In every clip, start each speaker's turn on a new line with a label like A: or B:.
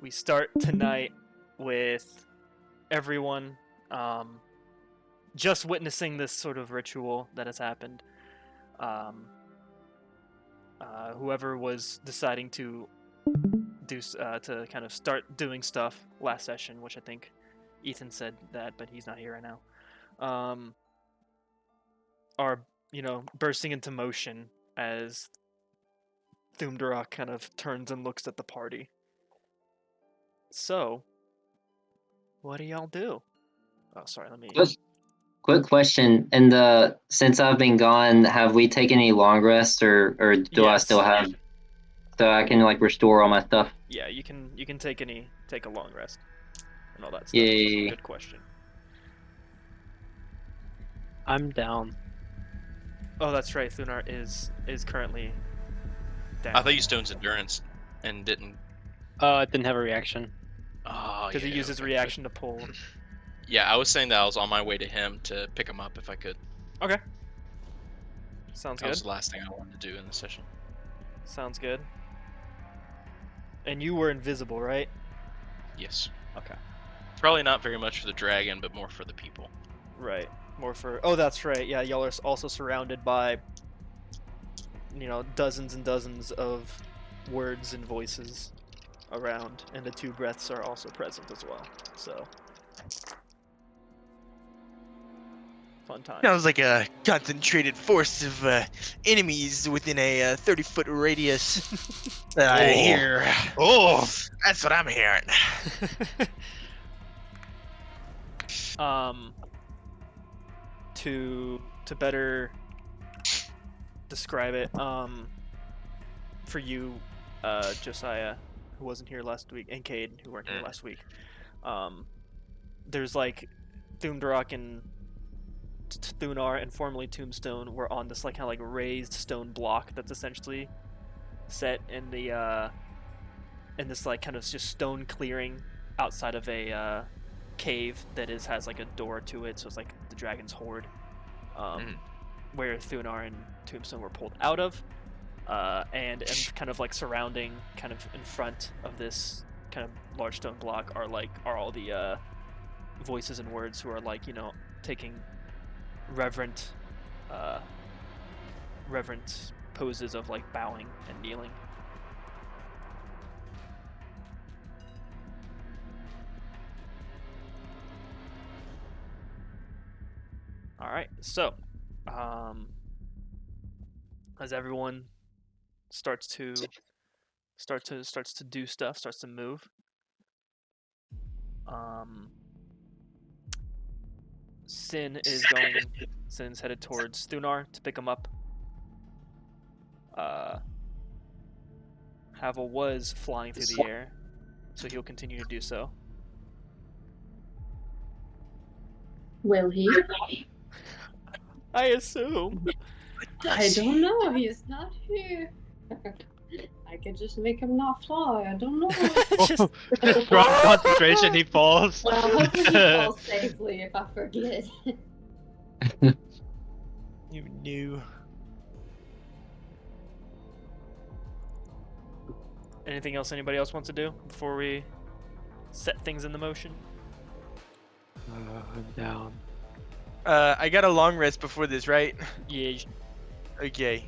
A: we start tonight with everyone just witnessing this sort of ritual that has happened. Whoever was deciding to to kind of start doing stuff last session, which I think Ethan said that, but he's not here right now. Are bursting into motion as Thumdarak kind of turns and looks at the party. So, what do y'all do? Oh, sorry. Let me.
B: Quick question. And since I've been gone, have we taken any long rest, or do I still have? So I can restore all my stuff.
A: Yeah, you can take a long rest and all that stuff.
B: Yay.
A: Good question.
C: I'm down.
A: Oh, that's right. Thunar is currently down.
D: I thought you Stone's endurance and didn't.
C: It didn't have a reaction.
D: Oh,
A: because he uses reaction to pull.
D: Yeah, I was saying that I was on my way to him to pick him up if I could.
A: Okay. Sounds
D: That
A: good.
D: was the last thing I wanted to do in this session.
A: Sounds good. And you were invisible, right?
D: Yes.
A: Okay.
D: Probably not very much for the dragon, but more for the people.
A: Right. More for. Oh, that's right. Yeah, y'all are also surrounded by, dozens and dozens of words and voices around, and the two breaths are also present as well. So. Fun time.
E: Sounds like a concentrated force of enemies within a 30-foot radius. I hear. Oh, that's what I'm hearing.
A: To better describe it, for you, Josiah, who wasn't here last week, and Cade, who weren't here last week, there's Thumdarak and Thunar and formerly Tombstone were on this kind of raised stone block that's essentially set in the in this kind of just stone clearing outside of a cave that has a door to it, so it's the dragon's hoard, where Thunar and Tombstone were pulled out of, and kind of surrounding, kind of in front of this kind of large stone block are all the voices and words who are taking reverent poses of bowing and kneeling. All right, so as everyone starts to do stuff, starts to move, Sin's headed towards Thunar to pick him up. Havel was flying through the air, so he'll continue to do so.
F: Will he?
A: I assume.
F: I don't know. He's not here. I could just make him not fly. I don't know.
A: Just
C: drop concentration, he falls.
F: Well, hopefully he falls safely if I forget.
E: You knew.
A: Anything else anybody else wants to do before we set things into motion?
C: I'm down.
E: I got a long rest before this, right?
A: Yeah.
E: Okay.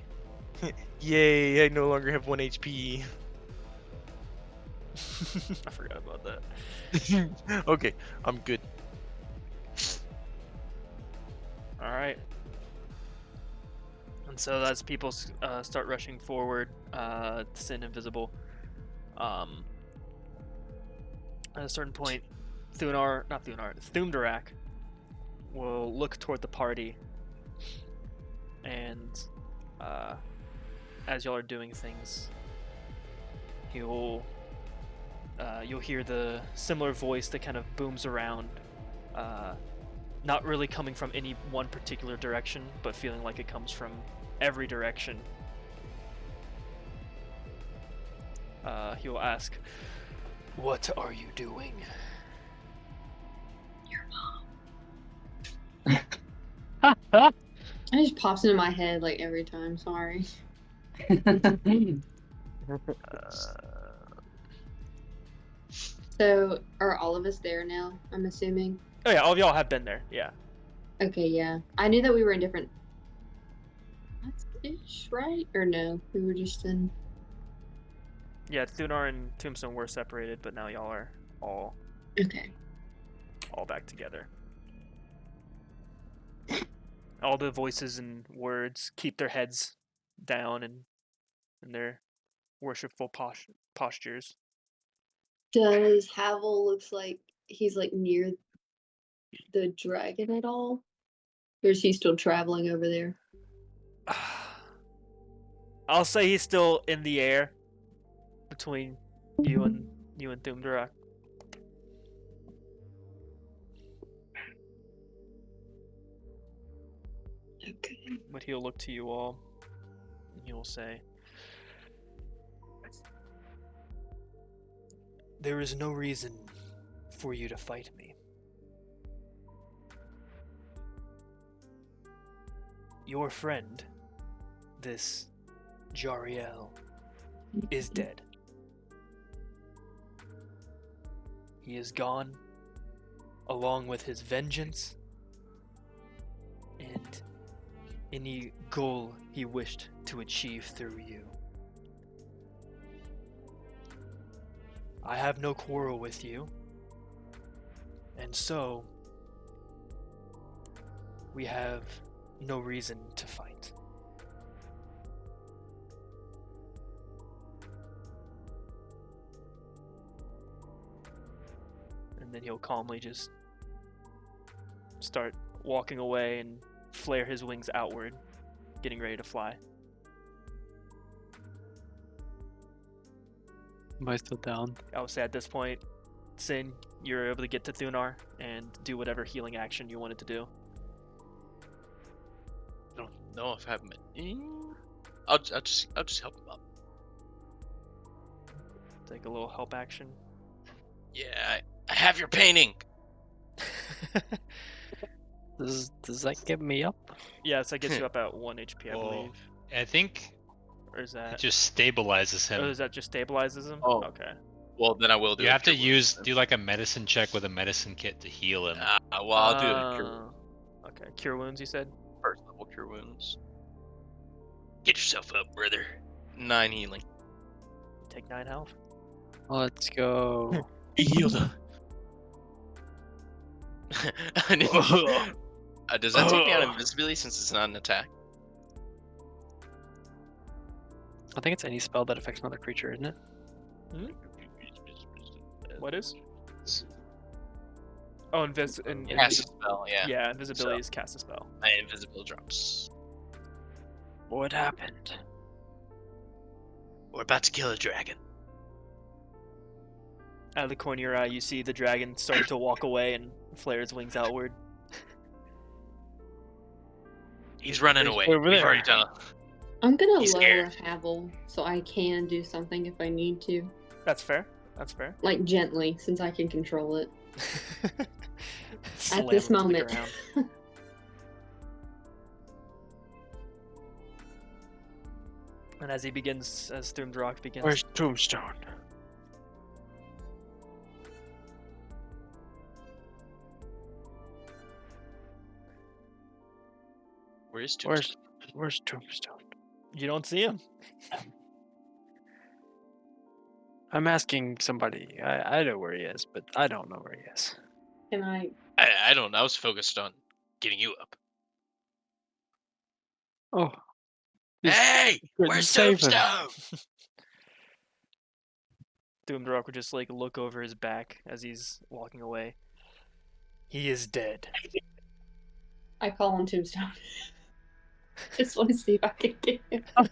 E: Yay, I no longer have 1 HP.
A: I forgot about that.
E: Okay, I'm good.
A: Alright. And so as people start rushing forward, to send invisible, at a certain point, Thumdarak will look toward the party, and as y'all are doing things, you'll hear the similar voice that kind of booms around, not really coming from any one particular direction, but feeling like it comes from every direction. He will ask, "What are you doing?"
F: Your mom. It just pops into my head every time. Sorry. So, are all of us there now? I'm assuming.
A: Oh yeah, all of y'all have been there. Yeah.
F: Okay, yeah. I knew that we were in different. Ish, right? Or no? We were just in.
A: Yeah, Thunar and Tombstone were separated, but now y'all are all
F: Okay.
A: back together. All the voices and words keep their heads down and in their worshipful postures.
F: Does Havel looks like he's like near the dragon at all? Or is he still traveling over there?
A: I'll say he's still in the air between you and Thumdurak.
F: Okay.
A: But he'll look to you all and he will say, "There is no reason for you to fight me. Your friend, this Jariel, is dead. He is gone, along with his vengeance and any goal he wished to achieve through you. I have no quarrel with you, and so we have no reason to fight." And then he'll calmly just start walking away and flare his wings outward, getting ready to fly.
C: Am I still down?
A: I would say at this point, Sin, you're able to get to Thunar and do whatever healing action you wanted to do.
D: I don't know if I have I'll just help him up.
A: Take a little help action.
D: Yeah, I have your painting.
C: Does that get me up?
A: Yeah, so that gets you up at 1 HP, I
G: Whoa.
A: believe.
G: I think
A: Or is
G: it
A: that...
G: just stabilizes
A: Oh,
G: him.
A: is that just stabilizes him?
D: Oh.
A: Okay.
D: Well, then I will do.
G: You
D: a
G: have to
D: cure wounds
G: do like a medicine check with a medicine kit to heal him.
D: then. Well, I'll do a cure
A: Okay, cure wounds, you said?
D: first level cure wounds. Get yourself up, brother. 9 healing.
A: Take 9 health.
C: Let's go.
E: He healed.
D: Does that take me out invisibility since it's not an attack?
C: I think it's any spell that affects another creature, isn't it?
A: What is? Oh,
D: Cast a spell, yeah.
A: Yeah, invisibility is cast a spell.
D: My invisible drops.
C: What happened?
D: We're about to kill a dragon.
A: Out of the corner of your eye, you see the dragon starting to walk away and flare his wings outward.
D: He's running
C: He's
D: away.
C: over
D: We've
C: there.
D: already done it.
F: I'm gonna
D: He's
F: lower
D: scared.
F: Havel so I can do something if I need to.
A: That's fair. That's fair.
F: Like gently, since I can control it.
A: Slam
F: At this
A: him to the
F: moment.
A: ground. And as Thumdurak begins,
C: Where's Tombstone?
D: Where's Tombstone?
C: Where's Tombstone?
A: you don't see him.
C: I'm asking somebody. I know where he is, but I don't know where he is.
F: Can I?
D: I don't know. I was focused on getting you up.
C: Oh. He's-
D: Hey!
C: couldn't
D: Where's
C: save him.
D: Tombstone?
A: Thumdurak would just like look over his back as he's walking away. He is dead.
F: I call on Tombstone. Just want to see if I can get him.
C: Oh.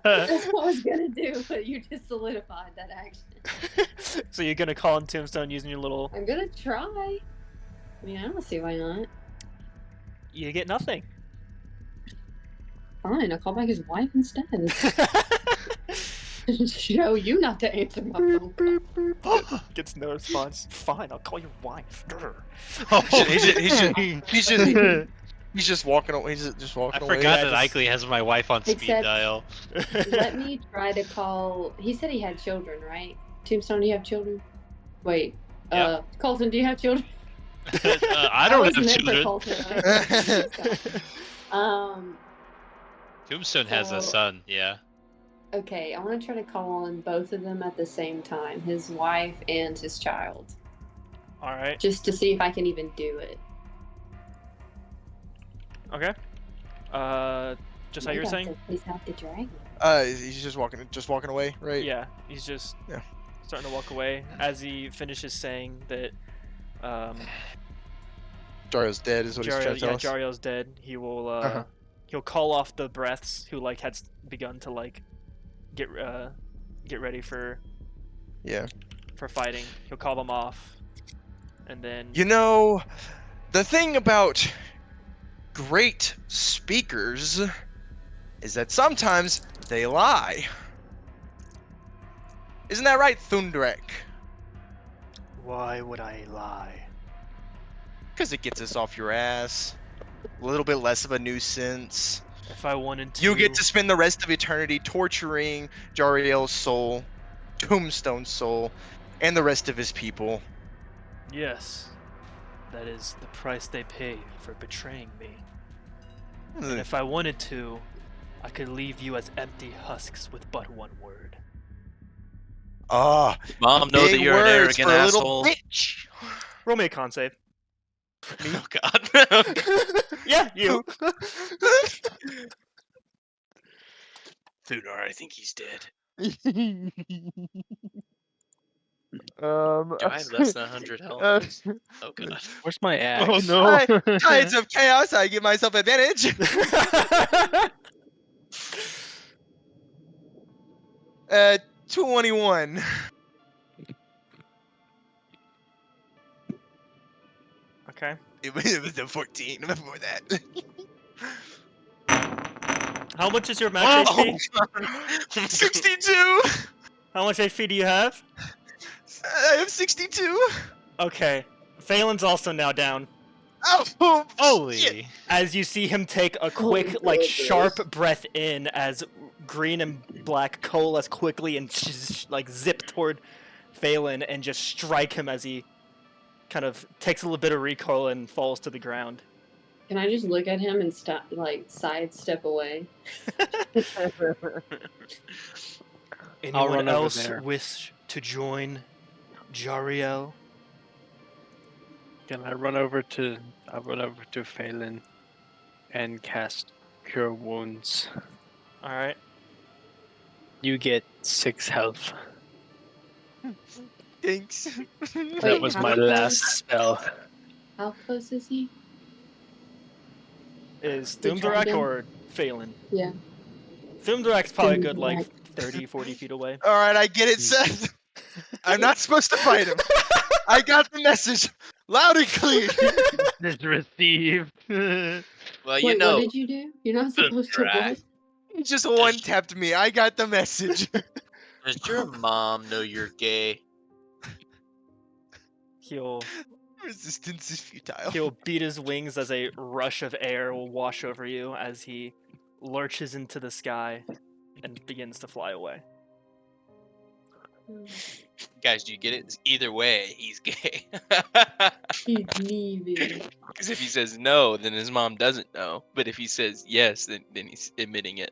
F: That's what I was gonna do, but you just solidified that action.
A: So you're gonna call on Tombstone using your little...
F: I'm gonna try. I mean, I don't see why not.
A: You get nothing.
F: Fine, I'll call back his wife instead. Show you not to answer my phone.
A: Gets no response. Fine, I'll call your wife.
E: He's just walking away. He's just walking
G: I
E: away.
G: forgot
A: Yeah,
G: that
A: just-
G: Ikley has my wife on speed
F: Except-
G: dial.
F: Let me try to call. He said he had children, right? Tombstone, do you have children? Wait.
G: Yeah.
F: Colton, do you have children?
G: I don't
F: was
G: have
F: meant for
G: children.
F: Colton.
G: Tombstone has a
F: So-
G: son. Yeah.
F: Okay, I want to try to call on both of them at the same time, his wife and his child,
A: All right.
F: just to see if I can even do it.
A: Okay. Just how you were saying?
F: Please have the dragon.
E: He's just walking away, right?
A: Yeah, he's just
E: Yeah.
A: starting to walk away as he finishes saying that
E: Jario's dead is what he's trying to tell us.
A: Jariel's dead. He will
E: Uh-huh.
A: he'll call off the breaths who like had begun to like get ready for
E: Yeah.
A: fighting. He'll call them off, and then
E: You know, the thing about great speakers is that sometimes they lie. Isn't that right, Thunderek?
A: why would I lie?
E: Because it gets us off your ass. A little bit less of a nuisance.
A: If I wanted to,
E: You get to spend the rest of eternity torturing Jariel's soul, Tombstone's soul, and the rest of his people.
A: Yes, that is the price they pay for betraying me. And if I wanted to, I could leave you as empty husks with but one word.
E: Ah,
D: Mom, know that
E: big
D: you're an
E: words
D: arrogant
E: for a
D: asshole.
E: little bitch.
A: Roll me a con save.
D: Oh God.
A: Yeah, you.
D: Thunar, I think he's dead.
E: Do
D: Do I have less than 100 health? Oh God.
C: Where's my axe?
E: no! Tides of chaos, I give myself advantage. 21.
A: Okay.
E: It was a 14 before that.
A: How much is your max HP?
E: 62.
A: How much HP do you have?
E: I have 62.
A: Okay. Phelan's also now down.
E: Oh,
G: Holy.
E: shit.
A: As you see him take a quick, like, sharp breath in as green and black coalesce quickly and like zip toward Phelan and just strike him as he kind of takes a little bit of recoil and falls to the ground.
F: Can I just look at him and stop, like, sidestep away?
A: Anyone
C: run over
A: else
C: there.
A: wish to join Jariel?
C: Can I run over to Phelan and cast Cure Wounds?
A: Alright.
C: You get 6 health.
E: Thanks.
C: That
F: Wait,
C: was
F: how
C: my
F: close?
C: last spell.
F: How close is he?
A: Is
F: The
A: Thumdarak
F: dragon?
A: or Phelan?
F: Yeah.
A: Thumdarak's probably a good, like,
F: Thumdarak.
A: 30, 40 feet away.
E: All right, I get it, Seth. I'm not supposed to fight him. I got the message loud and clear.
G: Is received.
D: Well, you
F: Wait,
D: know,
F: what did you do? You're not supposed to
D: Thunderrak.
F: what?
E: He just one tapped me. I got the message.
D: Does your mom know you're gay?
A: He'll
E: Resistance is futile.
A: He'll beat his wings as a rush of air will wash over you as he lurches into the sky and begins to fly away.
D: Guys, do you get it? Either way, he's gay.
F: He's leaving.
D: Because if he says no, then his mom doesn't know. But if he says yes, then he's admitting it.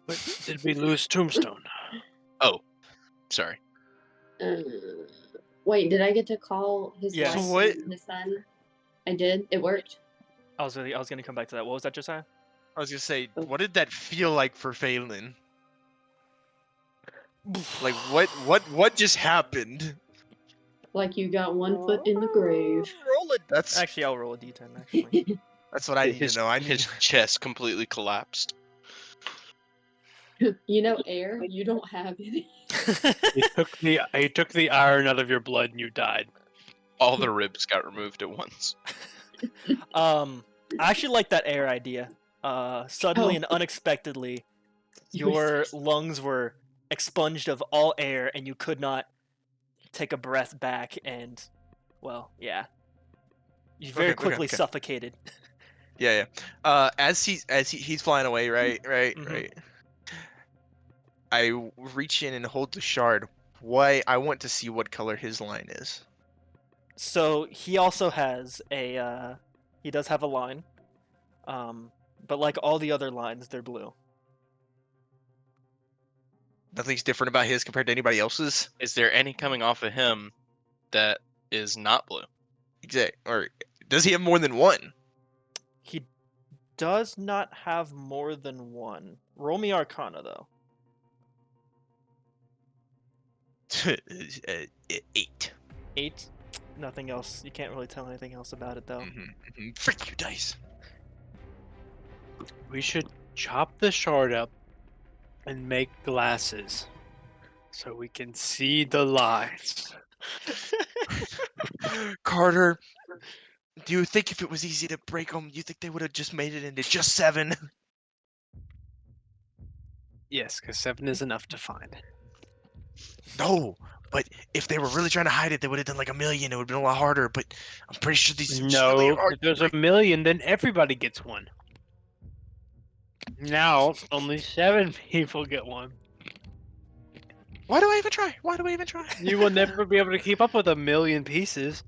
C: But did we lose Tombstone?
D: Sorry.
F: Wait, did I get to call his
A: Yes.
F: wife
E: What?
F: and his son? I did. It worked.
A: I was gonna come back to that. What was that, Josiah?
E: I was gonna say, what did that feel like for Phelan? Like, what just happened?
F: Like you got one foot in the grave.
A: Roll it.
E: That's
A: Actually, I'll roll a d10. Actually,
E: that's what I need
D: his,
E: to know. I need.
D: his chest completely collapsed.
F: You know, air. You don't have any.
C: He took the iron out of your blood and you died.
D: All the ribs got removed at once.
A: I actually like that air idea. Suddenly
F: Oh.
A: and unexpectedly, your lungs were expunged of all air, and you could not take a breath back. And, well, yeah, you very
E: Okay,
A: quickly
E: okay.
A: suffocated.
E: Yeah. As he's flying away, right.
A: Mhm.
E: I reach in and hold the shard. Why? I want to see what color his line is.
A: So he also has a he does have a line, but like all the other lines, they're blue.
E: Nothing's different about his compared to anybody else's.
D: Is there any coming off of him that is not blue?
E: Exact. Or does he have more than one?
A: He does not have more than one. Roll me Arcana though.
E: 8.
A: 8. Nothing else. You can't really tell anything else about it though.
E: Frick you, dice.
C: We should chop the shard up and make glasses so we can see the lines.
E: Carter, do you think if it was easy to break them, you think they would have just made it into just 7?
C: Yes, because 7 is enough to find.
E: No, but if they were really trying to hide it, they would have done like 1,000,000. It would have been a lot harder. But I'm pretty sure these. really
C: No,
E: are
C: if there's 1,000,000, then everybody gets one. Now, only 7 people get one.
E: Why do I even try? Why do I even try?
C: You will never be able to keep up with 1,000,000 pieces.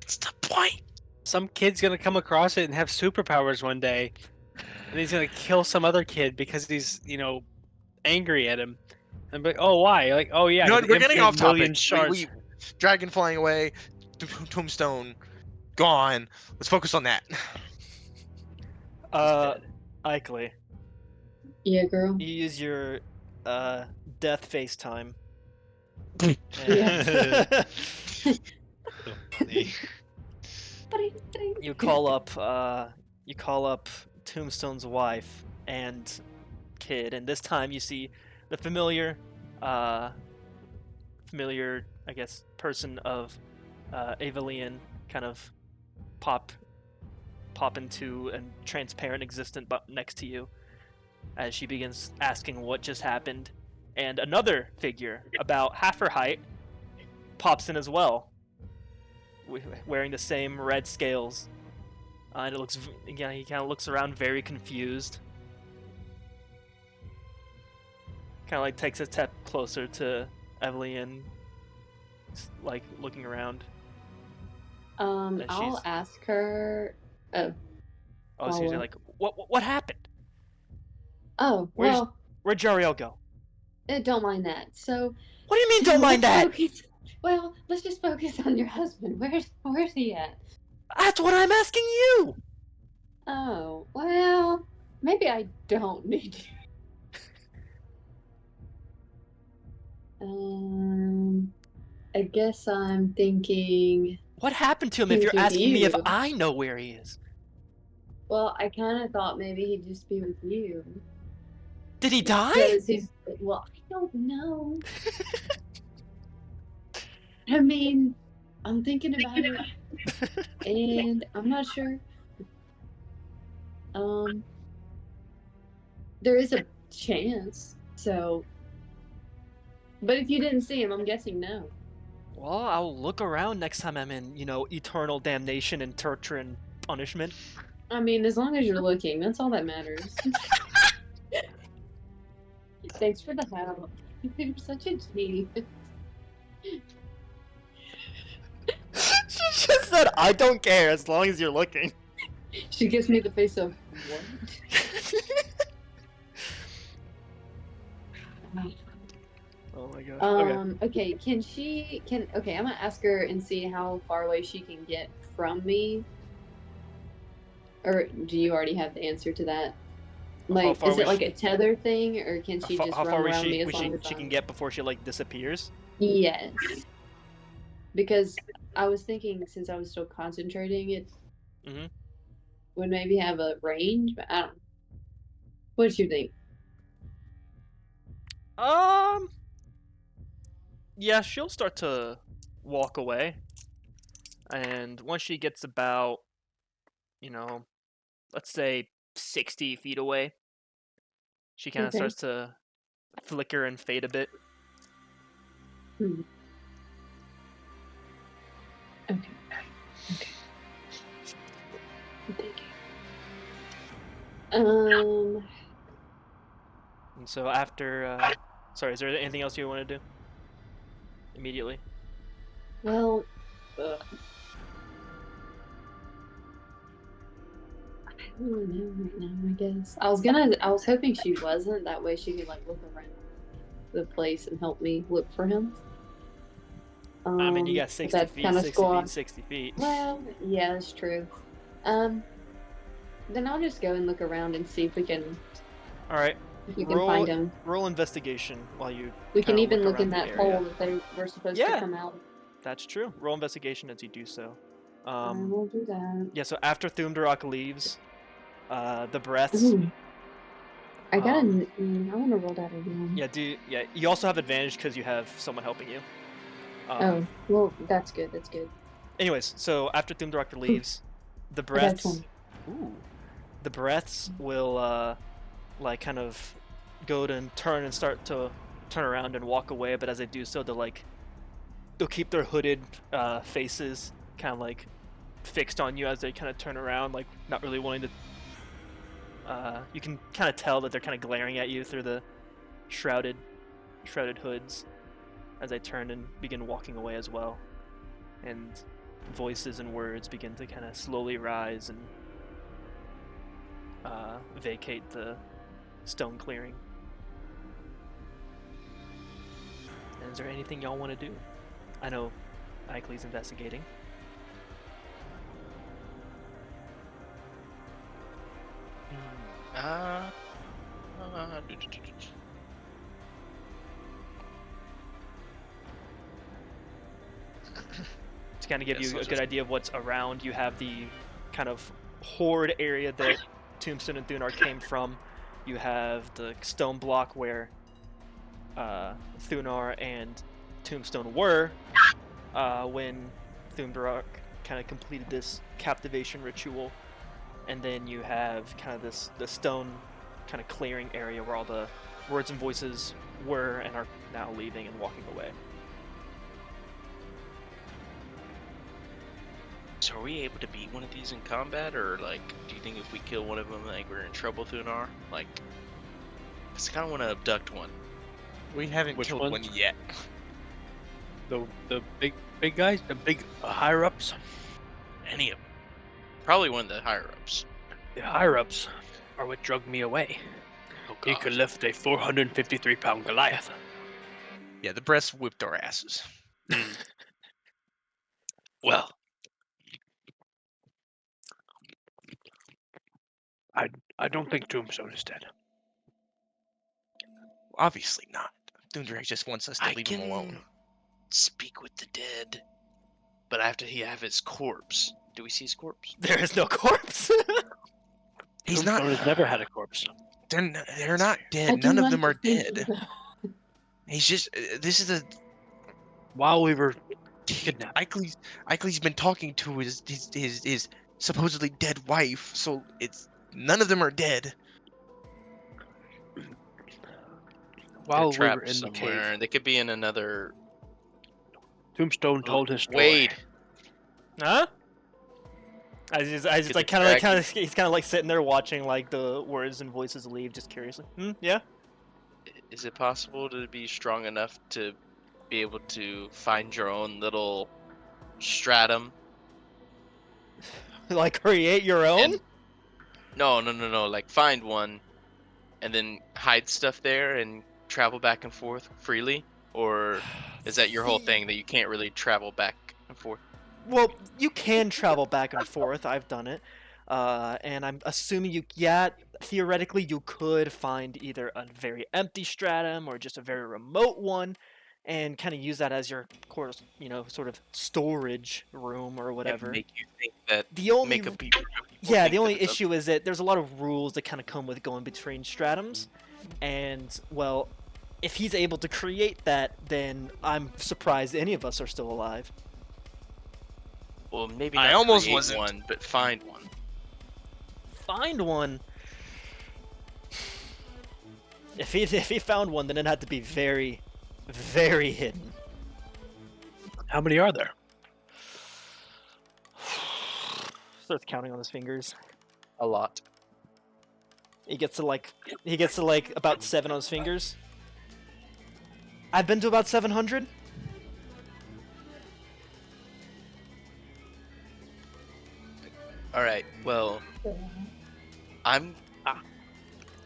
E: It's the point.
C: Some kid's gonna come across it and have superpowers one day, and he's gonna kill some other kid because he's, angry at him. And be like, oh, why? Like, oh yeah,
E: You know what?
C: he's
E: We're getting off
C: emptied 1,000,000
E: topic.
C: shards.
E: Dragon flying away, Tombstone gone. Let's focus on that.
A: Ikley,
F: Yeah, girl.
A: you use your death FaceTime.
F: Yeah.
G: So funny.
A: You call up Tombstone's wife and kid, and this time you see the familiar, I guess, person of Avalian kind of pop into a transparent existent next to you as she begins asking what just happened, and another figure about half her height pops in as well, wearing the same red scales, and it looks again. He kind of looks around, very confused. Kind of like takes a step closer to Evelyn, like looking around. And
F: I'll
A: she's-
F: ask her.
A: Oh, so you're
F: follow.
A: like, what happened?
F: Oh,
A: Where's-
F: well,
A: Where'd Jariel go?
F: don't mind that. So.
A: What do you mean, don't mind that?
F: Well, let's just focus on your husband. Where's he at?
A: That's what I'm asking you.
F: Oh, well, maybe I don't need to. I guess I'm thinking.
A: What happened to him? If
F: He's
A: you're
F: with
A: asking me if
F: you.
A: I know where he is,
F: Well, I kind of thought maybe he'd just be with you.
A: did he die?
F: Because he's. Well, I don't know. I mean, I'm thinking about it, and I'm not sure. There is a chance. So, but if you didn't see him, I'm guessing no.
A: Well, I'll look around next time I'm in, eternal damnation and torture and punishment.
F: I mean, as long as you're looking, that's all that matters. Thanks for the help. You're such a G.
A: She just said, "I don't care as long as you're looking."
F: She gives me the face of what?
A: Oh my gosh. Okay.
F: Okay, okay, I'm gonna ask her and see how far away she can get from me. Or do you already have the answer to that? Like,
A: far
F: is it
A: was
F: like a tether thing, or can she just
A: How
F: run
A: far
F: around me as
A: was
F: long as
A: she can
F: I'm-
A: get before she like disappears?
F: Yes. Because I was thinking, since I was still concentrating, it
A: Mhm.
F: would maybe have a range, but I don't. What did you think?
A: Yeah, she'll start to walk away, and once she gets about, let's say 60 feet away, she kind of
F: Okay.
A: starts to flicker and fade a bit.
F: Okay. Okay. I'm thinking.
A: And so after, sorry, is there anything else you want to do? immediately.
F: Well, I don't really know right now. I guess I was hoping she wasn't. That way she could like look around the place and help me look for him.
A: I mean, you got
F: But
A: 60
F: that's
A: feet,
F: kind of
A: 60
F: squad.
A: feet, 60 feet.
F: Well, yeah, that's true. Then I'll just go and look around and see if we can
A: Alright,
F: can find him.
A: roll investigation while you
F: We can
A: kinda
F: even look in
A: around
F: that
A: the area.
F: hole that they were supposed
A: Yeah.
F: to come out.
A: That's true. Roll investigation as you do so.
F: I will do that.
A: Yeah, so after Thumdarak leaves, the breaths.
F: Ooh. I got
A: Um,
F: I want to roll that again.
A: Yeah, you also have advantage because you have someone helping you.
F: Oh, well, that's good. That's good.
A: Anyways, so after Thumdarak leaves, the
F: I got
A: breaths.
F: 20.
A: Ooh. The breaths will like kind of go to turn and start to turn around and walk away, but as they do so, they'll keep their hooded faces kind of like fixed on you as they kind of turn around, like not really wanting to. You can kind of tell that they're kind of glaring at you through the shrouded hoods as they turn and begin walking away as well, and voices and words begin to kind of slowly rise and vacate the stone clearing. And is there anything y'all want to do? I know Ickley's investigating. To kind of give
D: Yes,
A: you
D: I'll
A: a good
D: just-
A: idea of what's around, you have the kind of horde area that Tombstone and Thunar came from. You have the stone block where Thunar and Tombstone were when Thumdarak kind of completed this captivation ritual, and then you have kind of the stone kind of clearing area where all the words and voices were and are now leaving and walking away.
D: So are we able to beat one of these in combat, or like, do you think if we kill one of them, like we're in trouble, Thunar? Like, I just kind of want to abduct one.
E: We haven't
C: Which
E: killed
C: ones?
E: one yet.
C: The big guys, the big higher ups.
D: Any of them? Probably one of the higher ups.
C: The higher ups are what drugged me away.
D: Oh
C: He
D: God.
C: could lift a 453-pound Goliath.
E: Yeah, the breasts whipped our asses.
C: Well, I don't think Tombstone is dead.
E: Obviously not. Thunderhead just wants us to
D: I
E: leave him alone.
D: can speak with the dead, but after he have his corpse. Do we see his corpse?
A: There is no corpse.
E: He's
C: Tombstone
E: not.
C: has never had a corpse.
E: They're not
F: I
E: dead.
F: do
E: None of
F: like
E: them
F: to
E: are
F: think
E: dead.
F: that-
E: He's just. This is a.
C: While we were kidnapped.
E: Ickley's been talking to his supposedly dead wife, so it's none of them are dead.
C: While we
D: Trapped
C: were in the
D: somewhere.
C: cave,
D: They could be in another.
C: Tombstone told his story.
D: Wade.
A: Huh? I just
D: Get
A: like kind of
D: distracted.
A: he's kind of like sitting there watching like the words and voices leave, just curiously. Yeah.
D: Is it possible to be strong enough to be able to find your own little stratum?
A: Like create your own.
D: And- No. Like find one, and then hide stuff there and travel back and forth freely, or is that your whole thing that you can't really travel back and forth?
A: Well, you can travel back and forth. I've done it. And I'm assuming theoretically you could find either a very empty stratum or just a very remote one and kind of use that as your course, sort of storage room or whatever.
D: And make you think that
A: The only
D: make a people.
A: Yeah,
D: think
A: the
D: that
A: only
D: it's a-
A: issue is that there's a lot of rules that kind of come with going between stratums, and well, if he's able to create that, then I'm surprised any of us are still alive.
D: Well, maybe
E: I
D: not
E: almost
D: create
E: wasn't.
D: one, but find one.
A: Find one. If he found one, then it had to be very, very hidden.
C: How many are there?
A: Starts counting on his fingers.
D: A lot.
A: He gets to like about 7 on his fingers. I've been to about 700.
D: All right. Well, I'm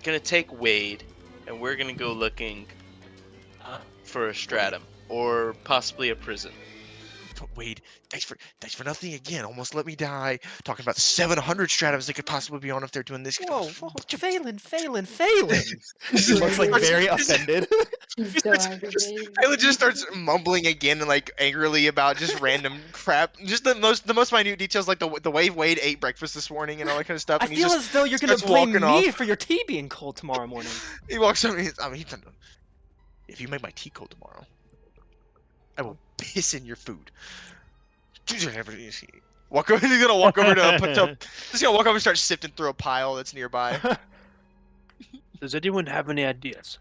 D: gonna take Wade, and we're gonna go looking for a stratum or possibly a prison.
E: Wade, thanks for nothing again. Almost let me die. Talking about 700 stratums they could possibly be on if they're doing this.
A: Whoa, Phelan.
F: He's
A: He looks like
F: angry.
A: very offended.
F: He's so aggravated.
E: Taylor just starts mumbling again and like angrily about just random crap, just the most minute details, like the way Wade ate breakfast this morning and all that kind of stuff.
A: I
E: And
A: feel
E: he
A: as though you're gonna
E: starts
A: blame
E: walking
A: me
E: off.
A: for your tea being cold tomorrow morning.
E: He walks up and he's done. If you make my tea cold tomorrow, I will piss in your food. Walk over. He's gonna walk over to. He's gonna walk over and start sifting through a pile that's nearby.
C: Does anyone have any ideas?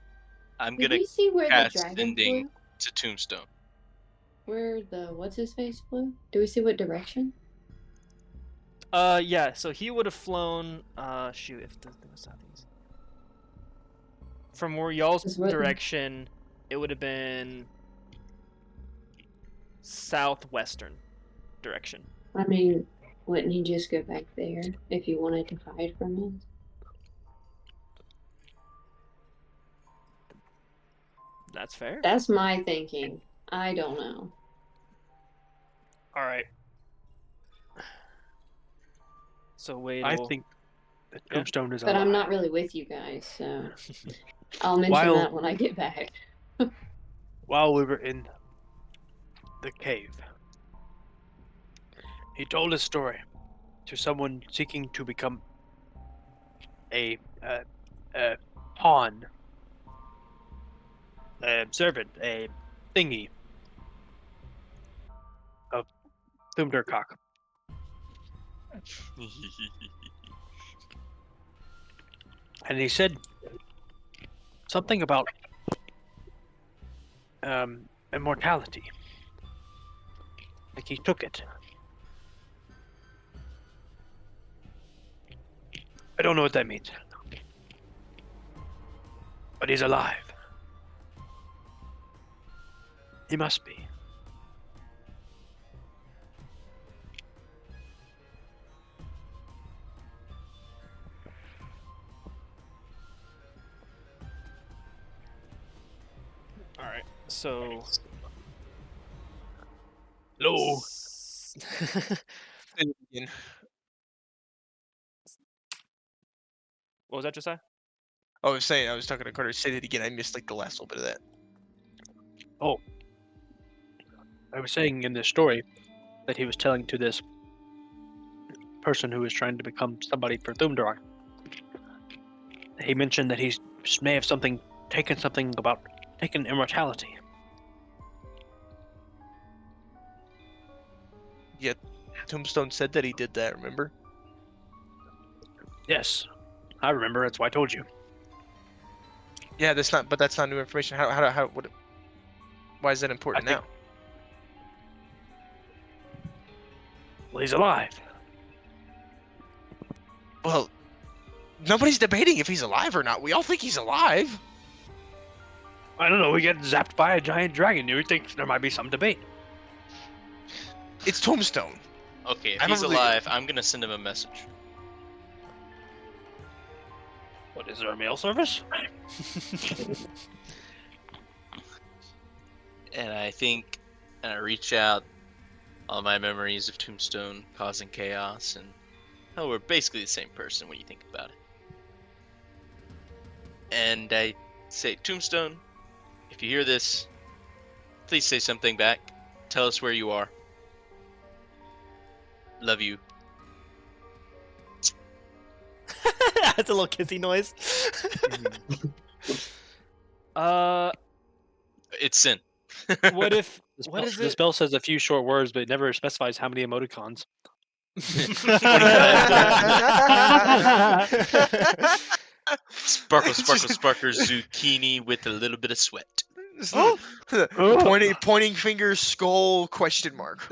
D: I'm
F: Did
D: gonna
F: we see where the
D: cast
F: dragon
D: sending
F: flew?
D: to Tombstone.
F: Where the what's his face flew? Do we see what direction?
A: Yeah. So he would have flown. Shoot, if the thing was southeast. From where y'all's
F: Is what-
A: direction, it would have been southwestern direction.
F: I mean, wouldn't he just go back there if he wanted to hide from us?
A: That's fair.
F: That's my thinking. I don't know.
A: All right. So Wade
C: I
A: will...
C: think the
A: Yeah.
C: Tombstone is
F: But
C: alive.
F: I'm not really with you guys, so I'll mention
C: While-
F: that when I get back.
C: While we were in the cave, he told a story to someone seeking to become a pawn, a servant, a thingy of Thumdercock. And he said something about immortality. Like he took it. I don't know what that means. But he's alive. He must be.
A: All right. So...
C: Hello.
E: Again.
A: What was that, Josiah?
E: I was talking to Carter. Say that again. I missed like the last little bit of that.
C: I was saying in this story that he was telling to this person who was trying to become somebody for Thumdar. He mentioned that he may have taken immortality.
E: Tombstone said that he did that. Remember?
C: Yes, I remember. That's why I told you.
E: Yeah, that's not new information. Why is that important
C: I think-
E: now?
C: Well, he's alive.
E: Well, nobody's debating if he's alive or not. We all think he's alive.
C: I don't know. We get zapped by a giant dragon. You would think there might be some debate.
E: It's Tombstone.
D: Okay, if
E: I don't
D: he's
E: really-
D: alive, I'm gonna send him a message.
C: What is there, a mail service?
D: And I reach out all my memories of Tombstone causing chaos, and we're basically the same person when you think about it. And I say, Tombstone, if you hear this, please say something back. Tell us where you are. Love you.
A: That's a little kissy noise.
D: It's Sin.
A: What if...
C: The
A: What
C: spell,
A: is
C: the
A: it?
C: spell says a few short words, but it never specifies how many emoticons.
D: Sparkle, sparkle, sparkle, zucchini with a little bit of sweat.
C: Oh.
E: Pointing finger, skull, question mark.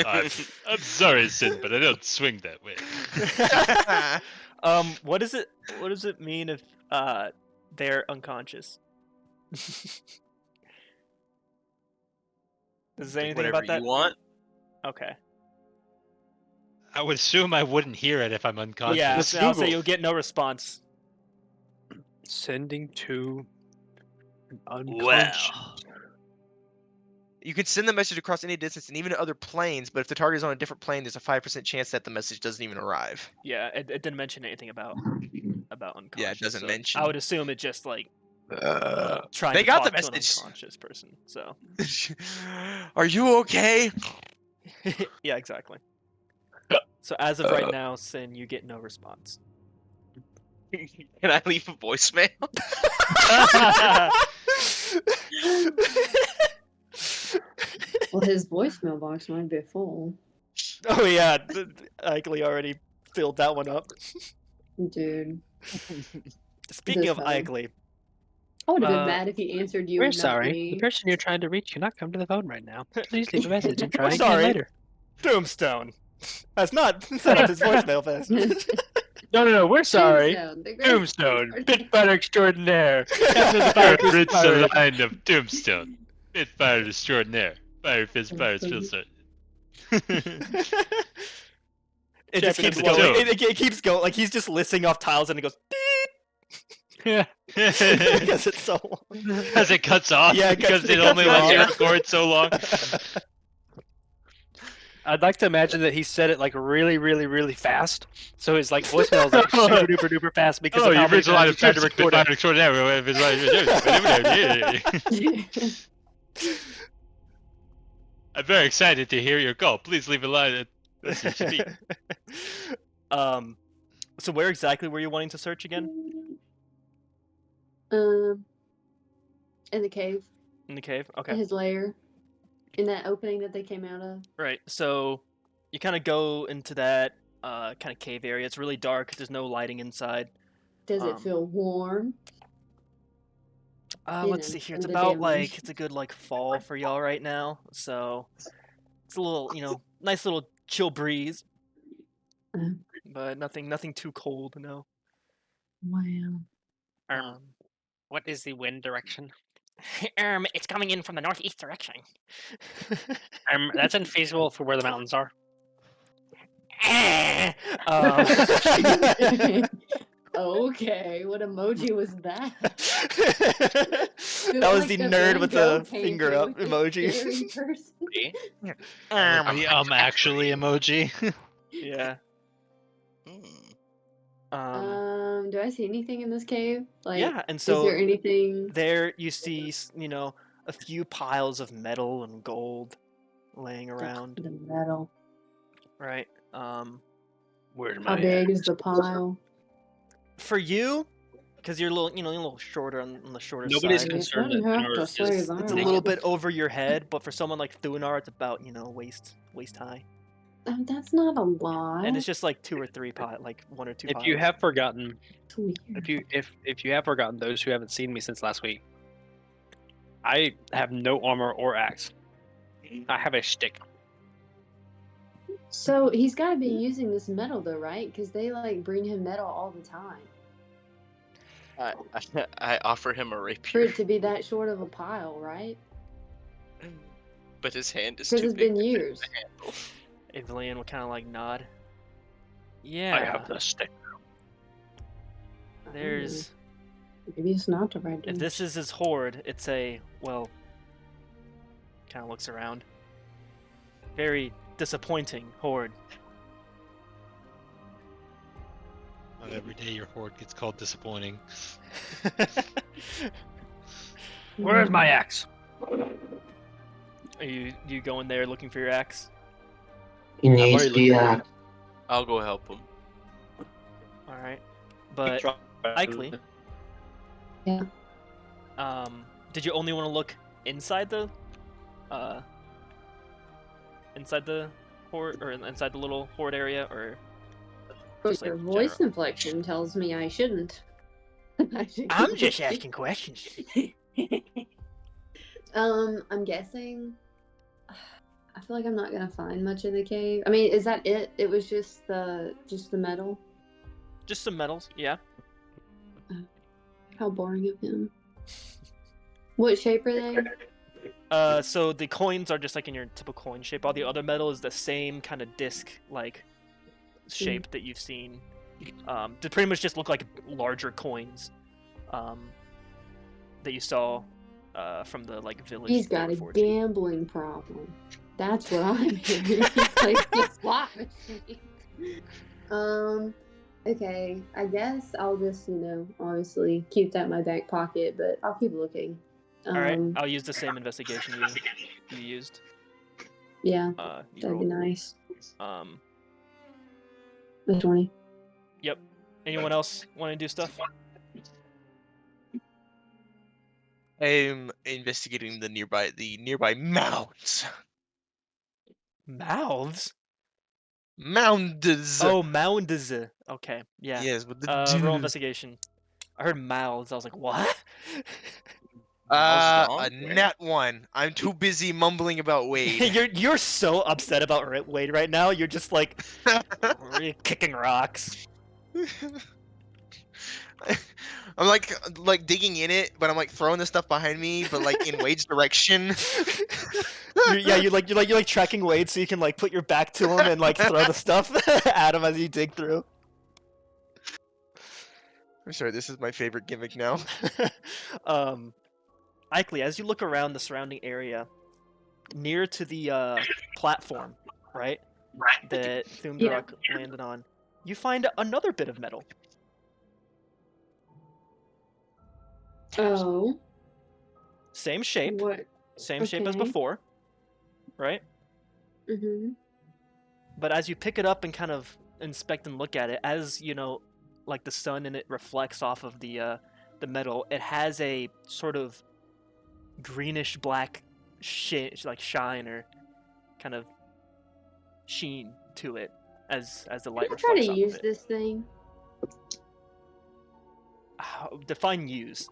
G: I'm sorry, Sin, but I don't swing that way.
A: What does it mean if they're unconscious? Does it say anything
D: Whatever
A: about that?
D: you want.
A: Okay.
G: I would assume I wouldn't hear it if I'm unconscious.
A: Yeah,
C: Let's
A: so I'll say
C: Google.
A: you'll get no response.
C: Sending to an
G: Well,
C: unconscious.
E: You can send the message across any distance and even to other planes, but if the target is on a different plane, there's a 5% chance that the message doesn't even arrive.
A: Yeah, it didn't mention anything about unconscious.
E: Yeah, it doesn't
A: so
E: mention.
A: I would assume it just like trying
E: They
A: to
E: got the
A: talk to an
E: message.
A: unconscious person. So
E: Are you okay?
A: yeah, exactly. So as of right now, Sin, you get no response.
D: Can I leave a voicemail?
F: Well, his voicemail box might be full.
A: Oh yeah, Ikley already filled that one up.
F: Dude.
A: Speaking
F: This
A: of
F: hell.
A: Ikley,
F: I would have been
A: Uh,
F: mad if he answered you
C: We're
F: and not
C: sorry.
F: me.
C: The person you're trying to reach cannot come to the phone right now. Please leave a message and try
A: We're
C: again
A: sorry.
C: later.
A: Doomstone has not set up his voicemail fast.
C: No. We're sorry.
F: Tombstone, the great-
C: Tombstone, Pitfire extraordinaire.
G: Ritz the line of Tombstone. Pitfire extraordinaire. Fire fist, fire filter.
A: It just keeps
G: Champion of the
A: going.
G: world.
A: It keeps going. Like he's just listing off tiles and it goes
C: Yeah.
A: because it's so long.
G: As it cuts off.
A: Yeah,
G: because
A: it
G: it
A: cuts
G: only
A: off,
G: lets you
A: yeah.
G: record so long.
C: I'd like to imagine that he said it like really, really, really fast. So his like voicemail is like super duper duper fast because
G: Oh,
C: of how
G: you've
C: many
G: reached a line
C: times
G: of
C: he tried to record
G: Pitfire
C: it.
G: extraordinaire. I'm very excited to hear your call. Please leave a line. Speak.
A: So where exactly were you wanting to search again?
F: In the cave,
A: In the cave? Okay.
F: his lair, in that opening that they came out of.
A: Right. So you kind of go into that kind of cave area. It's really dark. There's no lighting inside.
F: Does it
A: Um,
F: feel warm? You
A: Let's
F: know,
A: see here.
F: from
A: It's
F: the
A: about
F: damage.
A: like it's a good like fall for y'all right now. So it's a little, nice little chill breeze.
F: Uh.
A: But nothing too cold, no.
F: Wow.
C: What is the wind direction?
A: It's coming in from the northeast direction.
C: That's infeasible for where the mountains are.
F: Okay, what emoji was that?
A: That was the nerd with the
F: Van Gogh
A: finger
F: painting
A: up
F: with the
A: emoji.
F: scary person.
D: See?
G: The actually emoji.
A: Yeah.
D: Hmm.
F: Do I see anything in this cave? Like,
A: Yeah, and
F: is
A: so
F: there anything?
A: there you see, a few piles of metal and gold laying around,
F: The metal.
A: right?
C: Where's
F: How
C: my
F: big is the pile?
A: For you, because you're a little, a little shorter on the shorter
C: Nobody's
A: side.
F: You
C: concerned
F: shouldn't
C: that
F: have
C: Thunor
F: to
C: is
F: say
C: just
F: that.
A: It's a
C: naked.
A: little bit over your head, but for someone like Thunar, it's about, waist high.
F: That's not a lie.
A: And it's just like two or three like one or two.
C: If you
A: piles.
C: have forgotten,
F: It's weird.
C: if you have forgotten, those who haven't seen me since last week, I have no armor or axe. I have a stick.
F: So he's got to be using this metal though, right? Because they like bring him metal all the time.
D: I offer him a
F: For
D: rapier,
F: it to be that short of a pile, right?
D: but his hand is
F: Because
D: too
F: it's
D: big.
F: been years.
A: Evelyn would kind of like nod.
C: I
A: Yeah,
C: have the stick.
A: there's.
F: Maybe it's not the right.
A: If this is his horde, it's a kind of looks around. Very disappointing horde.
G: Not every day your horde gets called disappointing.
C: Where's my axe?
A: Are you going there looking for your axe?
B: He
C: already
B: needs
C: looked
B: the
C: at
D: I'll go help him.
A: All right, but Ikley,
F: Yeah.
A: did you only want to look inside the horde or inside the little horde area, or just,
F: Your
A: like,
F: voice
A: general?
F: inflection tells me I shouldn't.
A: I'm just asking questions.
F: I'm guessing. I feel like I'm not gonna find much in the cave. I mean, is that it? It was just the metal.
A: Just some metals, yeah.
F: How boring of him. What shape are they?
A: So the coins are just like in your typical coin shape. All the other metal is the same kind of disc, like shape that you've seen. To pretty much just look like larger coins that you saw from the like village.
F: He's
A: they
F: got
A: were
F: a
A: forging.
F: gambling problem. That's what I'm hearing. He plays the slot machine. Okay, I guess I'll just, obviously keep that in my back pocket, but I'll keep looking.
A: All right, I'll use the same investigation you used.
F: Yeah,
A: You
F: that'd be
A: rolled.
F: nice.
A: Um,
F: The 20.
A: Yep. Anyone else want to do stuff?
E: I'm investigating the nearby mounds.
A: Mouths?
E: Mounds.
A: Oh, mounds. Okay, yeah.
E: Yes, with the
A: Roll
E: D.
A: investigation. I heard mouths. I was like, what?
E: A nat 1. I'm too busy mumbling about Wade.
A: you're so upset about Wade right now. You're just like kicking rocks.
E: I'm like digging in it, but I'm like throwing the stuff behind me, but like in Wade's direction.
A: You're like tracking Wade so you can like put your back to him and like throw the stuff at him as you dig through.
E: I'm sorry, this is my favorite gimmick now.
A: Ikley, as you look around the surrounding area, near to the platform, right, that Thumdrak landed on, you find another bit of metal.
F: Oh.
A: Same shape.
F: What?
A: Same shape as
F: Okay.
A: before, right?
F: Mm-hmm.
A: But as you pick it up and kind of inspect and look at it, as like the sun and it reflects off of the metal, it has a sort of greenish black shine or kind of sheen to it as the light reflects
F: Try to
A: off
F: use
A: of it.
F: this thing.
A: Define use.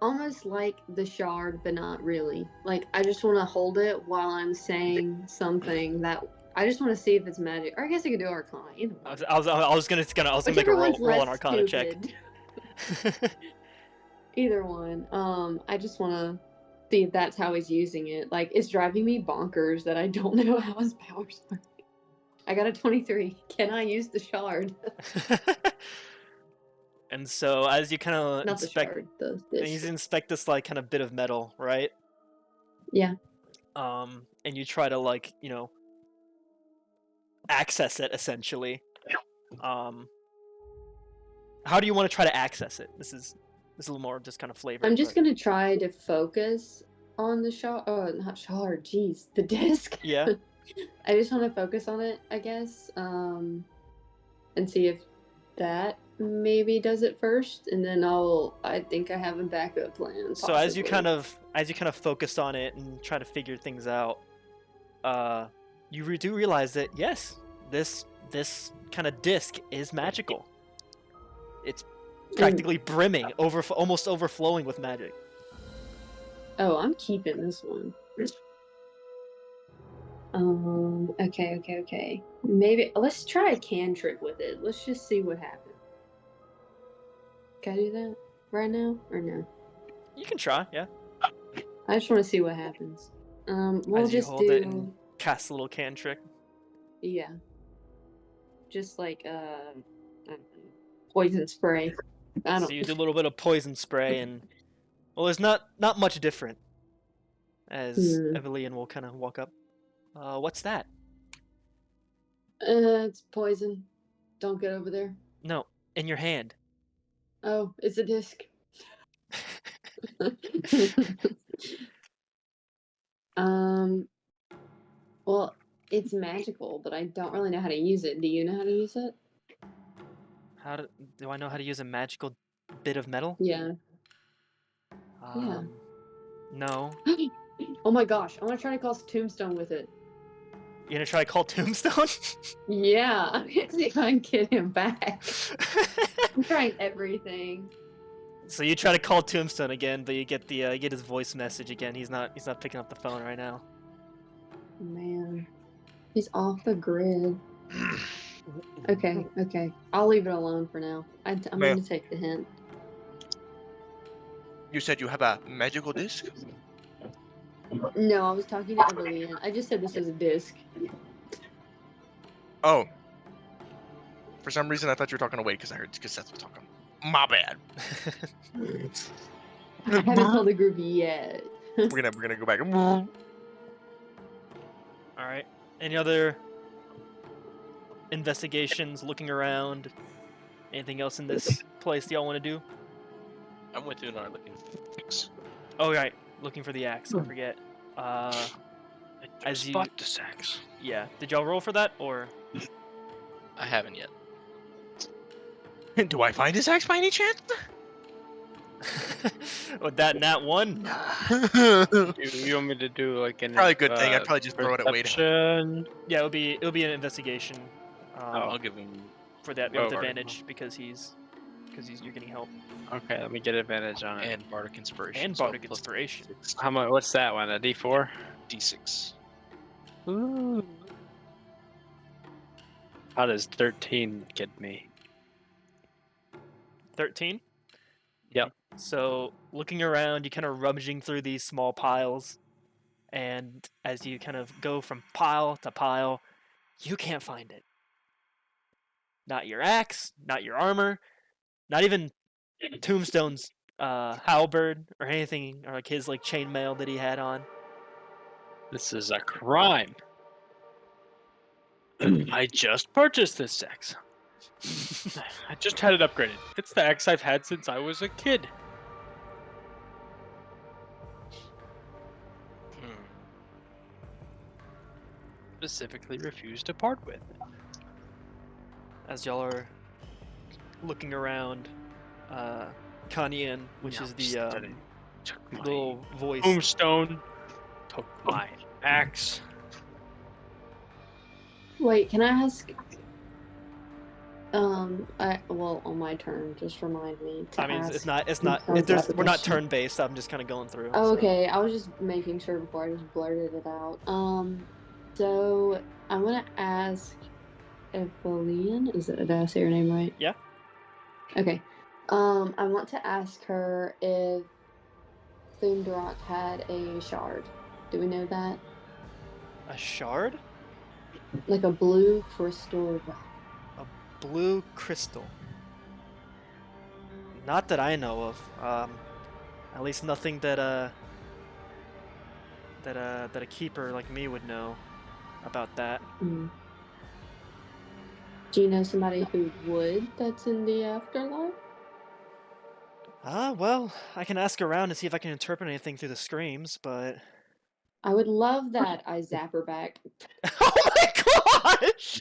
F: Almost like the shard, but not really. Like, I just want to hold it while I'm saying something that I just want to see if it's magic. Or I guess I could do Arcana. Either one.
A: I was gonna make a
F: Whichever
A: roll
F: one's
A: an
F: less
A: Arcana
F: stupid.
A: check.
F: Either one. I just want to see if that's how he's using it. Like, it's driving me bonkers that I don't know how his powers work. I got a 23. Can I use the shard?
A: And so as you kind of
F: Not the shard.
A: inspect this like kind of bit of metal, right?
F: Yeah.
A: And you try to like access it essentially. How do you want to try to access it? This is a little more just kind of flavor.
F: I'm just gonna try to focus on the shard. Oh, not shard. Jeez, the disc.
A: Yeah.
F: I just want to focus on it, I guess, and see if that maybe does it first, and then I think I have a backup plan.
A: So as you kind of focus on it and try to figure things out, you do realize that yes, this kind of disc is magical. It's practically brimming, almost overflowing with magic.
F: Oh, I'm keeping this one. Okay. Maybe let's try a cantrip with it. Let's just see what happens. Can I do that right now or no?
A: You can try, yeah.
F: I just want to see what happens. We'll
A: as you
F: just
A: hold
F: do
A: it and cast a little cantrip.
F: yeah, just like poison spray. I don't.
A: So you do a little bit of poison spray, and well, there's not much different. As Evelyn will kind of walk up. What's that?
F: It's poison. Don't get over there.
A: No, in your hand.
F: Oh, it's a disc. Well, it's magical, but I don't really know how to use it. Do you know how to use it?
A: Do I know how to use a magical bit of metal?
F: Yeah.
A: No.
F: Oh my gosh, I want to try to call Tombstone with it.
A: You gonna try to call Tombstone?
F: Yeah, I'm gonna see if I can get him back. I'm trying everything.
A: So you try to call Tombstone again, but you get his voice message again. He's not picking up the phone right now.
F: Man, he's off the grid. Okay. I'll leave it alone for now. I'm going to take the hint.
E: You said you have a magical disc?
F: No, I was talking to Evelyn. I just said this is a disc.
E: Oh. For some reason, I thought you were talking to Wade because I heard Seth was talking. My bad.
F: I haven't told the group yet.
E: We're gonna go back.
A: All right. Any other investigations? Looking around. Anything else in this place y'all want to do?
D: I'm with Unar looking for things.
A: Oh right, looking for the axe. I forget.
C: As you spot the sex.
A: Yeah. Did y'all roll for that or?
D: I haven't yet.
E: Do I find his axe by any chance?
A: With that nat one?
C: You want me to do like an
E: Probably a good thing. I'd probably just throw it at Wade.
C: perception?
A: Yeah, it'll be an investigation.
D: I'll give him.
A: For that
C: Oh,
A: with
C: alright.
A: advantage because you're getting help.
C: Okay, let me get advantage on it.
D: And Bardic Inspiration.
A: And
D: so
A: Bardic
D: plus
A: Inspiration.
C: How much? What's that one? A D4?
D: D6.
C: Ooh. How does 13 get me?
A: 13?
C: Yep.
A: So looking around, you kind of rummaging through these small piles, and as you kind of go from pile to pile, you can't find it. Not your axe, not your armor, not even Tombstone's halberd or anything, or like his like chainmail that he had on.
C: This is a crime. I just purchased this axe. I just had it upgraded. It's the axe I've had since I was a kid. Specifically refused to part with.
A: As y'all are looking around, Kanyan, which is the
C: Took my
A: little voice.
C: tombstone. Took my axe.
F: Wait, can I ask? Well, on my turn, just remind me to
A: I mean,
F: ask.
A: it's not.
F: Tombstone's
A: We're not
F: application.
A: turn based. I'm just kind of going through.
F: Oh,
A: so.
F: okay, I was just making sure before I just blurted it out. So I'm gonna ask Evelyn. Did I say her name right?
A: Yeah.
F: Okay. I want to ask her if Thunderrock had a shard. Do we know that?
A: A shard?
F: Like a blue crystal.
A: Blue crystal. Not that I know of. At least nothing that a keeper like me would know about that.
F: Mm. Do you know somebody who would that's in the afterlife?
A: Well, I can ask around and see if I can interpret anything through the screams, but
F: I would love that. I zap her back.
A: oh my gosh!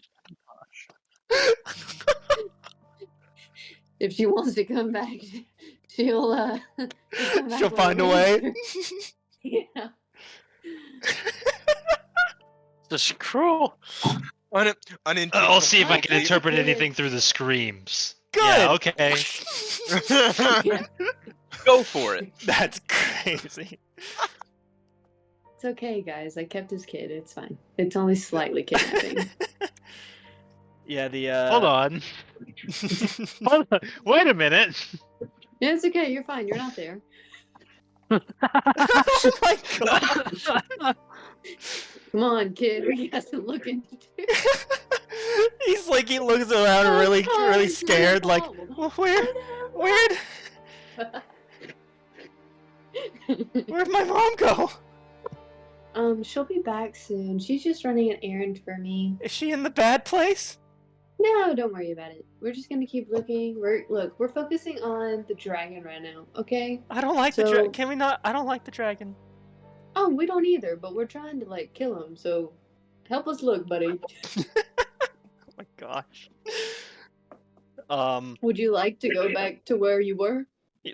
F: If she wants to come back, she'll come back
A: She'll
F: with
A: find a way.
F: Yeah.
C: This is cruel.
G: I'll see if I can interpret
F: Good.
G: anything through the screams.
A: Good.
G: Yeah, okay.
D: Go for it.
A: That's crazy.
F: It's okay, guys. I kept his kid. It's fine. It's only slightly kidnapping.
A: Yeah, the
G: Hold on. Hold on. Wait a minute.
F: Yeah, it's okay. You're fine. You're not there.
A: oh my god.
F: Come on, kid. We got some looking to do.
A: He looks around
F: Oh,
A: really
F: God,
A: really
F: it's
A: scared,
F: my
A: like,
F: fault.
A: well, where'd my mom go?
F: She'll be back soon. She's just running an errand for me.
A: Is she in the bad place?
F: No, don't worry about it. We're just gonna keep looking. We're focusing on the dragon right now, okay?
A: I don't like the
F: So-
A: dragon. Can we not? I don't like the dragon.
F: Oh, we don't either, but we're trying to kill him. So, help us look, buddy.
A: Oh my gosh.
F: Would you like to go back to where you were?
A: He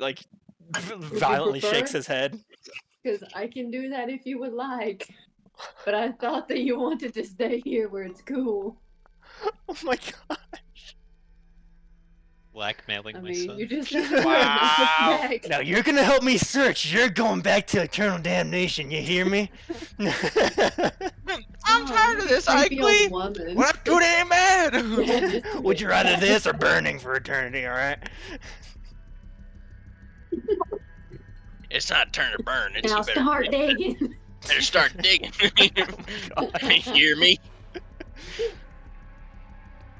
A: violently
F: prefer?
A: shakes his head.
F: Because I can do that if you would like. But I thought that you wanted to stay here where it's cool.
A: Oh my god.
G: Blackmailing
F: I
G: my
F: mean,
G: son.
F: you just
D: Wow.
F: back.
A: Now you're gonna help me search. You're going back to eternal damnation. You hear me?
E: I'm tired of this,
F: Creepy old
E: Ike.
F: woman.
E: When I'm too damn mad.
F: Yeah, just a
A: Would
F: bit.
A: you rather this or burning for eternity? All right.
D: It's not turn to burn. It's
F: Now
D: you better,
F: start digging.
D: better start digging. You hear me?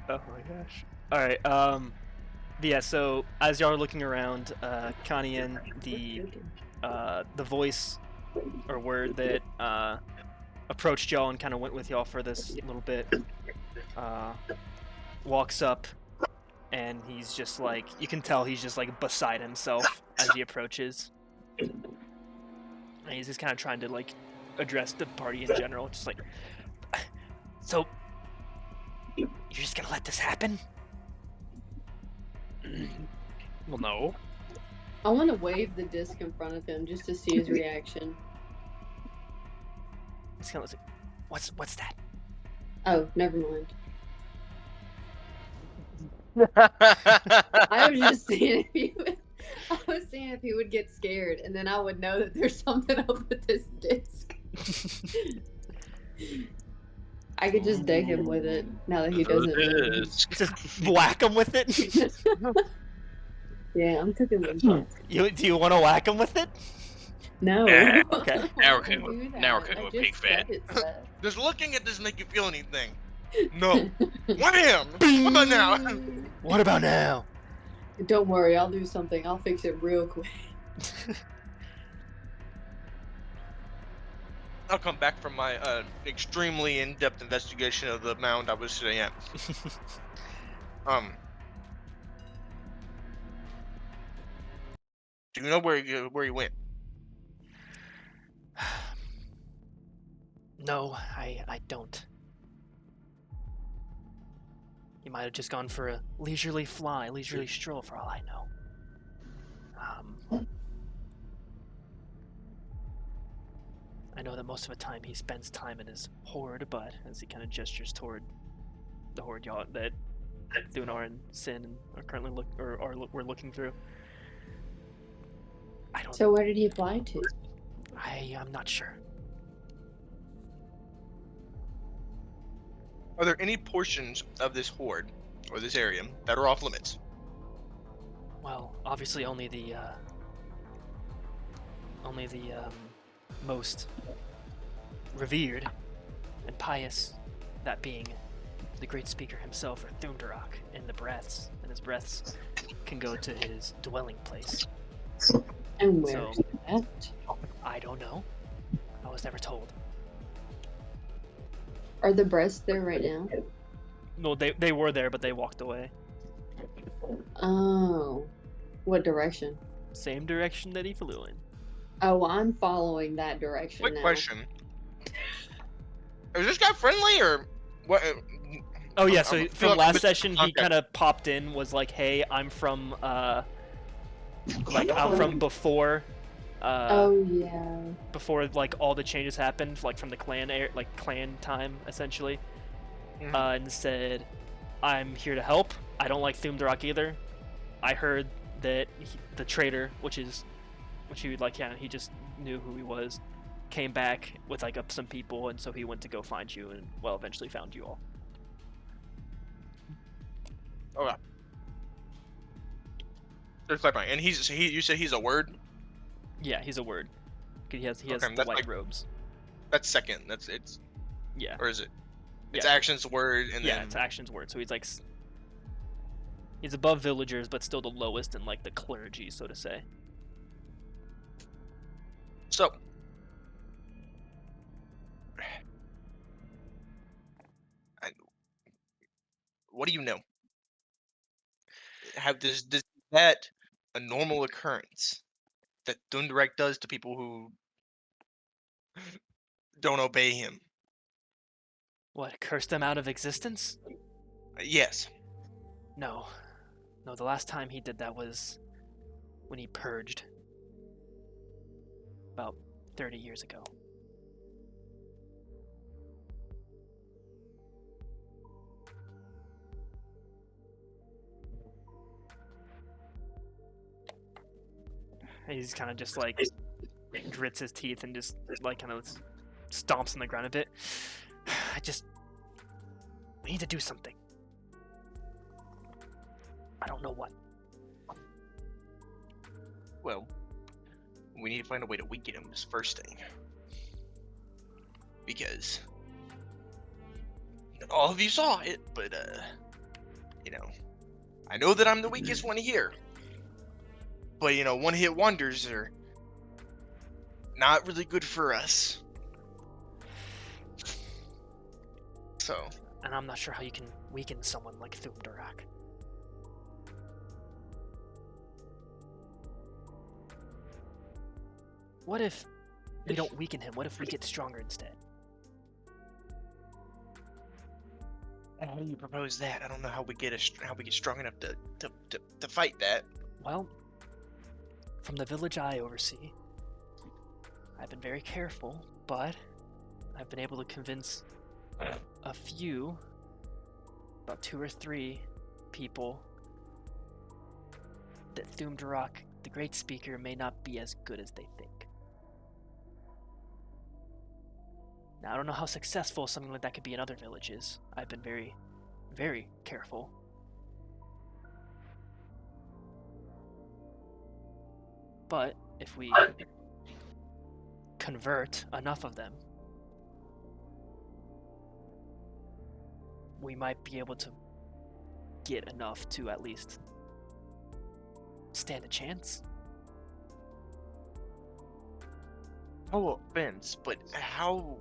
A: Oh my gosh. All right. Yeah. So as y'all are looking around, Connie and the voice or word that approached y'all and kind of went with y'all for this little bit, walks up, and he's just like, you can tell he's just like beside himself as he approaches. And he's just kind of trying to like address the party in general, just like, so you're just gonna let this happen?
C: Well, no.
F: I want to wave the disc in front of him just to see his reaction.
A: He's kind of like, what's that?
F: Oh, never mind. I was just seeing if he would get scared, and then I would know that there's something up with this disc. I could just deck him with it now that he doesn't.
A: Just whack him with it.
F: Yeah, I'm cooking with him.
A: Do you want to whack him with it?
F: No.
E: Yeah.
A: Okay.
E: Now we're
F: I don't
E: cooking-
F: do that.
E: now we're cooking
F: I
E: with
F: just
E: pig fat.
F: said it, Seth.
E: Does looking at this make you feel anything? No. Wham! What about now?
A: What about now?
F: Don't worry, I'll do something. I'll fix it real quick.
E: I'll come back from my extremely in-depth investigation of the mound I was sitting at. Do you know where you went?
A: No, I don't. He might have just gone for a leisurely stroll for all I know. I know that most of the time he spends time in his horde, but as he kind of gestures toward the horde y'all that Thunar and Sin are currently we're looking through. I don't.
F: So where did he fly to?
A: I'm not sure.
E: Are there any portions of this horde or this area that are off limits?
A: Well, obviously only the most revered and pious, that being the great speaker himself, or Thunderrock, and his breaths can go to his dwelling place.
F: And where's
A: So-
F: that?
A: I don't know. I was never told.
F: Are the breasts there right now?
A: No, they were there, but they walked away.
F: Oh. What direction?
A: Same direction that he flew in.
F: Oh, I'm following that direction
E: Quick
F: now.
E: question. Is this guy friendly or what?
A: Oh yeah,
E: I
A: so
E: feel
A: from
E: like
A: last
E: this-
A: session he
E: okay.
A: kind of popped in, was like, "Hey, I'm from I'm from before
F: Oh yeah.
A: before like all the changes happened, like from the clan clan time essentially."
E: Mhm.
A: And said, "I'm here to help. I don't like Thumdrak either. I heard that the traitor, which he would like, yeah, he just knew who he was, came back with like some people, and so he went to go find you, and well, eventually found you all."
E: Okay. Just clarifying. And you said he's a word?
A: Yeah, he's a word. He has
E: Okay,
A: the
E: that's
A: white
E: like-
A: robes.
E: That's second. It's
A: Yeah.
E: or is it? It's
A: Yeah.
E: actions, word, and
A: Yeah,
E: then
A: it's actions word. So he's like he's above villagers, but still the lowest in like the clergy, so to say.
E: so. What do you know? Does that a normal occurrence that Thunderek does to people who don't obey him?
A: What, curse them out of existence?
E: Yes.
A: No. No, the last time he did that was when he purged. About 30 years ago. He's kind of just like grits his teeth and just like kind of stomps on the ground a bit. We need to do something. I don't know what.
E: Well, we need to find a way to weaken him is first thing. Because all of you saw it, but You know, I know that I'm the weakest one here, but you know, one-hit wonders are not really good for us. So,
A: And I'm not sure how you can weaken someone like Thumdurak. What if we don't weaken him? What if we get stronger instead?
E: how do you propose that? I don't know how we get strong enough to fight that.
A: Well, from the village I oversee, I've been very careful, but I've been able to convince a few, about 2 or 3 people, that Thumdurak, the Great Speaker, may not be as good as they think. Now, I don't know how successful something like that could be in other villages. I've been very, very careful. But if we convert enough of them, we might be able to get enough to at least stand a chance.
E: No offense, but how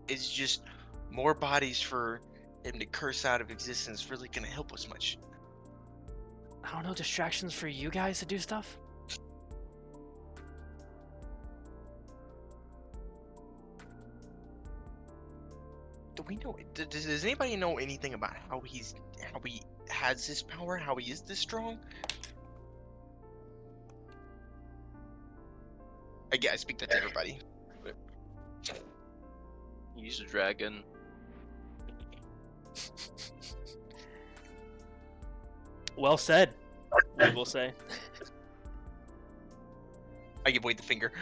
E: is just more bodies for him to curse out of existence really gonna help us much?
A: I don't know, distractions for you guys to do stuff?
E: Do we know? Does anybody know anything about how he has this power? How he is this strong? I speak that to everybody.
D: He's a dragon.
A: Well said, we will say.
E: I give Wade the finger.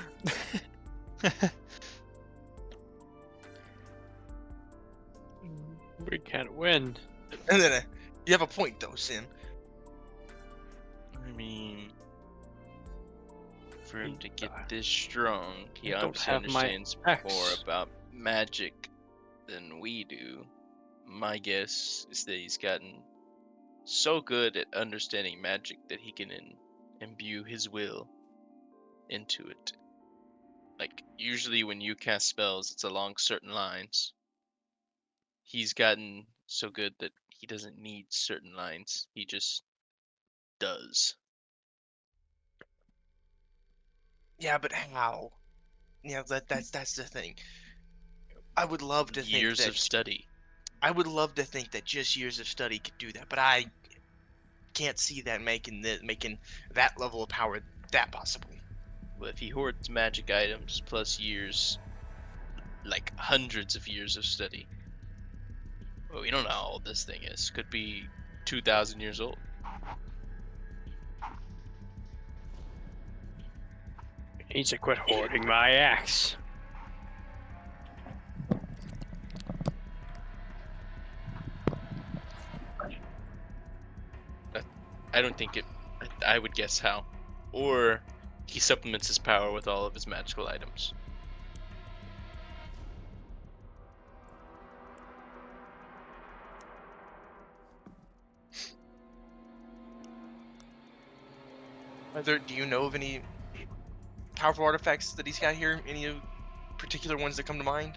C: We can't win.
E: And then you have a point though, Sin.
D: I mean, for him to get this strong, he
C: I don't
D: obviously
C: have my
D: understands
C: axe.
D: more about magic than we do. My guess is that he's gotten so good at understanding magic that he can imbue his will into it. Like, usually when you cast spells, it's along certain lines. He's gotten so good that he doesn't need certain lines. He just does.
E: Yeah, but how? Yeah, that's the thing. I would love to think
D: Years
E: that
D: of study.
E: I would love to think that just years of study could do that, but I can't see that making that level of power that possible.
D: Well, if he hoards magic items plus years, like hundreds of years of study. Well, we don't know how old this thing is. Could be 2,000 years old.
C: He needs to quit hoarding my axe.
D: I don't think it. I would guess how. Or he supplements his power with all of his magical items.
E: Do you know of any powerful artifacts that he's got here? Any of particular ones that come to mind?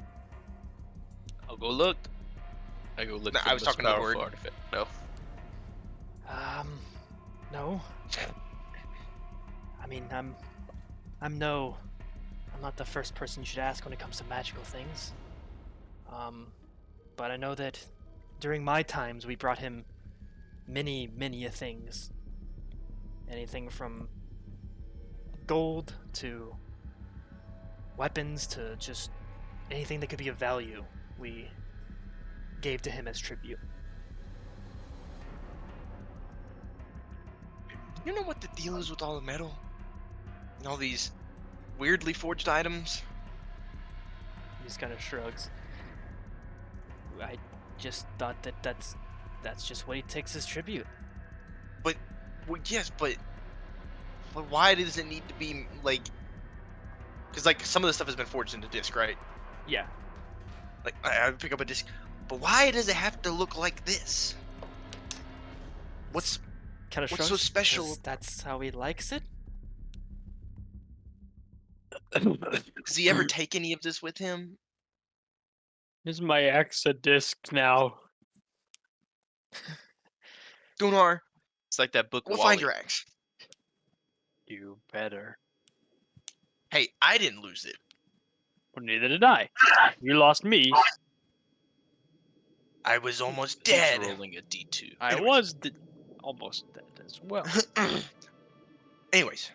D: I'll go look. I go look.
E: No,
D: for
E: I
D: the
E: was
D: most
E: talking to the
D: powerful
E: word.
D: artifact. No.
A: No. I mean, I'm not the first person you should ask when it comes to magical things. But I know that during my times we brought him many a things. Anything from gold to weapons to just anything that could be of value, we gave to him as tribute.
E: Do you know what the deal is with all the metal? And all these weirdly forged items?
A: He just kind of shrugs. I just thought that's just what he takes as tribute.
E: Well, yes, but why does it need to be like? Because like some of the stuff has been forged into disc, right?
A: Yeah.
E: Like I would pick up a disc, but why does it have to look like this? What's
A: Kind of
E: what's so special?
A: That's how he likes it.
E: Does he ever take any of this with him?
C: Is my axe a disc now?
E: Gunnar,
D: It's like that book
E: we'll
D: Wally.
E: find your axe.
C: You better.
E: Hey, I didn't lose it.
C: Well, neither did I. You lost me.
E: I was almost
D: He's
E: dead.
D: rolling a d2.
C: I
E: Anyways.
C: was almost dead as well.
E: Anyways,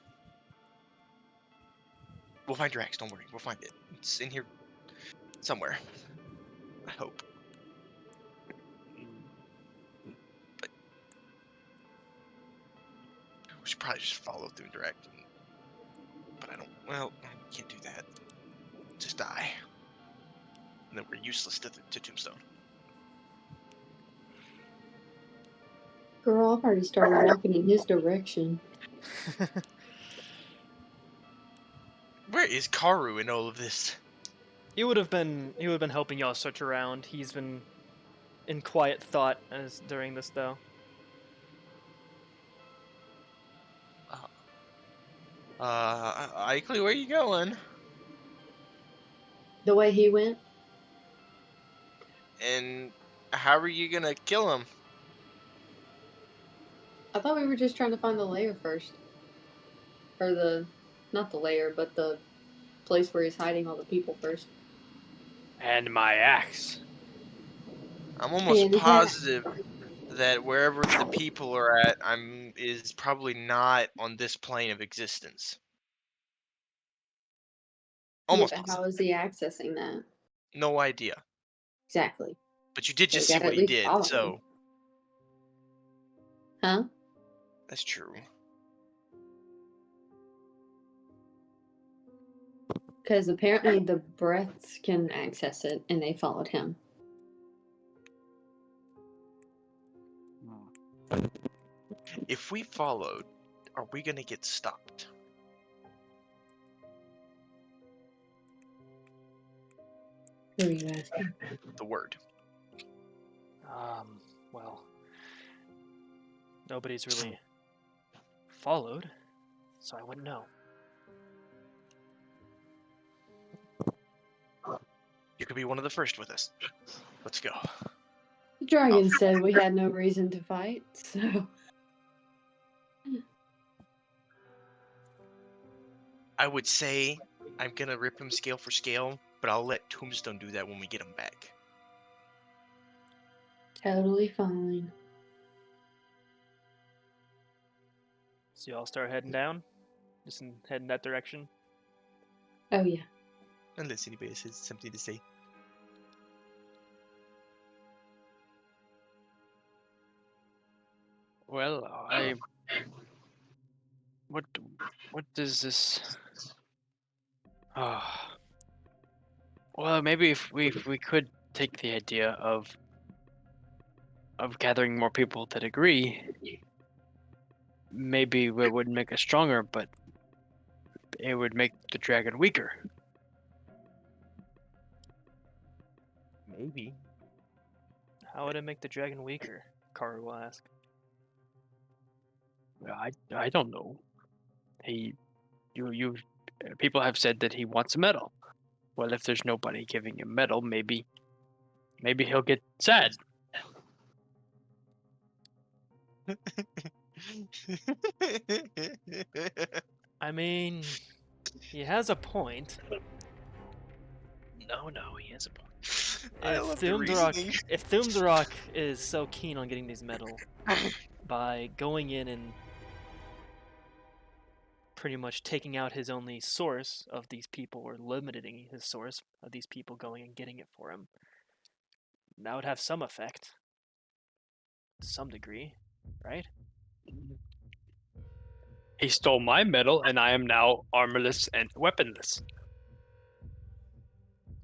E: we'll find your axe. Don't worry, we'll find it. It's in here somewhere. I hope. But we should probably just follow through direct. But I don't. Well, I can't do that. Just die, and then we're useless to Tombstone.
F: Girl, I've already started walking in his direction.
E: Where is Karu in all of this?
A: He would have been helping y'all search around. He's been in quiet thought as during this though.
E: Ikley, where you going?
F: The way he went,
E: And how are you gonna kill him?
F: I thought we were just trying to find the lair first. Or not the lair, but the place where he's hiding all the people first.
C: And my axe.
E: I'm almost
F: And is that-
E: positive that wherever the people are at, is probably not on this plane of existence. Almost
F: Yeah, but how
E: positive.
F: is he accessing that?
E: No idea.
F: Exactly.
E: But you did
F: So
E: just
F: we
E: see
F: gotta
E: what
F: at
E: he
F: least
E: did,
F: follow
E: so
F: him. Huh?
E: that's true.
F: Because apparently the breaths can access it, and they followed him.
E: If we followed, are we gonna get stopped?
F: Who are you asking?
E: The word.
A: Well, nobody's really followed, so I wouldn't know.
E: You could be one of the first with us. Let's go.
F: The dragon said we had no reason to fight, so.
E: I would say I'm gonna rip him scale for scale, but I'll let Tombstone do that when we get him back.
F: Totally fine.
A: So y'all start heading down, just heading that direction.
F: Oh, yeah.
E: Unless anybody has something to say.
C: Well, what does this? Well, maybe if we could take the idea of gathering more people that agree, maybe it would make us stronger, but it would make the dragon weaker.
E: Maybe.
A: How would it make the dragon weaker? Karu will ask.
C: I don't know. People have said that he wants a medal. Well, if there's nobody giving him medal, maybe he'll get sad.
A: I mean, he has a point.
D: No, he has a point.
E: I love the reasoning.
A: If Thumdrak is so keen on getting these medal, by going in and pretty much taking out his only source of these people, or limiting his source of these people going and getting it for him, that would have some effect. To some degree, right?
C: He stole my medal, and I am now armorless and weaponless.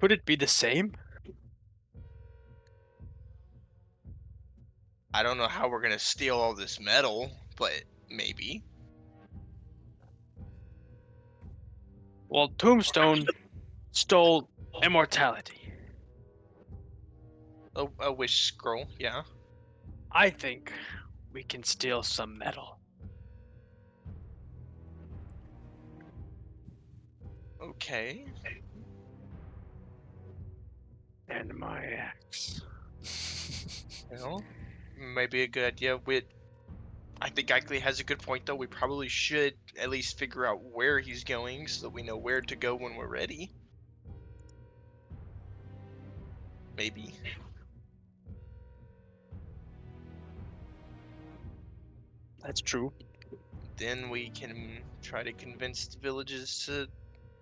C: Could it be the same?
E: I don't know how we're gonna steal all this metal, but maybe.
C: Well, Tombstone stole immortality.
E: A wish scroll, yeah.
C: I think We can steal some metal.
E: Okay.
C: And my axe.
E: Well, maybe a good idea. I think Ikely has a good point, though. We probably should at least figure out where he's going so that we know where to go when we're ready. Maybe.
C: That's true.
E: Then we can try to convince the villages to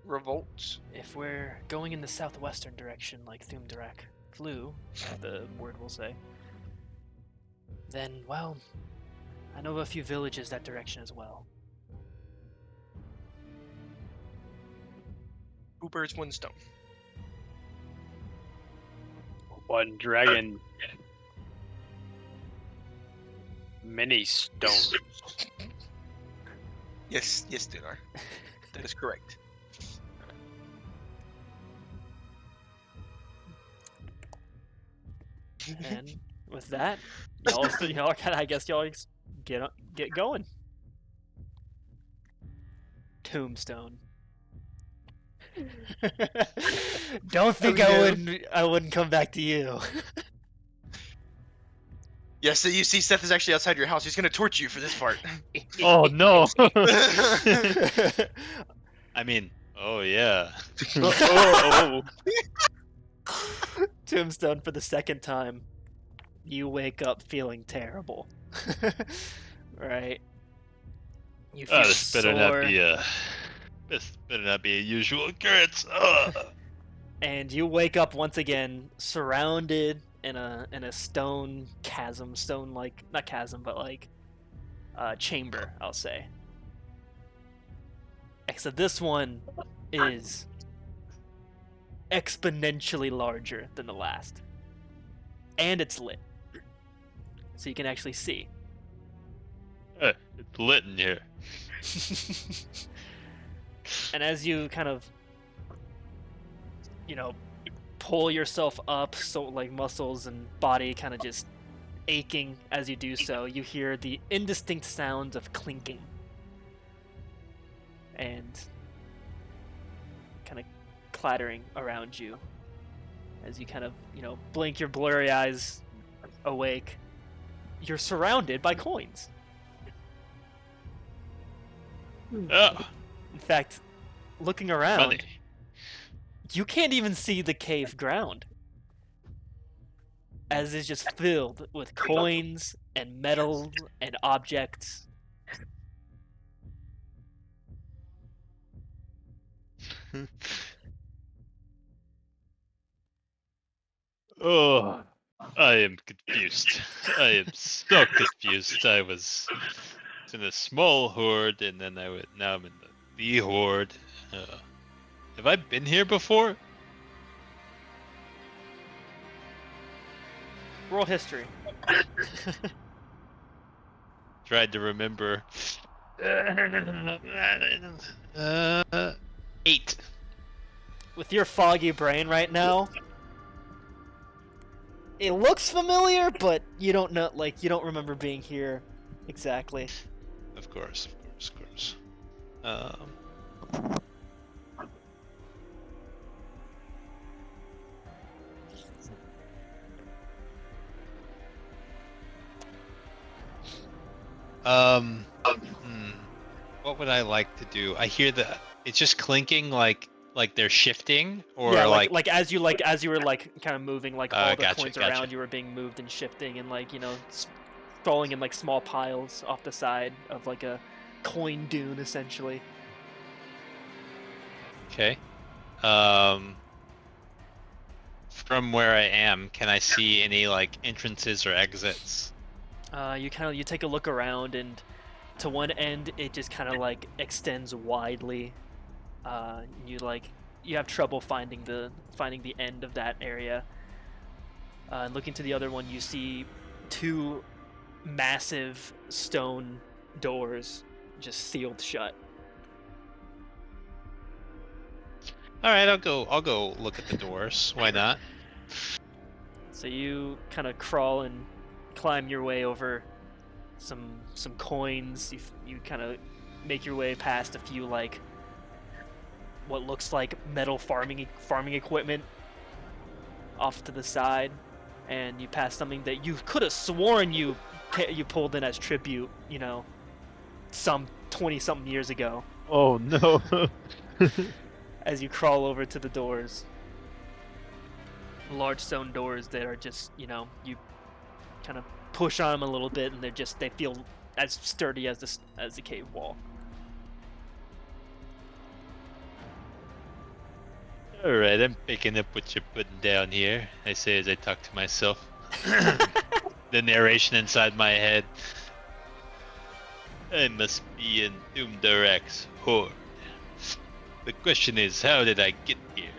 E: revolt.
A: If we're going in the southwestern direction, like Thumdarak flew, the word will say, then, well, I know of a few villages that direction as well.
E: Two birds, one stone.
C: One dragon. Many stones.
E: Yes, Dunar. That is correct.
A: And with that, y'all kind of, I guess y'all get going. Tombstone. Don't think I wouldn't come back to you.
E: Yes, so you see Seth is actually outside your house. He's gonna torture you for this part.
G: Oh no! I mean, oh yeah.
A: Tombstone, for the second time, you wake up feeling terrible. Right? You feel
G: This better
A: sore,
G: not be a. This better not be a usual occurrence.
A: and you wake up once again surrounded in a stone chasm, not chasm, but like chamber, I'll say. Except this one is exponentially larger than the last, and it's lit, so you can actually see.
G: It's lit in here.
A: And as you kind of, pull yourself up, so like muscles and body kind of just aching as you do so, you hear the indistinct sounds of clinking and kind of clattering around you as you kind of, blink your blurry eyes awake. You're surrounded by coins.
G: Oh,
A: In fact, looking around,
G: money.
A: you can't even see the cave ground, as it's just filled with coins and metal and objects.
G: Oh, I am confused. I am so confused. I was in a small horde, and then now I'm in the horde. Have I been here before?
A: Roll history.
G: Tried to remember. 8.
A: With your foggy brain right now, it looks familiar, but you don't know, you don't remember being here exactly.
G: Of course. What would I like to do? I hear it's just clinking, like they're shifting, or
A: yeah, like as you were kind of moving, all the
G: gotcha,
A: coins
G: gotcha.
A: around you were being moved and shifting, and falling in small piles off the side of a coin dune, essentially.
G: Okay. From where I am, can I see any entrances or exits?
A: You take a look around, and to one end it just kind of extends widely. You have trouble finding the end of that area. And looking to the other one, you see 2 massive stone doors just sealed shut.
G: All right, I'll go look at the doors. Why not?
A: So you kind of crawl and climb your way over some coins. You kind of make your way past a few like what looks like metal farming equipment off to the side, and you pass something that you could have sworn you pulled in as tribute, you know, some 20-something years ago.
G: Oh no.
A: As you crawl over to the doors, large stone doors that are just, you know, you kind of push on them a little bit, and they feel as sturdy as the cave wall.
G: Alright, I'm picking up what you're putting down here, I say as I talk to myself. The narration inside my head. I must be in Doomdarak's horde. The question is, how did I get here?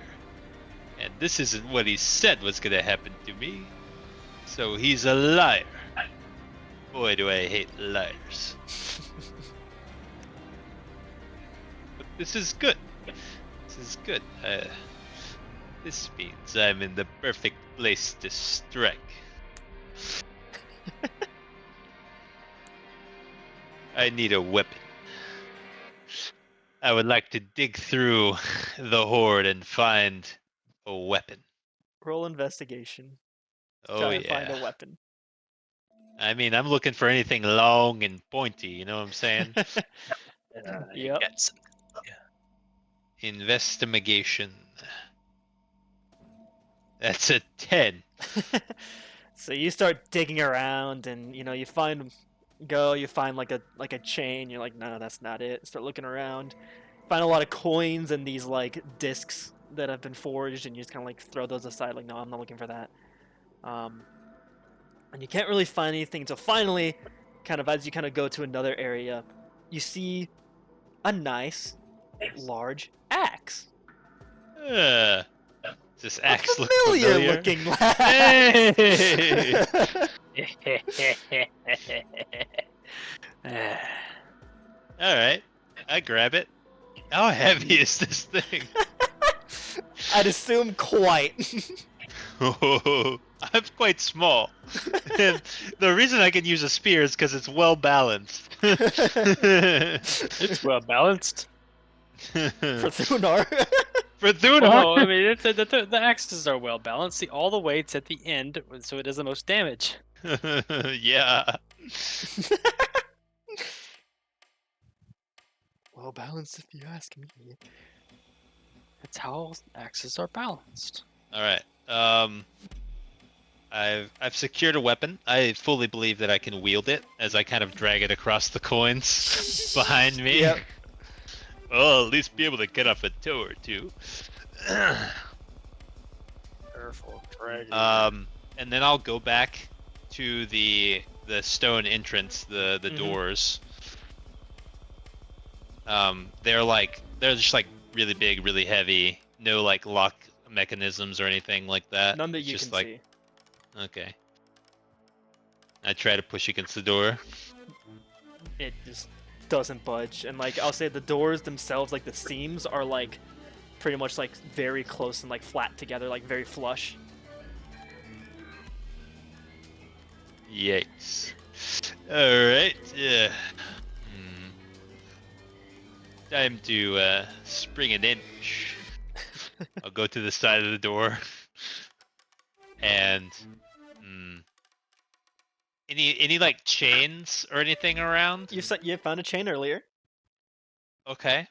G: And this isn't what he said was gonna happen to me. So he's a liar. Boy, do I hate liars. But this is good. This is good. This means I'm in the perfect place to strike. I need a weapon. I would like to dig through the horde and find a weapon.
A: Roll investigation.
G: Oh
A: Try and find
G: yeah.
A: a weapon.
G: I mean, I'm looking for anything long and pointy, you know what I'm saying?
A: Yep.
D: Got some-
G: Investigation. That's a 10.
A: So you start digging around, and you know you find like a chain. You're like, no, that's not it. Start looking around, find a lot of coins and these like discs that have been forged, and you just kind of like throw those aside. Like, no, I'm not looking for that. And you can't really find anything. So finally, kind of as you kind of go to another area, you see a nice large axe.
G: Does this axe look
A: familiar
G: familiar?
A: looking
G: Hey! Alright, I grab it. How heavy is this thing?
A: I'd assume quite.
G: Oh, I'm quite small. And the reason I can use a spear is because it's well balanced.
C: It's well balanced.
A: For Thunar.
G: For Thunar.
C: Oh, I mean, the axes are well balanced. See, all the weight's at the end, so it does the most damage.
G: Yeah.
A: Well balanced, if you ask me.
C: That's how axes are balanced.
G: All right. I've secured a weapon. I fully believe that I can wield it as I kind of drag it across the coins behind me.
A: Yep.
G: Well, at least be able to get off a toe or two.
C: Careful, dragon.
G: And then I'll go back to the stone entrance, the
A: Mhm.
G: doors. They're just like really big, really heavy. No like lock mechanisms or anything like that.
A: None that
G: It's
A: you
G: just
A: can
G: like,
A: see.
G: okay. I try to push against the door.
A: It just doesn't budge. And like I'll say the doors themselves, like the seams are like pretty much like very close and like flat together, like very flush.
G: Yikes. Alright, yeah. Time to spring an inch. I'll go to the side of the door. And any like chains or anything around?
A: You found a chain earlier.
G: Okay.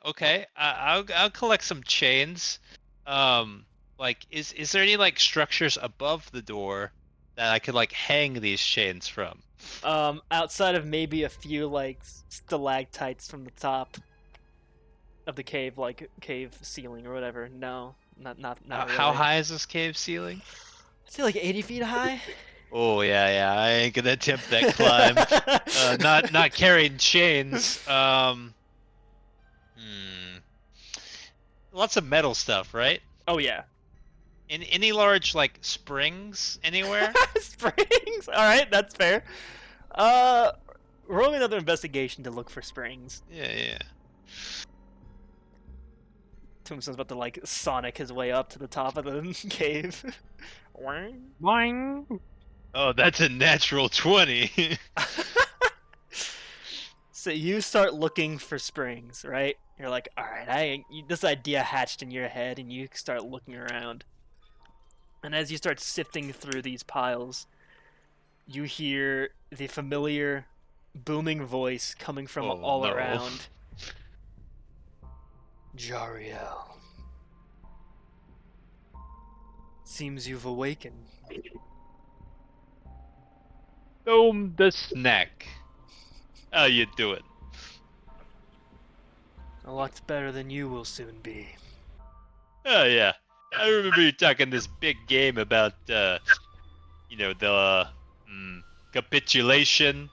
G: I'll collect some chains. Like is there any like structures above the door that I could like hang these chains from?
A: Outside of maybe a few like stalactites from the top of the cave, like cave ceiling or whatever. No, not really.
G: How high is this cave ceiling?
A: I'd say like 80 feet high.
G: Oh yeah, I ain't gonna attempt that climb. Not carrying chains. Lots of metal stuff, right?
A: Oh yeah.
G: In any large like springs anywhere?
A: Springs. All right, that's fair. Roll another investigation to look for springs.
G: Yeah.
A: Tombstone's about to like sonic his way up to the top of the cave.
C: Boing.
G: Oh, that's a natural 20.
A: So you start looking for springs, right? You're like, all right, this idea hatched in your head, and you start looking around. And as you start sifting through these piles, you hear the familiar booming voice coming from
G: Oh,
A: all
G: no.
A: around. Jariel. Seems you've awakened.
G: Dome the snack. How you doing?
A: A lot better than you will soon be.
G: Oh yeah, I remember you talking this big game about the capitulation.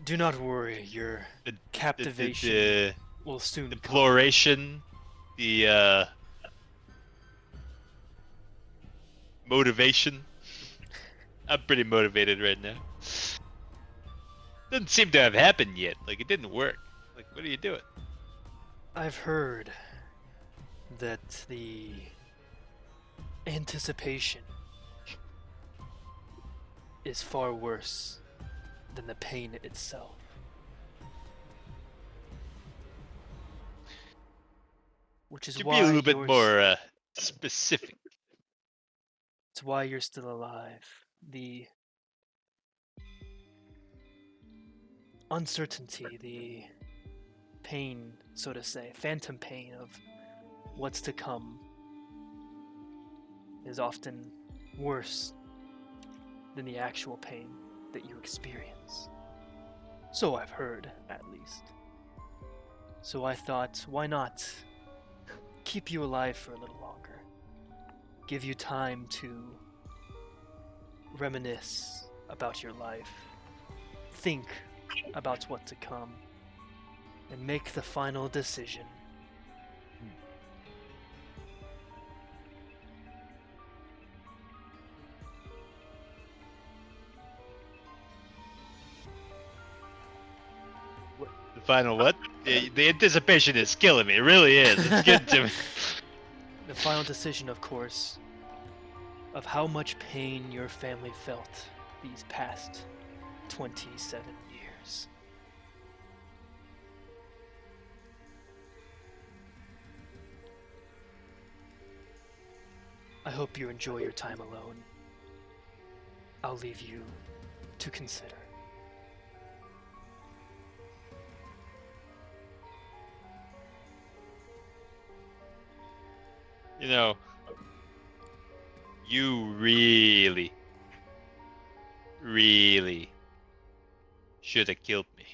A: Do not worry, your
G: The-
A: captivation
G: the
A: will soon come.
G: deploration, the motivation. I'm pretty motivated right now. Doesn't seem to have happened yet. Like, it didn't work. Like, what are you doing?
A: I've heard that the anticipation is far worse than the pain itself. Which is
G: Should
A: why
G: be a little bit
A: you're
G: more specific.
A: It's why you're still alive. The uncertainty, the pain, so to say, phantom pain of what's to come is often worse than the actual pain that you experience. So I've heard, at least. So I thought, why not keep you alive for a little longer? Give you time to reminisce about your life, think about what to come, and make the final decision.
G: The final what? The anticipation is killing me. It really is. It's getting to me.
A: The final decision, of course, of how much pain your family felt these past 27 years. I hope you enjoy your time alone. I'll leave you to consider.
G: You know, you really, really should have killed me.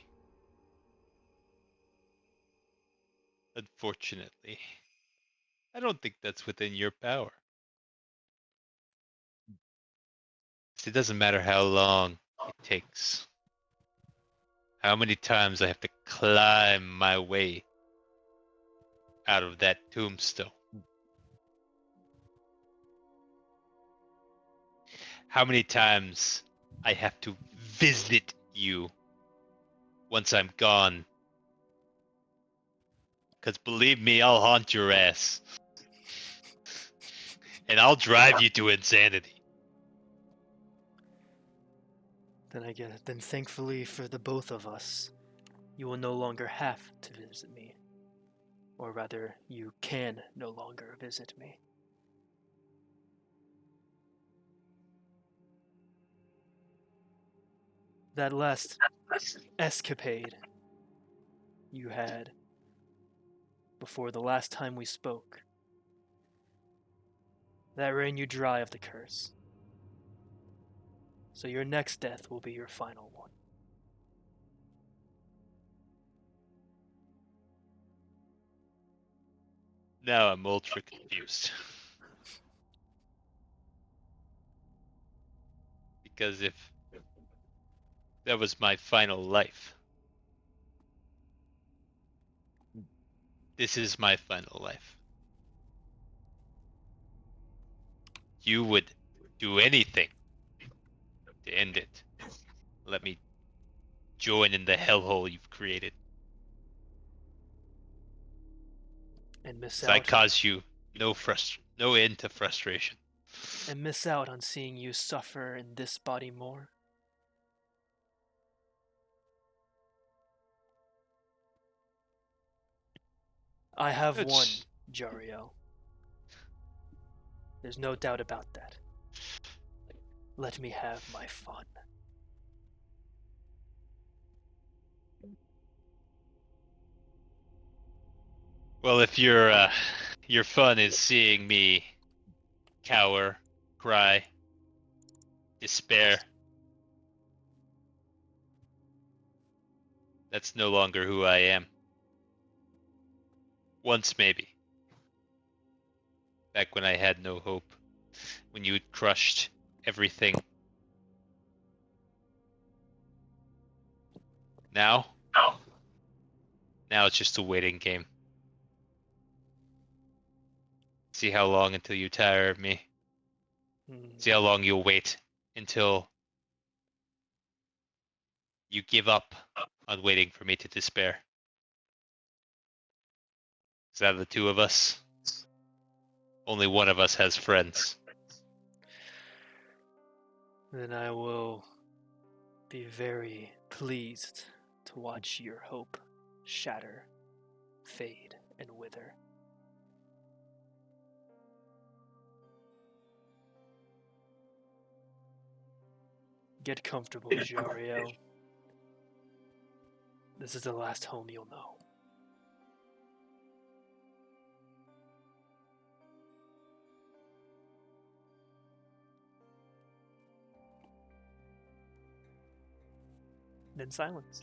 G: Unfortunately, I don't think that's within your power. It doesn't matter how long it takes, how many times I have to climb my way out of that tombstone, how many times I have to visit you once I'm gone. Because believe me, I'll haunt your ass. And I'll drive you to insanity.
A: Then thankfully for the both of us, you will no longer have to visit me. Or rather, you can no longer visit me. That last escapade you had before the last time we spoke, that ran you dry of the curse. So your next death will be your final one.
G: Now I'm ultra confused. Because if that was my final life, this is my final life. You would do anything to end it. Let me join in the hellhole you've created.
A: And miss
G: I
A: out.
G: cause you no end to frustration.
A: And miss out on seeing you suffer in this body more. I have
G: It's-
A: won, Jariel. There's no doubt about that. Let me have my fun.
G: Well, if your fun is seeing me cower, cry, despair, that's no longer who I am. Once maybe. Back when I had no hope. When you had crushed everything. Now? Now it's just a waiting game. See how long until you tire of me. See how long you'll wait until you give up on waiting for me to despair. Is that the two of us? Only one of us has friends.
A: Then I will be very pleased to watch your hope shatter, fade, and wither. Get comfortable, Jariel. This is the last home you'll know. Then silence.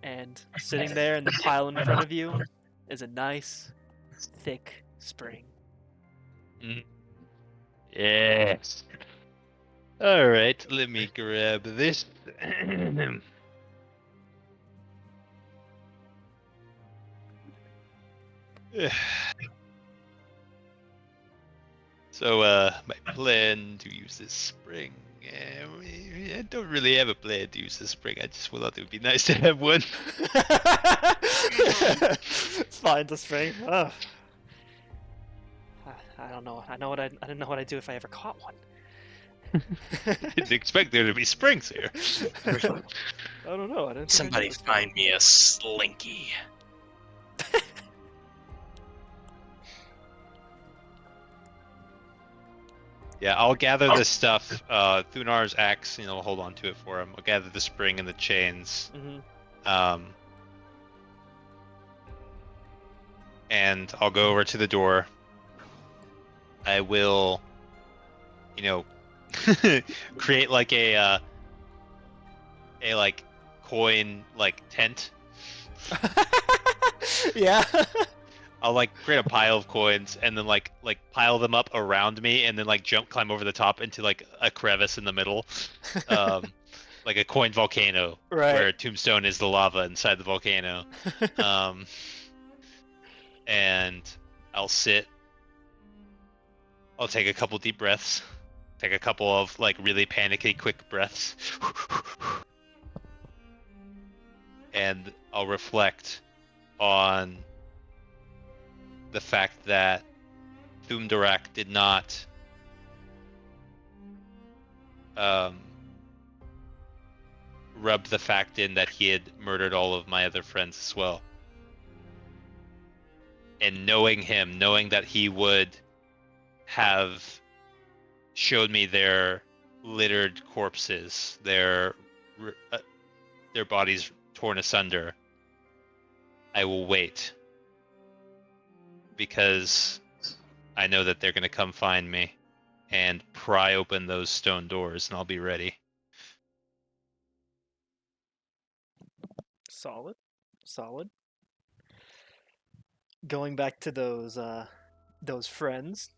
A: And sitting there in the pile in front of you is a nice, thick spring.
G: Yes. Alright, let me grab this. So, my plan to use this spring. I don't really have a plan to use this spring. I just thought it would be nice to have one.
A: Find the spring. Oh. I don't know. I didn't know what I'd do if I ever caught one.
G: Didn't expect there to be springs here.
A: I don't know. I didn't. think I'd
E: Somebody
A: notice
E: find me a slinky.
G: Yeah, I'll gather this stuff. Thunar's axe, I'll hold on to it for him. I'll gather the spring and the chains.
A: Mhm.
G: And I'll go over to the door. I will, create like a like coin like tent.
A: Yeah.
G: I'll like create a pile of coins and then like pile them up around me and then like climb over the top into like a crevice in the middle, like a coin volcano
A: Right.
G: where Tombstone is the lava inside the volcano. And I'll sit. I'll take a couple deep breaths. Take a couple of like really panicky quick breaths. And I'll reflect on the fact that Thumdarak did not rub the fact in that he had murdered all of my other friends as well. And knowing him, knowing that he would have showed me their littered corpses, their bodies torn asunder, I will wait. Because I know that they're going to come find me and pry open those stone doors, and I'll be ready.
A: Solid. Going back to those friends,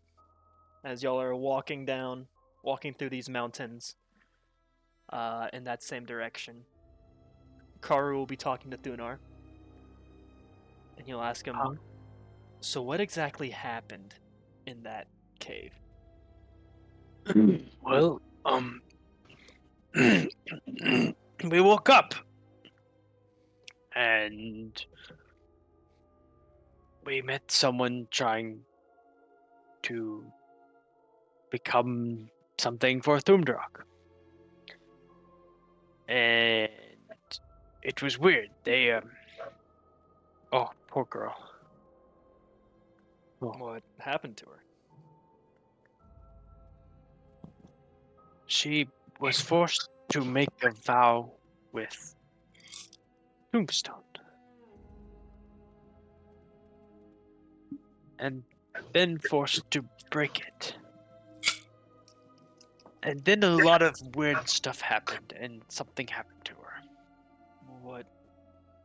A: as y'all are walking through these mountains, in that same direction. Karu will be talking to Thunar, and he'll ask him, "So what exactly happened in that cave?"
C: Well, we woke up and we met someone trying to become something for Thumdarak. and it was weird. They oh, poor girl.
A: What happened to her?
C: She was forced to make a vow with Tombstone. And then forced to break it. And then a lot of weird stuff happened, and something happened to her.
A: What?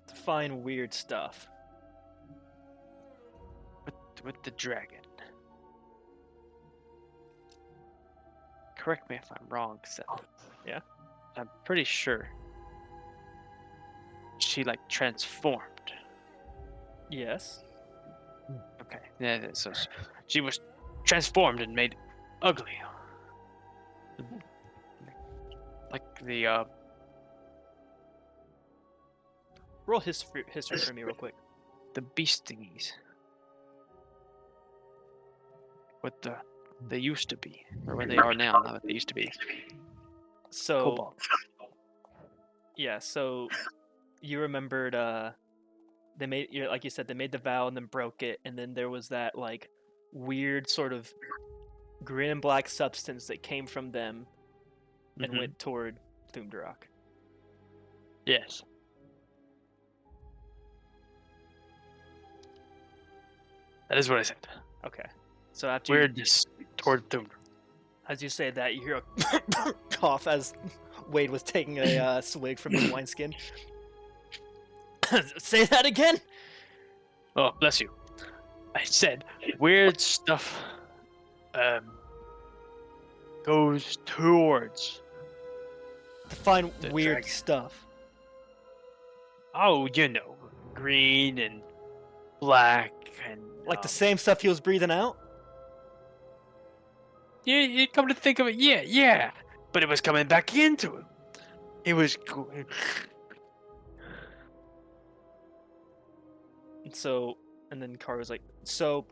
A: Define weird stuff.
C: With the dragon. Correct me if I'm wrong, Seth.
A: Yeah?
C: I'm pretty sure she, like, transformed.
A: Yes.
C: Okay. Yeah, so she was transformed and made ugly. Like the
A: Roll history for me real quick.
C: the beast thingies. What they used to be, or where they are now, not what they used to be.
A: So
C: Cobalt.
A: yeah, so you remembered they made like you said they made the vow and then broke it, and then there was that like weird sort of green and black substance that came from them and
C: Mhm.
A: went toward Thumdurok.
C: Yes. That is what I said.
A: Okay. So after you,
C: Weirdness toward Thumdurok.
A: as you say that, you hear a cough as Wade was taking a swig from his wineskin. Say that again.
C: Oh, bless you. I said weird stuff goes towards.
A: Define
C: The
A: weird
C: dragon.
A: stuff.
C: Oh, you know, green and black and
A: Like the same stuff he was breathing out.
C: you come to think of it, yeah. But it was coming back into him. It was going.
A: So, and then Car was like, so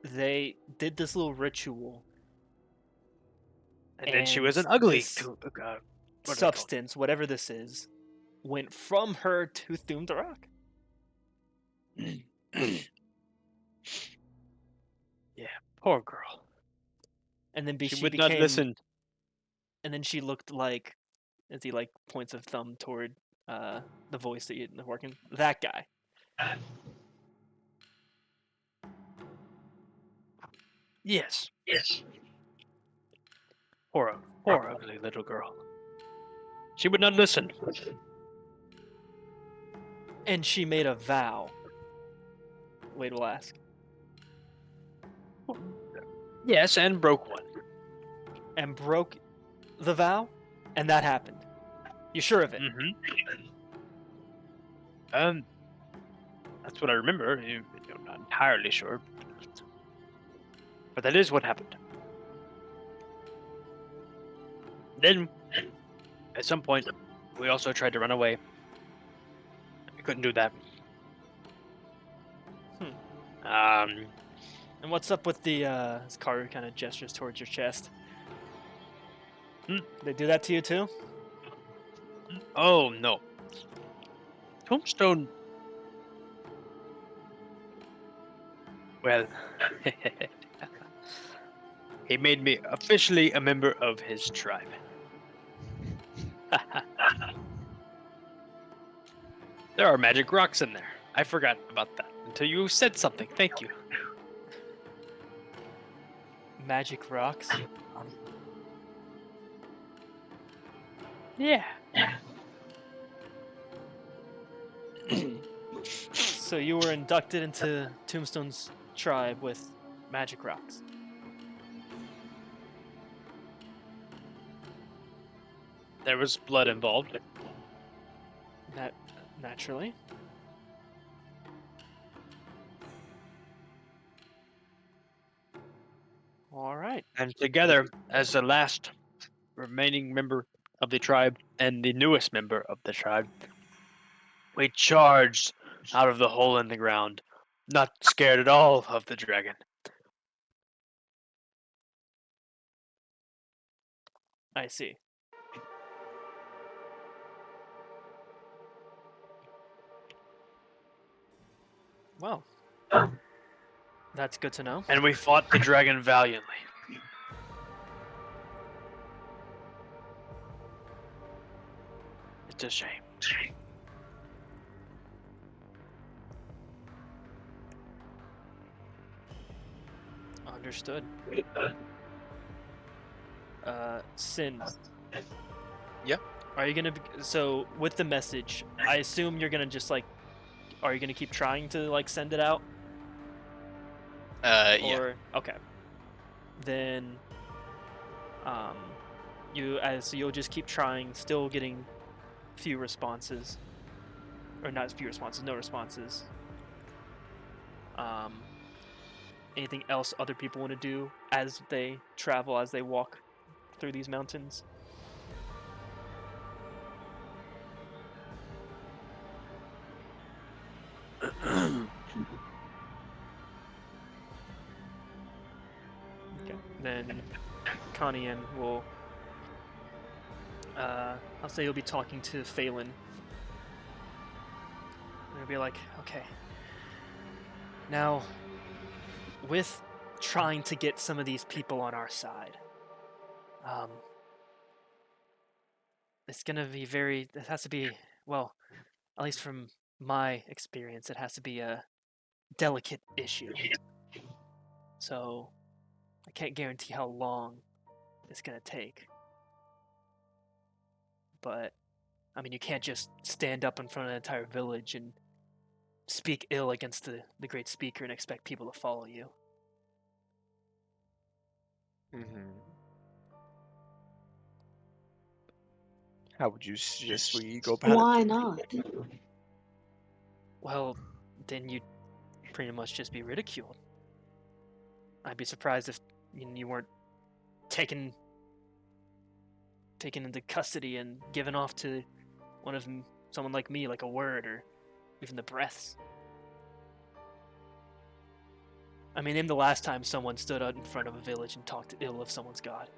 A: they did this little ritual.
C: And then she was an
A: And
C: ugly
A: this
C: what are they called?
A: substance, whatever this is, went from her to Thumdurok.
C: Poor girl.
A: And then
C: She
A: she
C: would
A: became,
C: not listen.
A: And then she looked like, as he like points a thumb toward the voice that you're working, that guy.
C: Yes. Poor ugly little girl. She would not listen.
A: And she made a vow. Wade will ask.
C: Yes, and broke one.
A: And broke the vow? And that happened. You sure of it?
C: That's what I remember. I'm not entirely sure, but that is what happened. Then, at some point, we also tried to run away. We couldn't do that.
A: And what's up with the as Karu kind of gestures towards your chest? They do that to you too?
C: Oh no. Tombstone. Well, he made me officially a member of his tribe. There are magic rocks in there. I forgot about that until you said something. Thank you.
A: Magic rocks?
C: Yeah.
A: So you were inducted into Tombstone's tribe with magic rocks.
C: There was blood involved.
A: Naturally. All right.
C: And together, as the last remaining member of the tribe and the newest member of the tribe, we charged out of the hole in the ground, not scared at all of the dragon.
A: I see. Well, that's good to know.
C: And we fought the dragon valiantly. It's a shame.
A: Understood. Sin.
D: Yeah?
A: Are you gonna so with the message, I assume you're gonna just like, are you gonna keep trying to like send it out?
D: Yeah.
A: Or okay. Then so you'll just keep trying, still getting few responses. Or not few responses, no responses. Anything else other people want to do as they travel, as they walk through these mountains? Okay. Then Kanian will I'll say you'll be talking to Phelan. And he'll be like, okay. Now, with trying to get some of these people on our side, it's gonna be it has to be, well, at least from my experience, it has to be a delicate issue. So, I can't guarantee how long it's gonna take. But, I mean, you can't just stand up in front of an entire village and speak ill against the great speaker and expect people to follow you.
E: How would you suggest we go about
F: Why
E: it?
F: not?
A: Well, then you'd pretty much just be ridiculed. I'd be surprised if you weren't taken into custody and given off to someone like me, like a word or even the breaths. I mean, name the last time someone stood out in front of a village and talked ill of someone's god.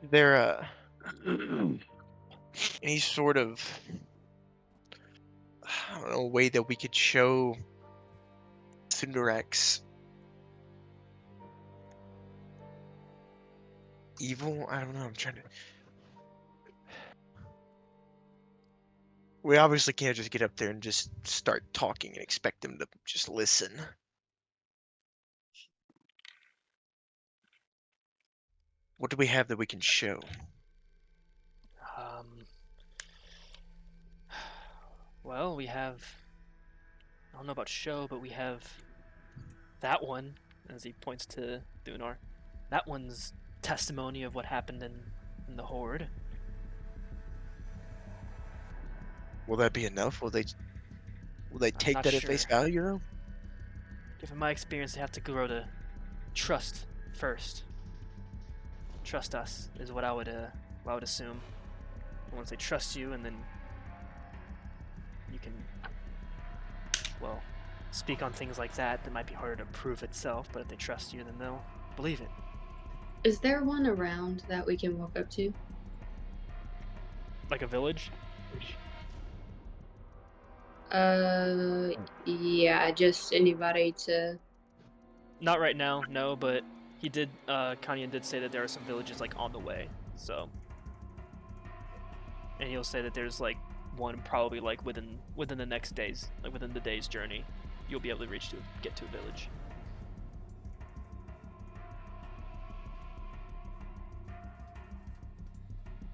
E: Is there any sort of, I don't know, way that we could show Thunderx evil? I don't know. I'm trying to. We obviously can't just get up there and just start talking and expect them to just listen. What do we have that we can show?
A: Well, we have, I don't know about show, but we have that one, as he points to Thunar. That one's testimony of what happened in the Horde.
E: Will that be enough? Will they take
A: not
E: that at face
A: sure.
E: value though?
A: Given my experience, they have to grow to trust first. Trust us is what I would assume. Once they trust you, and then you can, well, speak on things like that might be harder to prove itself, but if they trust you, then they'll believe it.
F: Is there one around that we can walk up to?
A: Like a village?
F: Yeah, just anybody to.
A: Not right now, no, but he did, Kanyan did say that there are some villages, like, on the way, so. And he'll say that there's, like, one probably, like, within the next days, like, within the day's journey, you'll be able to get to a village.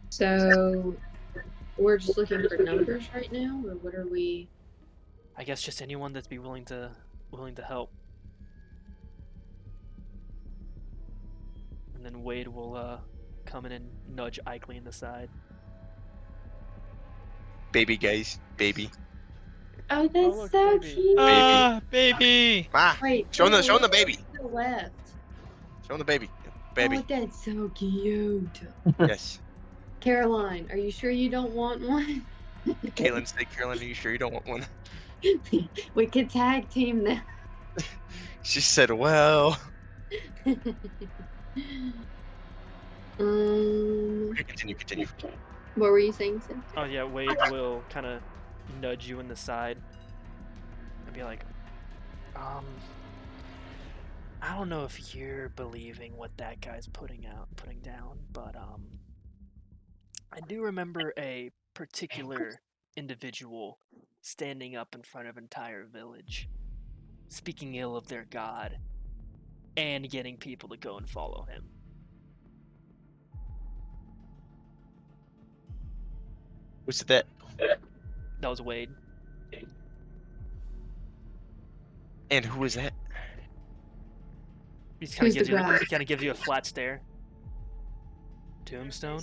F: So, we're just looking for numbers right now, or what are we?
A: I guess just anyone that's be willing to help. And then Wade will come in and nudge Ikley in the side.
E: Baby, guys, baby.
F: Oh, that's
A: look,
F: so
A: baby.
F: cute.
G: Ah, baby!
E: Ah,
F: Wait,
E: show them the
F: look
E: baby.
F: to the left.
E: Show them the baby. Baby.
F: Oh, that's so cute.
E: Yes.
F: Caroline, are you sure you don't want one?
E: Caitlin said, Caroline, are you sure you don't want one?
F: We could tag team now.
E: She said, well.
F: Um,
E: Okay, continue.
F: What were you saying, Sid?
A: Oh yeah, Wade will kind of nudge you in the side and be like, I don't know if you're believing what that guy's putting down, but I do remember a particular individual standing up in front of an entire village, speaking ill of their god, and getting people to go and follow him.
E: Was it that?
A: That was Wade.
E: And who was that?
A: He kind
F: Who's
A: of
F: the guy?
A: gives you a flat stare. Tombstone.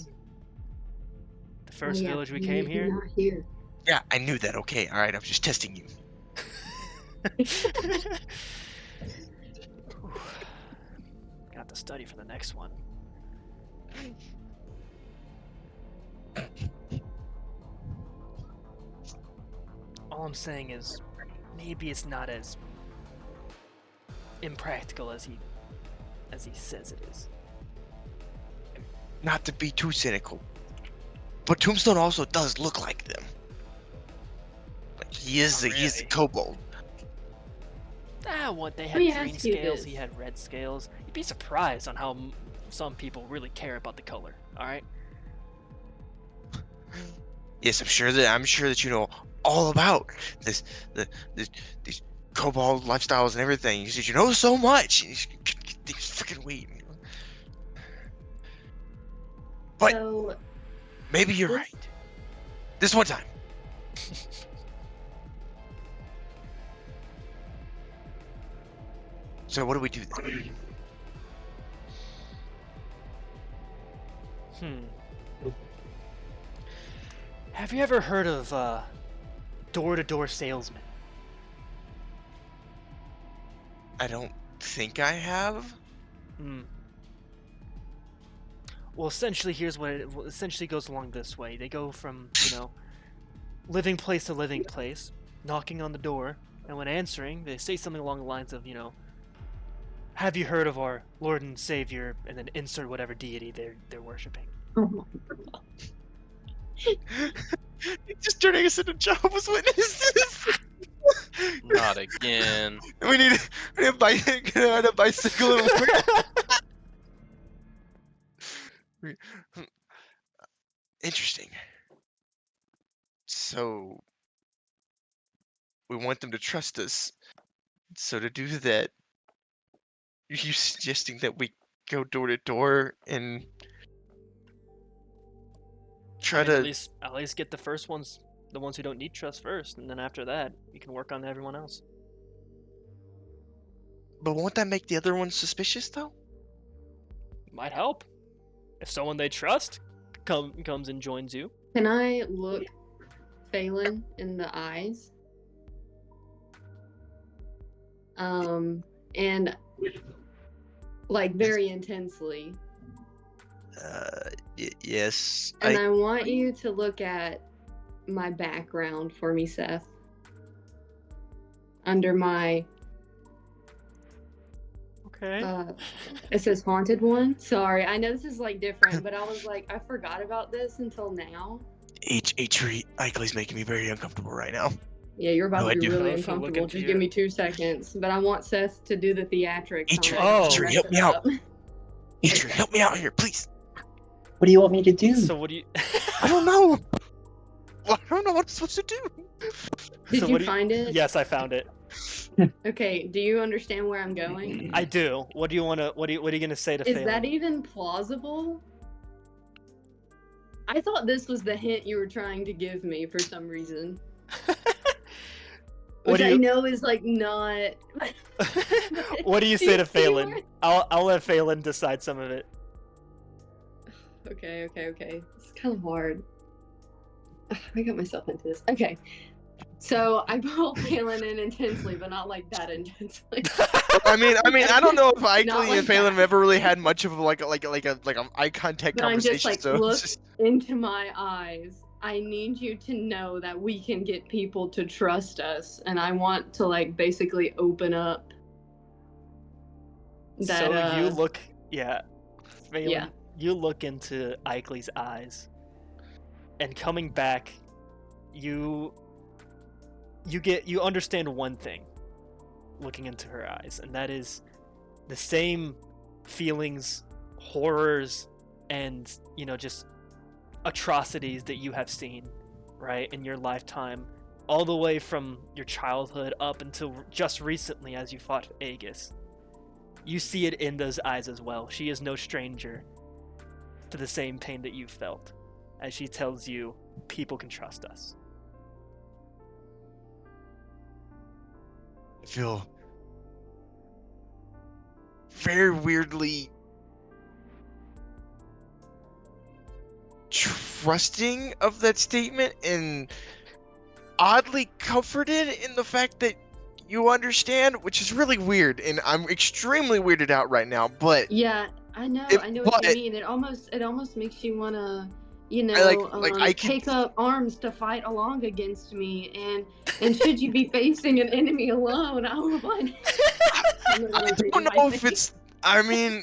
A: The first village we came here.
F: Not here.
E: Yeah, I knew that. Okay, all right. I was just testing you.
A: Got to study for the next one. All I'm saying is, maybe it's not as impractical as he says it is.
E: Not to be too cynical, but Tombstone also does look like them. Like he is a kobold.
A: What they
F: Let
A: had
F: me
A: green
F: ask you
A: scales,
F: this.
A: he had red scales. You'd be surprised on how some people really care about the color. All right.
E: Yes, I'm sure that you know all about these kobold lifestyles and everything. You said you know so much. You freaking wait. But
F: So
E: maybe you're
F: this-
E: right. This one time. So what do we do then?
A: Have you ever heard of door-to-door salesman?
E: I don't think I have.
A: Well, essentially, here's what it essentially goes along this way. They go from, living place to living place, knocking on the door, and when answering, they say something along the lines of, have you heard of our Lord and Savior, and then insert whatever deity they're worshiping.
F: Oh,
E: Just turning us into Jehovah's Witnesses.
D: Not again.
E: We need a bicycle. Interesting. So we want them to trust us. So to do that, are you suggesting that we go door to door and try to?
A: At least get the ones who don't need trust first, and then after that, you can work on everyone else.
E: But won't that make the other ones suspicious, though?
A: Might help. If someone they trust comes and joins you.
F: Can I look Phelan in the eyes? And like very intensely.
E: Yes.
F: And I want you to look at my background for me, Seth. Under my
A: Okay.
F: it says haunted one. Sorry, I know this is like different, but I was like, I forgot about this until now.
E: Ickley's making me very uncomfortable right now.
F: Yeah, you're about
E: No, I
F: to be
E: do.
F: really
A: Oh, if we look
F: uncomfortable.
A: into
F: Just
A: your-
F: give me 2 seconds. But I want Seth to do the theatrics.
E: Atri,
F: on it.
A: Atri,
F: Mess
E: help
F: it
E: me out.
F: up.
E: Adrian, help me out here, please.
B: What do you want me to do?
A: So what do you?
E: I don't know. I don't know what I'm supposed to do.
F: Did
A: So
F: you
A: what do
F: find it?
A: Yes, I found it.
F: Okay. Do you understand where I'm going?
A: I do. What do you want to? What are you gonna say to
F: Is
A: Phelan?
F: that even plausible? I thought this was the hint you were trying to give me for some reason.
A: What
F: Which
A: do
F: I
A: you-
F: know is like not.
A: What do you
F: Do
A: say
F: you
A: to
F: see
A: Phelan?
F: where-
A: I'll let Phelan decide some of it.
F: Okay. It's kind of hard. I got myself into this. Okay. So I pull Phelan in intensely, but not like that intensely.
E: I mean, I don't know if Ickley
F: like
E: and Phelan have
F: that.
E: ever really had much of like an eye contact
F: But I'm
E: conversation.
F: just like,
E: so
F: look
E: it's just,
F: into my eyes. I need you to know that we can get people to trust us, and I want to like basically open up. That,
A: So you look, Phelan,
F: yeah.
A: you look into Ickley's eyes, and coming back, you understand one thing looking into her eyes, and that is the same feelings, horrors, and just atrocities that you have seen, right, in your lifetime, all the way from your childhood up until just recently as you fought Aegis. You see it in those eyes as well. She is no stranger to the same pain that you've felt, as she tells you, people can trust us.
E: I feel very weirdly trusting of that statement and oddly comforted in the fact that you understand, which is really weird, and I'm extremely weirded out right now, but
F: Yeah, I know
E: It-
F: what you
E: but-
F: mean. It almost makes you wanna,
E: I can-
F: take up arms to fight along against me, and should you be facing an enemy alone, I will find.
E: I don't know if it's. I mean,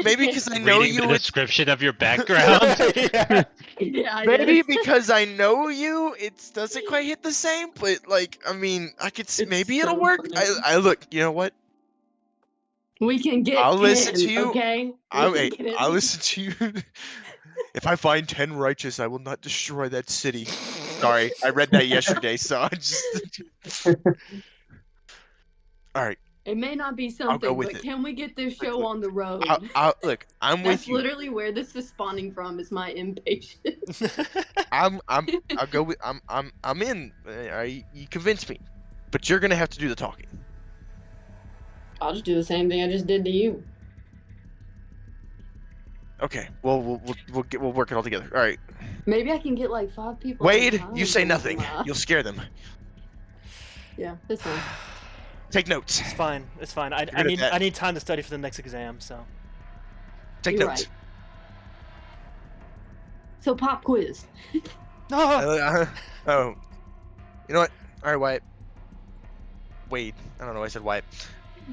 E: maybe because I know
G: Reading
E: you.
G: the
E: It's,
G: description of your background.
F: Yeah,
E: maybe
F: yes.
E: because I know you, it doesn't quite hit the same. But like, I mean, I could.
F: It's
E: Maybe it'll
F: so
E: work.
F: funny.
E: I look. You know what?
F: We can get
E: I'll
F: 10,
E: listen to you.
F: okay?
E: I'll
F: We can get at
E: I'll
F: least-
E: listen to you. If I find 10 righteous, I will not destroy that city. Sorry, I read that yesterday, so I just. All right,
F: It may not be
E: I'll go
F: something,
E: with
F: but
E: it.
F: can we get this
E: Look,
F: show
E: look,
F: on the road?
E: look. I'm
F: That's
E: with you.
F: literally where this is spawning from. Is my impatience.
E: I'll go with. I'm in. You convinced me, but you're gonna have to do the talking.
F: I'll just do the same thing I just did to you.
E: Okay. Well, we'll work it all together. All right.
F: Maybe I can get like 5 people. at a
E: Wade,
F: time
E: you say
F: to
E: nothing.
F: come up.
E: You'll scare them.
F: Yeah, that's fine.
E: Take notes.
A: It's fine. It's fine. I
E: good at
A: need
E: that.
A: I need time to study for the next exam. So
E: Take
F: You're
E: notes.
F: right. So pop quiz.
A: no.
E: Oh. You know what? All right, Wyatt. Wade. I don't know why I said Wyatt.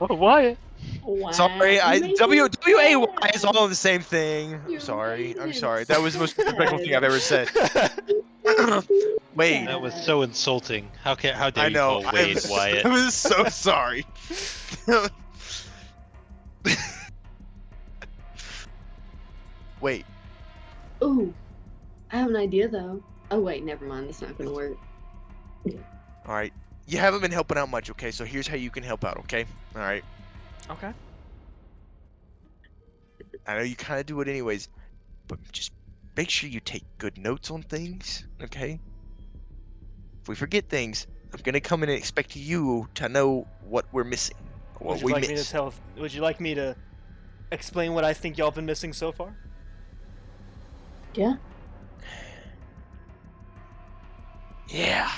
G: Oh, Wyatt.
F: Wow.
E: Sorry,
F: you made it
E: WAY
F: bad.
E: is all the same thing. I'm
F: You
E: sorry.
F: made
E: I'm
F: it
E: sorry. That was the most disrespectful thing I've ever said. Wade.
G: That was so insulting. How dare
E: I
G: you
E: know.
G: call Wade Wyatt?
E: I was so sorry. Wait.
F: Ooh, I have an idea though. Oh wait, never mind. That's not gonna work.
E: All right. You haven't been helping out much, okay? So here's how you can help out, okay? All right.
A: Okay.
E: I know you kind of do it anyways, but just make sure you take good notes on things, okay? If we forget things, I'm gonna come in and expect you to know what we're missing, or what
A: Would you
E: we
A: like me to
E: miss.
A: tell? Would you like me to explain what I think y'all been missing so far?
F: Yeah.
E: Yeah.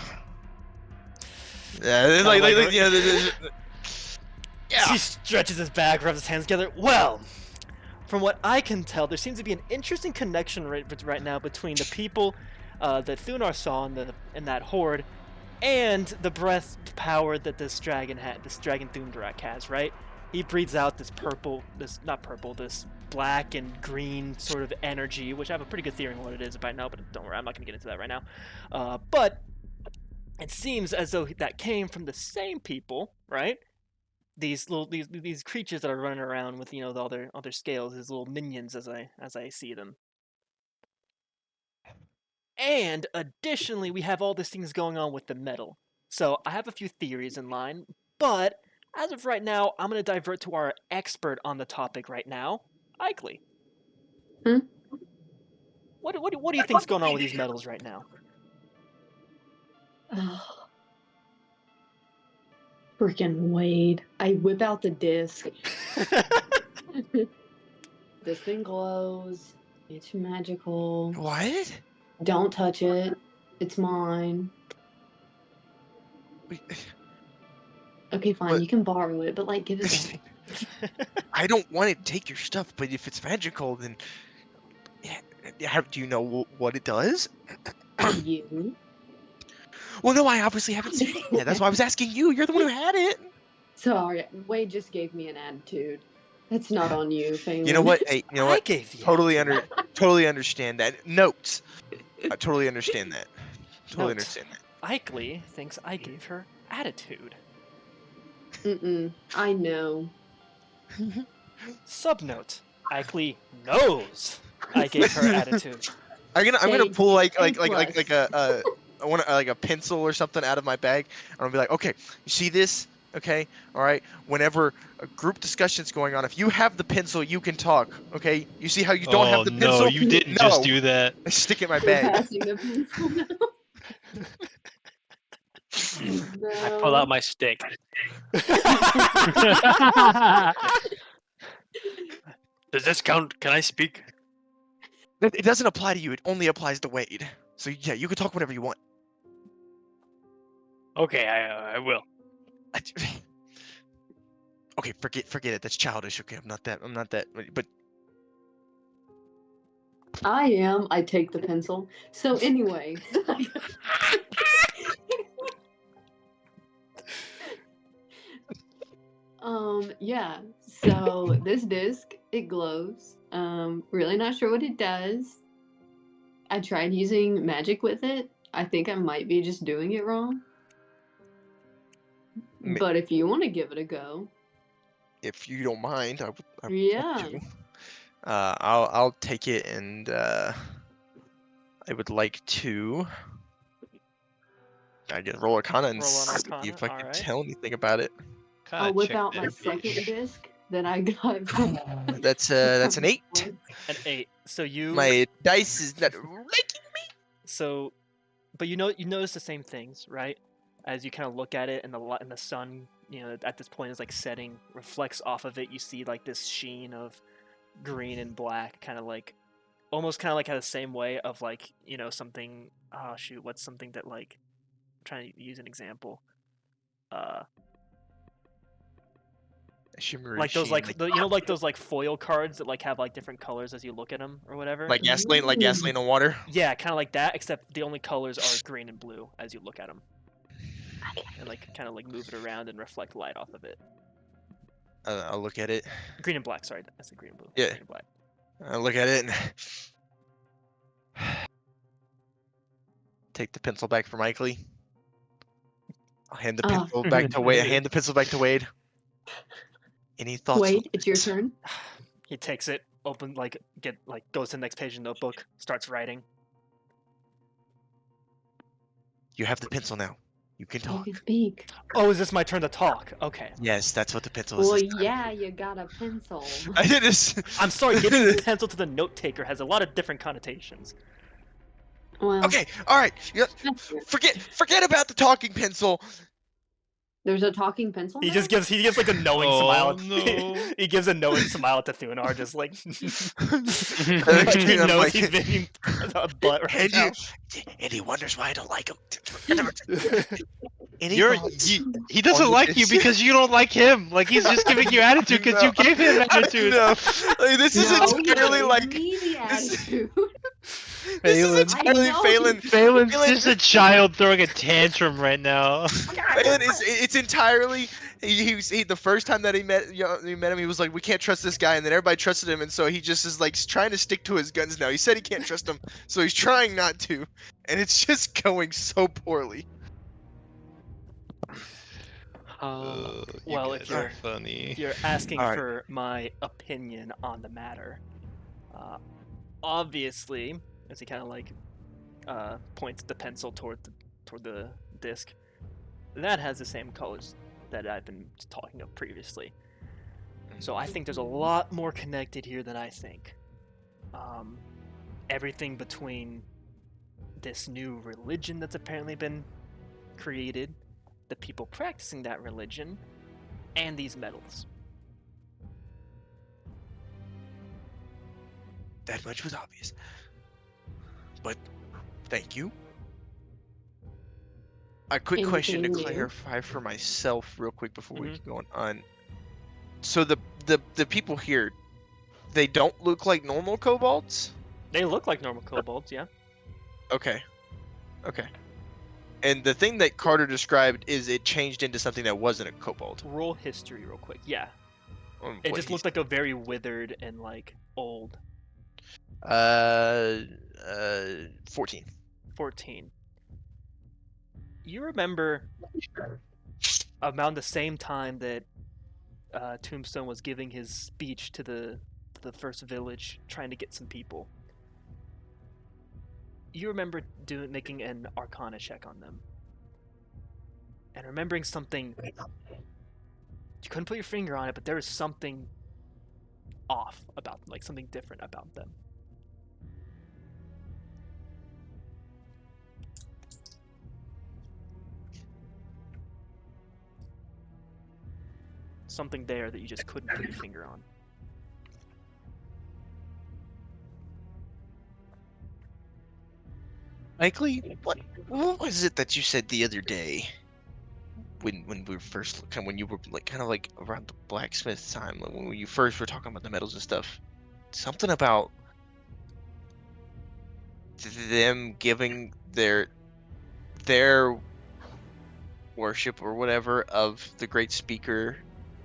E: Yeah, like, you know, yeah.
A: He stretches his back, rubs his hands together. Well, from what I can tell, there seems to be an interesting connection right now between the people that Thunar saw in that horde and the breath power that this dragon Thundarak has, right? He breathes out this this black and green sort of energy, which I have a pretty good theory on what it is by now, but don't worry, I'm not going to get into that right now. But it seems as though that came from the same people, right? These creatures that are running around with all their scales, these little minions as I see them. And additionally, we have all these things going on with the metal. So I have a few theories in line, but as of right now, I'm going to divert to our expert on the topic right now, Ikley.
F: Hmm?
A: What do you think's going on with these metals right now?
F: Oh. Freaking Wade. I whip out the disc. This thing glows. It's magical.
E: What?
F: Don't touch it. It's mine.
E: Wait,
F: Okay, fine.
E: What?
F: You can borrow it, but like, give it back.
E: I don't want to take your stuff, but if it's magical, then do you know what it does?
F: You.
E: Well, no, I obviously haven't seen it yet. That's why I was asking you. You're the one who had it.
F: Sorry, Wade just gave me an attitude. That's not on you, Phelan.
E: You know what? Hey, you know
A: I
E: what?
A: gave you
E: Totally understand that. Notes. I totally understand that. Totally
A: Note.
E: understand that.
A: Ikley thinks I gave her attitude.
F: I know.
A: Subnote. Ikley knows I gave her attitude.
E: I'm gonna
F: A-
E: pull like
F: A
E: I want like a pencil or something out of my bag. I'm gonna be like, okay, you see this? Okay, all right. Whenever a group discussion's going on, if you have the pencil, you can talk. Okay, you see how you don't have the
G: no,
E: pencil?
G: you didn't
E: No.
G: just do that.
E: I stick it in my
F: We're
E: bag.
F: passing the pencil now.
C: I pull out my stick. Does this count? Can I speak?
E: It doesn't apply to you. It only applies to Wade. So yeah, you can talk whenever you want.
C: Okay, I will.
E: Okay, forget it. That's childish. Okay, I'm not that. But
F: I am. I take the pencil. So anyway. Yeah. So this disc, it glows. Really not sure what it does. I tried using magic with it. I think I might be just doing it wrong.
E: Ma-
F: But if you want to give it a go,
E: if you don't mind, I would. I would
F: yeah.
E: like to. I'll take it, and I would like to. I get roll Arcana and
A: Roll on
E: see
A: Arcana,
E: if I can
A: alright.
E: tell anything about it.
G: Kinda
F: I'll whip
G: check
F: out my
G: that
F: second
G: bitch.
F: disc that I got from.
E: That's an 8.
A: An 8. So you
E: My dice is not liking me.
A: So, but you notice the same things, right? As you kind of look at it, and the sun, at this point is like setting, reflects off of it. You see like this sheen of green and black, kind of like, almost kind of like the same way of like something. Oh shoot, what's something that like? I'm trying to use an example.
E: Shimmery
A: Like those
E: sheen,
A: like like those like foil cards that like have like different colors as you look at them or whatever.
E: like gasoline on water.
A: Yeah, kind of like that, except the only colors are green and blue as you look at them. And like kind of like move it around and reflect light off of it.
E: I'll look at it.
A: Green and black, sorry, I said green and blue.
E: Yeah.
A: Green and black.
E: I'll look at it and take the pencil back from Ikley. I'll hand the pencil back to Wade. Hand the pencil back to Wade. Any thoughts?
F: Wait, it's your turn.
A: He takes it, goes to the next page of the notebook, starts writing.
E: You have the pencil now. You can
F: You
E: talk.
F: can speak.
A: Oh, is this my turn to talk? Okay.
E: Yes, that's what the pencil is.
F: Well,
E: this time.
F: yeah, you got a pencil.
E: I did this.
A: I'm sorry, giving the pencil to the note taker has a lot of different connotations.
F: Well,
E: Okay, all right. Forget about the talking pencil.
F: there's a talking pencil.
A: He
F: now?
A: just gives like a knowing
G: Oh,
A: smile.
G: no.
A: He gives a knowing smile to Thunar, just like,
E: Like,
A: like he
E: I'm
A: knows
E: like,
A: he's being a butt right
E: and
A: now.
E: and he wonders why I don't like him. Any thoughts
G: He doesn't
E: on
G: like you
E: this?
G: because you don't like him. Like he's just giving you attitude because you gave him attitude.
E: No, like, this is
F: No,
E: entirely
F: you
E: like
F: gave me the attitude.
E: this is
G: Phelan.
E: entirely
F: I know.
E: Phelan.
G: Phelan's
E: Phelan-
G: just a child throwing a tantrum right now.
E: Phelan is it's entirely he the first time that he met him, he was like, we can't trust this guy, and then everybody trusted him, and so he just is like trying to stick to his guns now. He said he can't trust him, so he's trying not to, and it's just going so poorly.
G: Oh, you
A: well,
G: guys
A: if
G: are
A: you're-
G: funny.
A: If you're asking
E: All right.
A: for my opinion on the matter, obviously, as he kind of like points the pencil toward the disc, that has the same colors that I've been talking of previously. So I think there's a lot more connected here than I think. Everything between this new religion that's apparently been created, the people practicing that religion, and these medals.
E: That much was obvious. But thank you. A quick question to
F: Anything new?
E: clarify for myself real quick before we
A: Mhm.
E: keep going on. So the people here, they don't look like normal kobolds?
A: They look like normal kobolds, yeah.
E: Okay. Okay. And the thing that Carter described is it changed into something that wasn't a kobold.
A: Roll history real quick. Yeah.
E: What
A: It just
E: he's-
A: looked like a very withered and like old.
E: 14.
A: 14. You remember around the same time that Tombstone was giving his speech to the first village, trying to get some people. You remember making an Arcana check on them, and remembering something. You couldn't put your finger on it, but there was something off about them, like something different about them. Something there that you just couldn't put your finger on.
E: Likely, what was it that you said the other day? When we were first when you were like kind of like around the blacksmith time, like when you first were talking about the metals and stuff, something about them giving their worship or whatever of the great speaker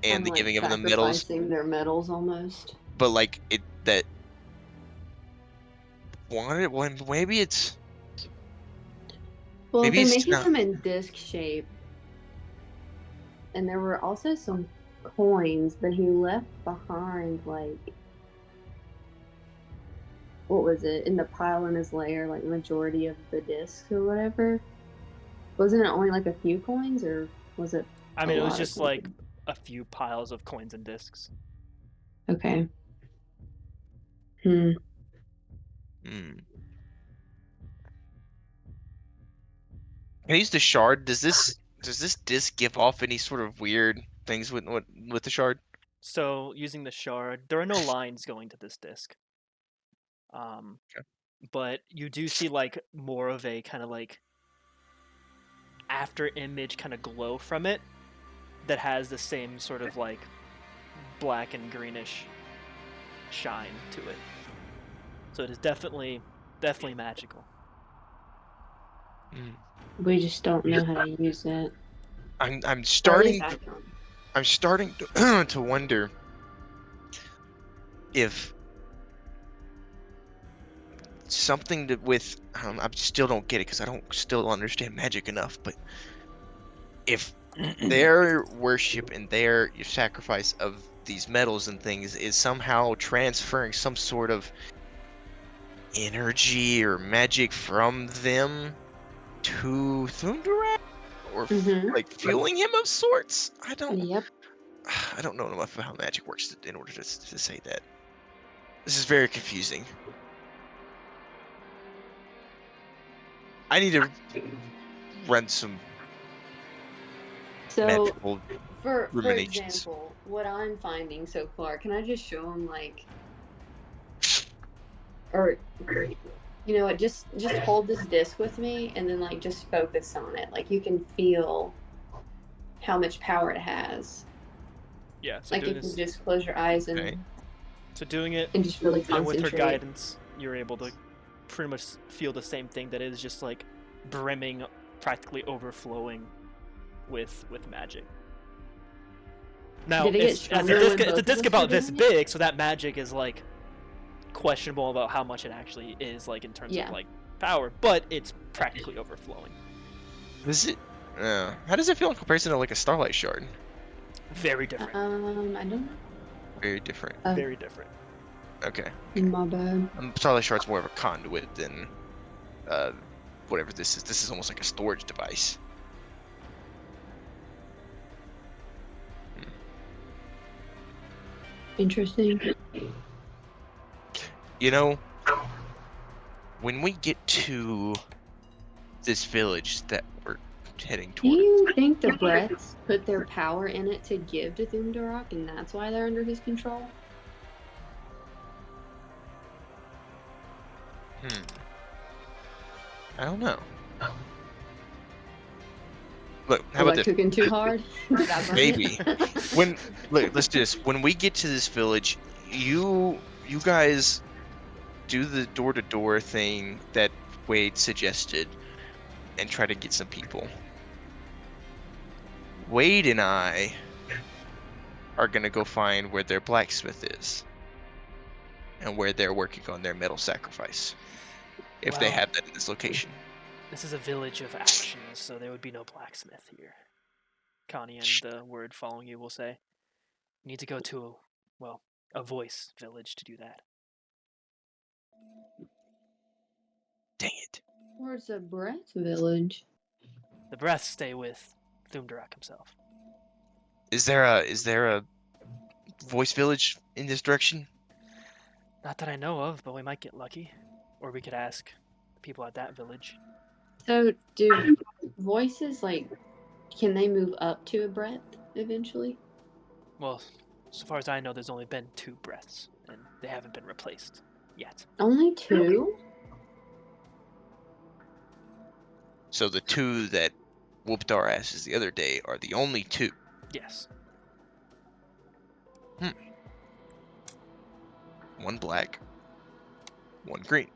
E: and the
F: like
E: giving of the metals,
F: sacrificing their metals almost.
E: but like it that wanted when maybe it's
F: Well,
E: maybe
F: they're
E: it's
F: making
E: not.
F: them in disc shape. And there were also some coins, but he left behind, like, what was it, in the pile in his lair, like, majority of the discs or whatever. Wasn't it only, like, a few coins, or was it
A: I mean,
F: a
A: it was
F: lot of
A: just like
F: coins?
A: a few piles of coins and discs.
F: Okay.
E: Hmm. Can I use the shard? Does this disc give off any sort of weird things with the shard?
A: So, using the shard, there are no lines going to this disc.
E: Okay.
A: But you do see like more of a kind of like after image kind of glow from it that has the same sort of like black and greenish shine to it. So it is definitely magical.
F: We just don't know how to use it.
E: I'm starting to wonder if something with I still don't get it because I don't still understand magic enough, but if their worship and their sacrifice of these metals and things is somehow transferring some sort of energy or magic from them to Thunderous, or like fueling him of sorts. I don't know enough about how magic works in order to say that. This is very confusing. I need to run some magical
F: for
E: ruminations.
F: example, what I'm finding so far, can I just show him like, or you know what, just hold this disc with me and then like just focus on it, like you can feel how much power it has.
A: Yeah, so
F: like you can just close your eyes and
A: so doing it
F: and just really
A: and with her
F: concentrate.
A: guidance, you're able to pretty much feel the same thing, that is just like brimming, practically overflowing with magic. Now it's a disc about this big, so that magic is like questionable about how much it actually is, like in terms of like power, but it's practically overflowing.
E: Is it? How does it feel in comparison to like a Starlight Shard?
A: Very different.
F: I don't know.
E: Very different.
A: Very different.
E: Okay.
F: My bad.
E: Starlight Shard's more of a conduit than whatever this is. This is almost like a storage device.
F: Interesting.
E: You know, when we get to this village that we're heading
F: Do
E: toward,
F: you think the breaths put their power in it to give to Thunderrock, and that's why they're under his control?
E: I don't know. Look, how about this?
F: Cooking too hard?
E: Maybe. Let's do this. When we get to this village, you guys do the door-to-door thing that Wade suggested and try to get some people. Wade and I are gonna go find where their blacksmith is and where they're working on their metal sacrifice. if they
A: Well-
E: have that in this location.
A: This is a village of actions, so there would be no blacksmith here. Connie and the word following you will say. You need to go to, a voice village to do that.
E: Dang it.
F: Where's the Breath Village?
A: The breaths stay with Thumdarak himself.
E: Is there a voice village in this direction?
A: Not that I know of, but we might get lucky. Or we could ask the people at that village.
F: So, do voices, like, can they move up to a breath eventually?
A: Well, so far as I know, there's only been 2 breaths, and they haven't been replaced yet.
F: Only 2?
E: So the 2 that whooped our asses the other day are the only 2.
A: Yes.
E: One black, one green.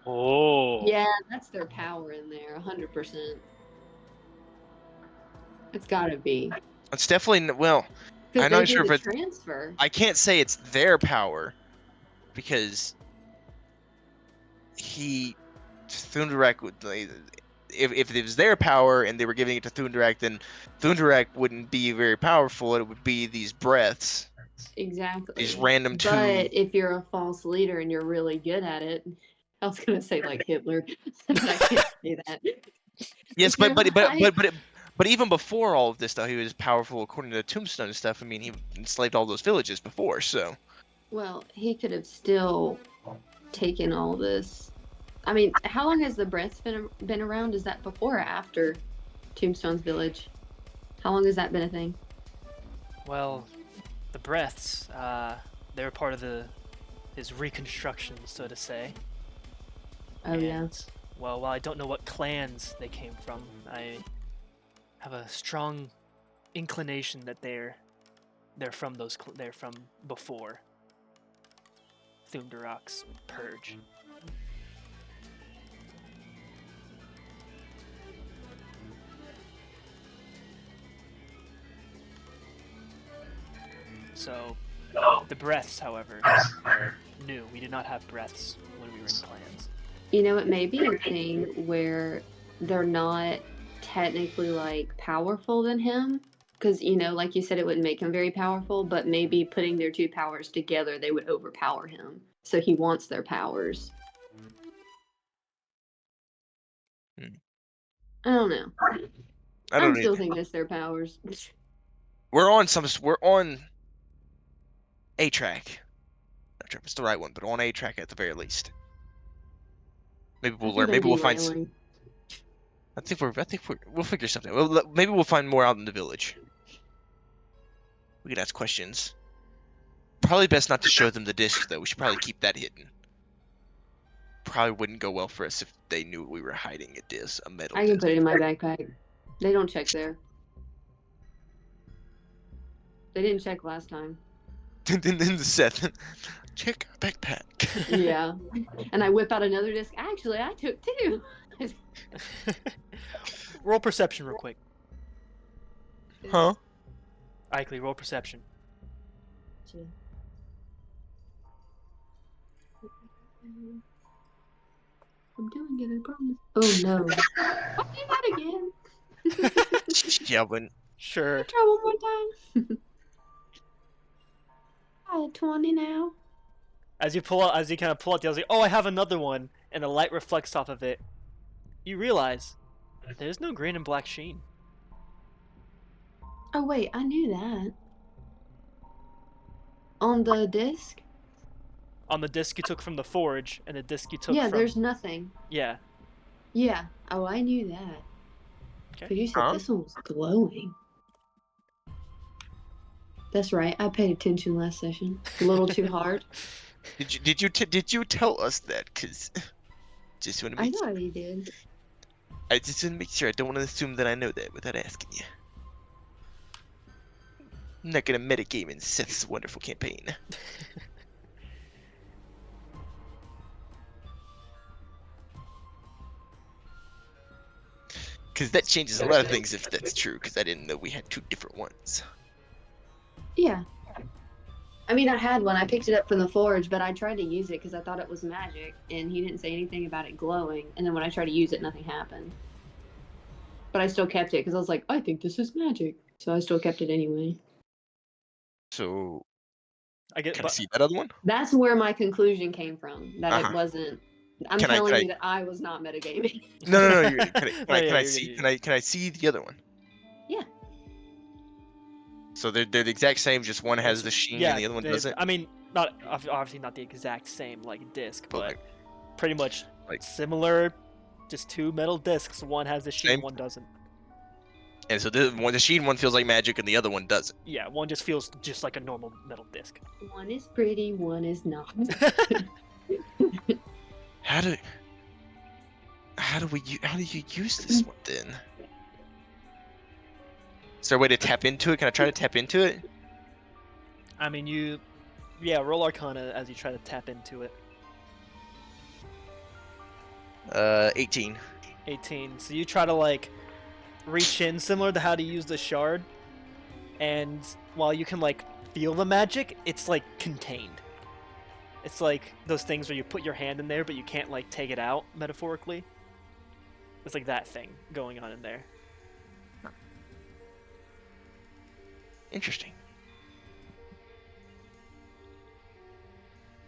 C: Oh.
F: Yeah, that's their power in there, 100%. It's gotta be.
E: It's definitely well.
F: Because
E: I'm
F: they
E: not
F: do
E: sure
F: the
E: if it's.
F: transfer.
E: I can't say it's their power because Thunderrak would. If it was their power and they were giving it to Thunderrak, then Thunderrak wouldn't be very powerful. It would be these breaths,
F: Exactly.
E: these random 2.
F: But if you're a false leader and you're really good at it, I was gonna say like Hitler, but I can't say that.
E: Yes,
F: If you're
E: but even before all of this stuff, he was powerful according to Tombstone and stuff. I mean, he enslaved all those villages before, so.
F: Well, he could have still taken all this. I mean, how long has the breath been around? Is that before or after Tombstone's village? How long has that been a thing?
A: Well, the breaths, they're part of his reconstruction, so to say.
F: Oh yeah.
A: And, well, while I don't know what clans they came from, I have a strong inclination that they're from they're from before Thundarak's purge. So, the breaths, however, are new. We did not have breaths when we were in clans.
F: You know, it may be a thing where they're not technically like powerful than him, because you know, like you said, it wouldn't make him very powerful. But maybe putting their 2 powers together, they would overpower him. So he wants their powers. I don't know.
E: I don't
F: I'm
E: know.
F: still thinking it's their powers.
E: We're on A track. Not sure if it's the right one, but on A track at the very least. Maybe we'll learn. Maybe we'll find. I think we'll figure something. Maybe we'll find more out in the village. We can ask questions. Probably best not to show them the disc though. We should probably keep that hidden. Probably wouldn't go well for us if they knew we were hiding a disc, a metal
F: I can
E: disc.
F: put it in my backpack. They don't check there. They didn't check last time.
E: Then the Seth, check our backpack.
F: Yeah. And I whip out another disc. Actually, I took 2.
A: Roll perception real quick.
E: Huh?
A: Ikley, roll perception.
F: I'm doing it, I promise. Oh no. Why do that again?
E: Yeah, but
A: Sure.
F: Try one more time. I had 20 now.
A: As you kind of pull out the other, oh, I have another one, and the light reflects off of it. You realize there's no green and black sheen.
F: Oh wait, I knew that. On the disc?
A: On the disc you took from the forge, and the disc you took
F: Yeah,
A: from...
F: there's nothing.
A: Yeah.
F: Yeah. Oh, I knew that.
A: Okay.
F: But you said
E: Huh?
F: this one was glowing. That's right. I paid attention last session. A little too hard.
E: did you tell us that? Cause just want to
F: I
E: make
F: thought he did.
E: I just want to make sure. I don't want to assume that I know that without asking you. I'm not gonna metagame in Seth's wonderful campaign. Because that changes a lot of things if that's true, because I didn't know we had 2 different ones.
F: Yeah. I mean, I had one. I picked it up from the forge, but I tried to use it because I thought it was magic, and he didn't say anything about it glowing. And then when I tried to use it, nothing happened. But I still kept it because I was like, I think this is magic, so I still kept it anyway.
E: So
A: I get,
E: can I
A: but
E: see that other one?
F: That's where my conclusion came from. That
E: Uh-huh.
F: it wasn't. I'm
E: Can I-
F: telling
E: can
F: you that I was not metagaming.
E: No. Can
A: No,
E: I
A: yeah,
E: see?
A: you're
E: Can I see the other one?
F: Yeah.
E: So they're the exact same. Just one has
A: It's-
E: the sheen
A: yeah,
E: and the other one doesn't.
A: I mean, not obviously not the exact same like disc,
E: But,
A: but
E: like-
A: pretty much
E: like-
A: similar. Just two metal discs. One has the sheen,
E: Same.
A: one doesn't.
E: And so the sheen one feels like magic, and the other one doesn't.
A: Yeah, one just feels just like a normal metal disc.
F: One is pretty, one is not.
E: How do you use this one then? Is there a way to tap into it? Can I try to tap into it?
A: I mean, roll Arcana as you try to tap into it.
E: 18.
A: 18. So you try to like reach in, similar to how to use the shard, and while you can like feel the magic, it's like contained. It's like those things where you put your hand in there, but you can't like take it out metaphorically. It's like that thing going on in there.
E: Interesting.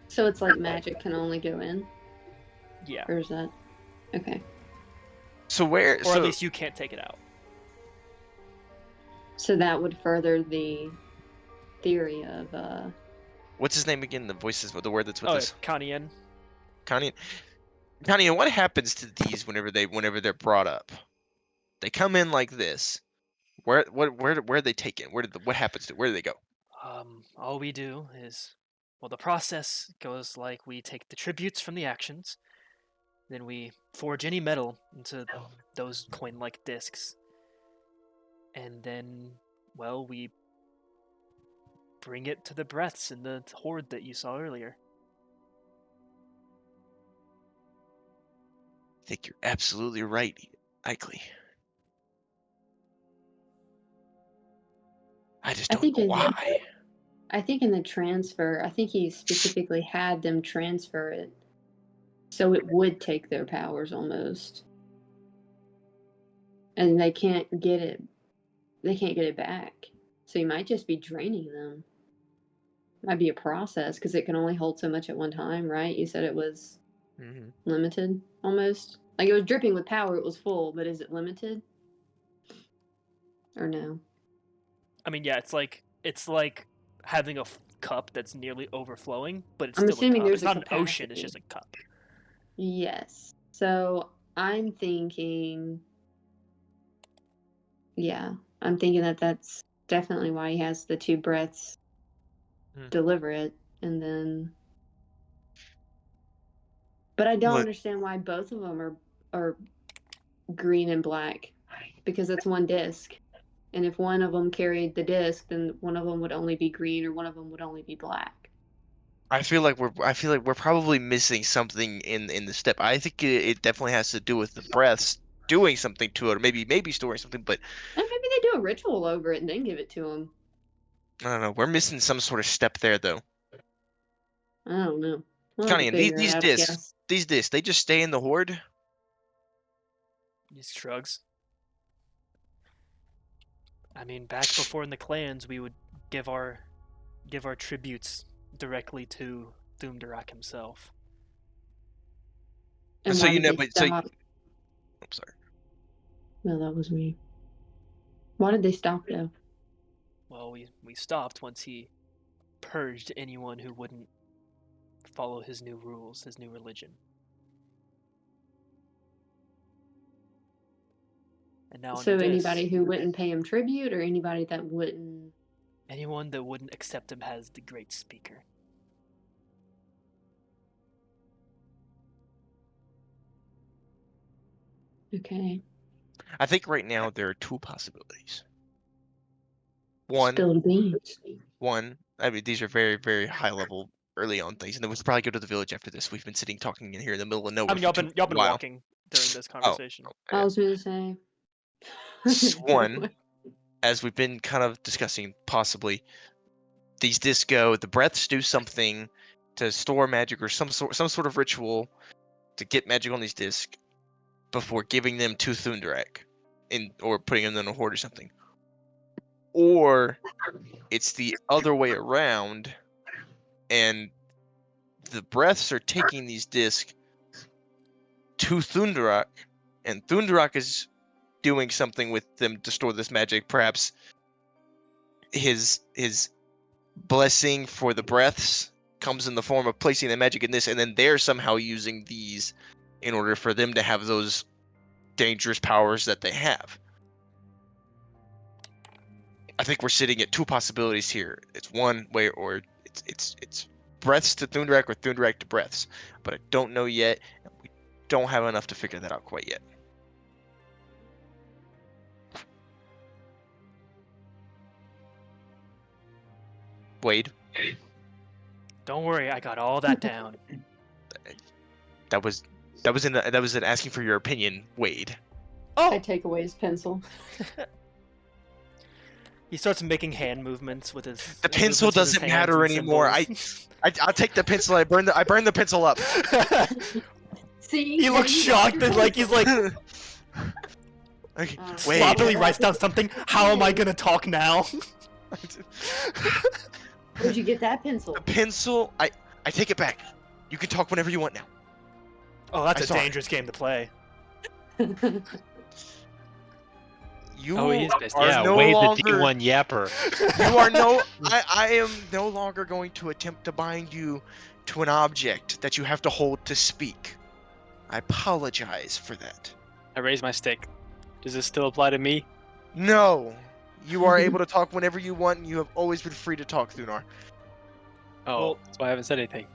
F: So it's like magic can only go in,
A: Yeah.
F: or is that okay?
E: So where?
A: Or
E: so
A: at least you can't take it out.
F: So that would further the theory of
E: what's his name again? The voices, the word that's with
A: Oh,
E: us.
A: Kanien.
E: Connie. What happens to these whenever they're brought up? They come in like this. Where are they taken? What happens to? Where do they go?
A: All we do is, well, the process goes like we take the tributes from the actions, then we forge any metal into those coin-like discs, and then, well, we bring it to the breaths in the horde that you saw earlier.
E: I think you're absolutely right, Ikley. I just
F: I
E: don't
F: think
E: know
F: in-
E: why.
F: I think in the transfer, I think he specifically had them transfer it, so it would take their powers almost, and they can't get it. They can't get it back. So you might just be draining them. Might be a process because it can only hold so much at one time, right? You said it was
E: Mm-hmm.
F: limited almost. Like it was dripping with power, it was full, but is it limited? Or no?
A: I mean, yeah, it's like having a cup that's nearly overflowing, but it's
F: I'm
A: still
F: assuming
A: a cup.
F: there's
A: It's
F: a
A: not an ocean, it's
F: capacity.
A: just a cup.
F: Yes. So I'm thinking, yeah, I'm thinking that that's definitely why he has the two breaths deliver it, and then. But I don't
E: Look.
F: understand why both of them are green and black, because it's one disc. And if one of them carried the disc, then one of them would only be green, or one of them would only be black.
E: I feel like we're probably missing something in the step. I think it definitely has to do with the breaths doing something to it, or maybe storing something. But
F: And maybe they do a ritual over it and then give it to him.
E: I don't know. We're missing some sort of step there, though.
F: I don't know. We'll have
E: Connie,
F: to
E: and
F: figure it
E: these
F: out, I
E: discs,
F: guess.
E: they just stay in the horde.
A: He shrugs. I mean, back before in the clans, we would give our tributes directly to Thumdarak himself.
F: And
E: so
F: why
E: you
F: did
E: know,
F: they
E: but so
F: stop?
E: I'm sorry.
F: No, that was me. Why did they stop though?
A: Well, we stopped once he purged anyone who wouldn't follow his new rules, his new religion. And now
F: So
A: under this,
F: anybody who wouldn't pay him tribute, or anybody that wouldn't.
A: anyone that wouldn't accept him as the great speaker.
F: Okay.
E: I think right now there are two possibilities. One,
F: Spill the beans.
E: I mean, these are very, very high level, early on things, and then we should probably go to the village after this. We've been sitting talking in here in the middle of nowhere.
A: I mean, y'all
E: for
A: been
E: a while.
A: walking during this conversation.
F: I was gonna say.
E: One, as we've been kind of discussing, possibly these discs go. The breaths do something to store magic or some sort of ritual to get magic on these discs before giving them to Thunderek, or putting them in a hoard or something. Or it's the other way around, and the breaths are taking these discs to Thunderok, and Thunderok is doing something with them to store this magic. Perhaps his blessing for the breaths comes in the form of placing the magic in this, and then they're somehow using these in order for them to have those dangerous powers that they have. I think we're sitting at two possibilities here. It's one way, or it's breaths to Thunderek or Thunderek to breaths. But I don't know yet. And we don't have enough to figure that out quite yet. Wade,
A: Don't worry, I got all that down.
E: that was an asking for your opinion, Wade.
F: I
A: Oh!
F: take away his pencil.
A: He starts making hand movements with his.
E: The pencil
A: movements with his
E: doesn't
A: hands
E: matter
A: and
E: anymore.
A: symbols.
E: I'll take the pencil. I burn the pencil up.
F: See?
A: He looks
F: You
A: shocked
F: got
A: and like he's like
E: Okay,
F: Uh,
E: Wade.
A: sloppily writes down something. How am I gonna talk now?
F: Where'd you get that pencil?
E: The pencil. I take it back. You can talk whenever you want now.
A: Oh, that's
E: I
A: a
E: saw it.
A: dangerous game to play.
E: You
C: Oh, he is pissed.
E: are
G: Yeah,
E: no
G: Wade
E: longer.
G: the D1 yapper.
E: You are no. I am no longer going to attempt to bind you to an object that you have to hold to speak. I apologize for that.
C: I raise my stick. Does this still apply to me?
E: No, you are able to talk whenever you want, and you have always been free to talk, Thunar.
C: Oh,
A: Well-
C: so I haven't said anything.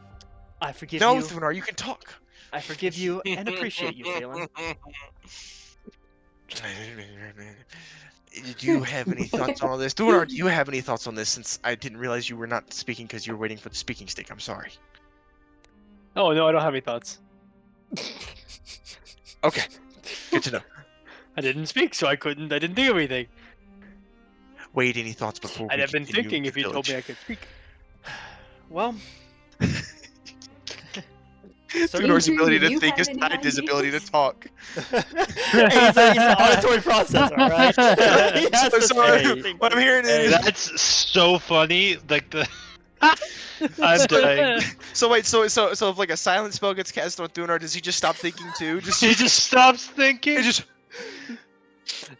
A: I forgive
E: No,
A: you.
E: Thunar, you can talk.
A: I forgive you and appreciate you, Phelan.
E: Do you have any thoughts on all this? Thunar, do you have any thoughts on this? Since I didn't realize you were not speaking because you were waiting for the speaking stick. I'm sorry.
C: Oh no, I don't have any thoughts.
E: Okay, good to know.
C: I didn't speak, so I didn't think of anything.
E: Wade, any thoughts before
C: I'd
E: we
C: have been
E: continue
C: thinking
E: the
C: if you told me I
E: village?
C: could speak.
A: Well, so
E: Thunar's
F: Adrian,
E: ability
F: do
E: to
F: you
E: think
F: have
E: is
F: any
E: tied to his ability to
F: ideas?
E: talk.
A: he's an auditory processor, right? He has to
E: So,
A: say things.
E: what I'm hearing is.
G: That's so funny. Like the. I'm dying.
E: So wait, so if like a silent spell gets cast on Thunar, does he just stop thinking too? Just
G: He just stops thinking.
E: he just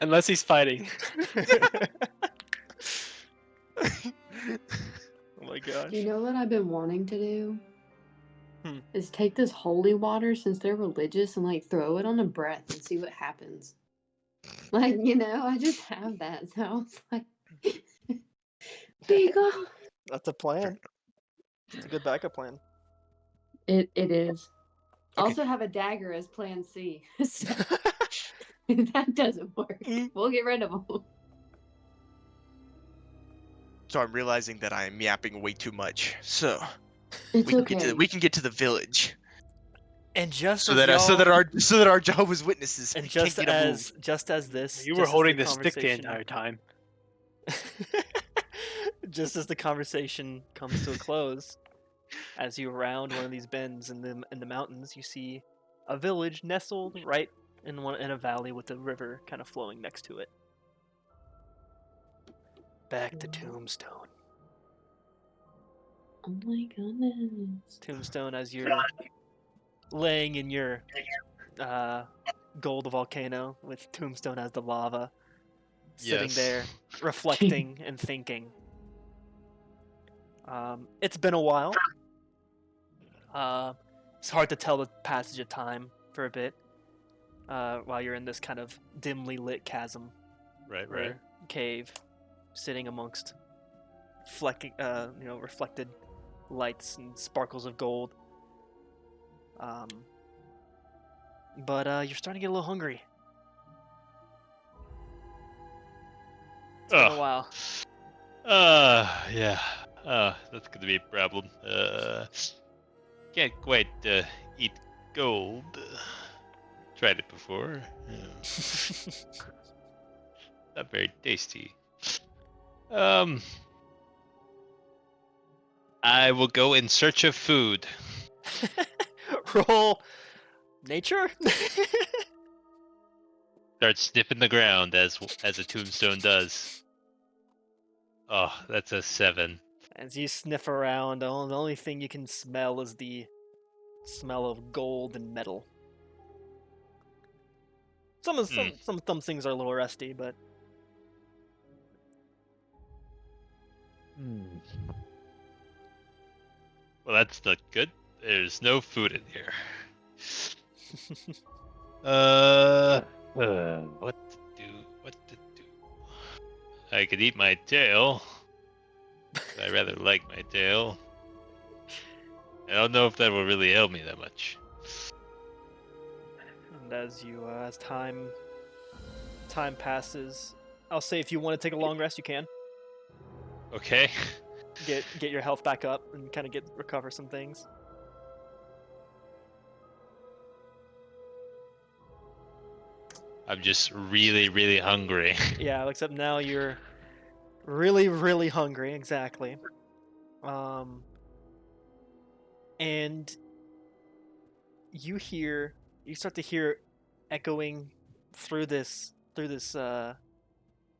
C: Unless he's fighting.
A: Oh my gosh.
F: You know what I've been wanting to do?
A: Hmm.
F: Is take this holy water, since they're religious, and like throw it on a breath and see what happens. Like, I just have that, so I was like, there you go.
A: That's a plan. It's a good backup plan.
F: It is. I
E: Okay.
F: also have a dagger as plan C. So if that doesn't work, we'll get rid of them.
E: So I'm realizing that I am yapping way too much. So
F: It's
E: we can
F: okay.
E: get to the village.
A: And just
E: So
A: as
E: that
A: y'all-
E: so that our Jehovah's Witnesses
A: and
E: can't
A: just
E: get a move.
A: as this,
C: You
A: just
C: were
A: as
C: holding the stick the
A: conversation-
C: entire time.
A: Just as the conversation comes to a close, as you round one of these bends in the mountains, you see a village nestled right in a valley with a river kind of flowing next to it. Back to Tombstone.
F: Oh my goodness.
A: Tombstone, as you're laying in your gold volcano with Tombstone as the lava, sitting
G: Yes.
A: there reflecting and thinking. It's been a while. It's hard to tell the passage of time for a bit while you're in this kind of dimly lit chasm
G: Right,
A: or
G: right.
A: cave, sitting amongst reflected lights and sparkles of gold. But you're starting to get a little hungry. It's been a
G: Oh.
A: while.
G: Yeah. That's gonna be a problem. Can't quite eat gold. Tried it before. Not very tasty. I will go in search of food.
A: Roll nature.
G: Start sniffing the ground as a tombstone does. Oh, that's a 7.
A: As you sniff around, the only thing you can smell is the smell of gold and metal. Some things are a little rusty, but
G: Well, that's not good. There's no food in here. What to do? What to do? I could eat my tail. I rather like my tail. I don't know if that will really help me that much.
A: and as time passes, I'll say if you want to take a long rest, you can
G: Okay.
A: get your health back up and kind of recover some things.
G: I'm just really, really hungry.
A: Yeah, except now you're really, really hungry. Exactly. And you start to hear echoing through this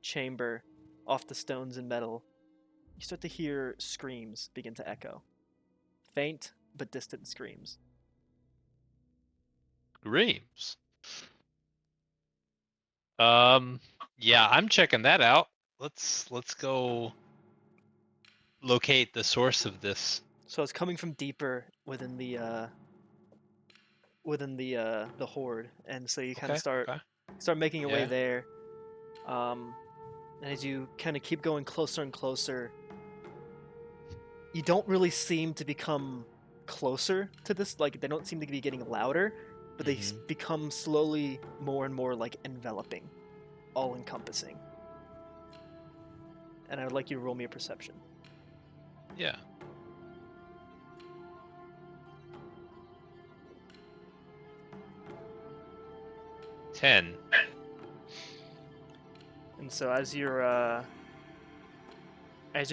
A: chamber off the stones and metal. You start to hear screams begin to echo. Faint but distant screams.
G: Screams. Yeah, I'm checking that out. Let's go locate the source of this.
A: So it's coming from deeper within the horde, and so you kind of
G: Okay.
A: start making your way
G: Yeah.
A: there. And as you kind of keep going closer and closer, you don't really seem to become closer to this. Like, they don't seem to be getting louder, but they become slowly more and more like enveloping, all encompassing. And I would like you to roll me a perception.
G: Yeah. Ten.
A: And so as you're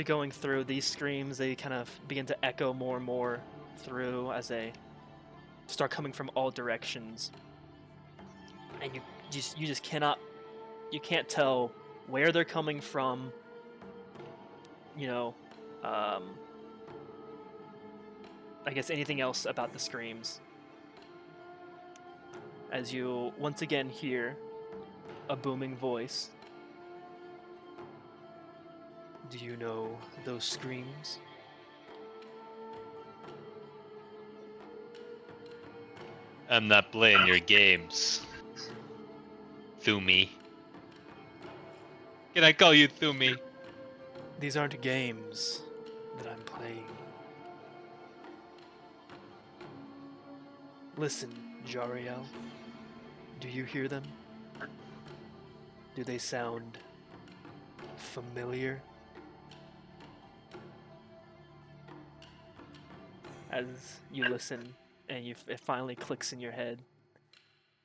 A: going through these screams, they kind of begin to echo more and more through as they start coming from all directions. And you just can't tell where they're coming from. You know, I guess anything else about the screams. As you once again hear a booming voice. Do you know those screams?
G: I'm not playing your games, Thumi. Can I call you Thumi?
A: These aren't games that I'm playing. Listen, Jariel. Do you hear them? Do they sound familiar? As you listen, and it finally clicks in your head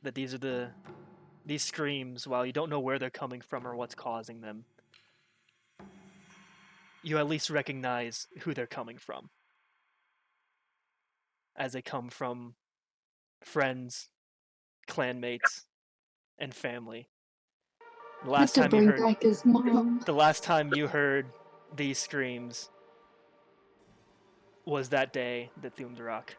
A: that these screams, while you don't know where they're coming from or what's causing them, you at least recognize who they're coming from. As they come from friends, clanmates, and family. The last time you heard
F: back his mom.
A: The last time you heard these screams was that day that Thumdarak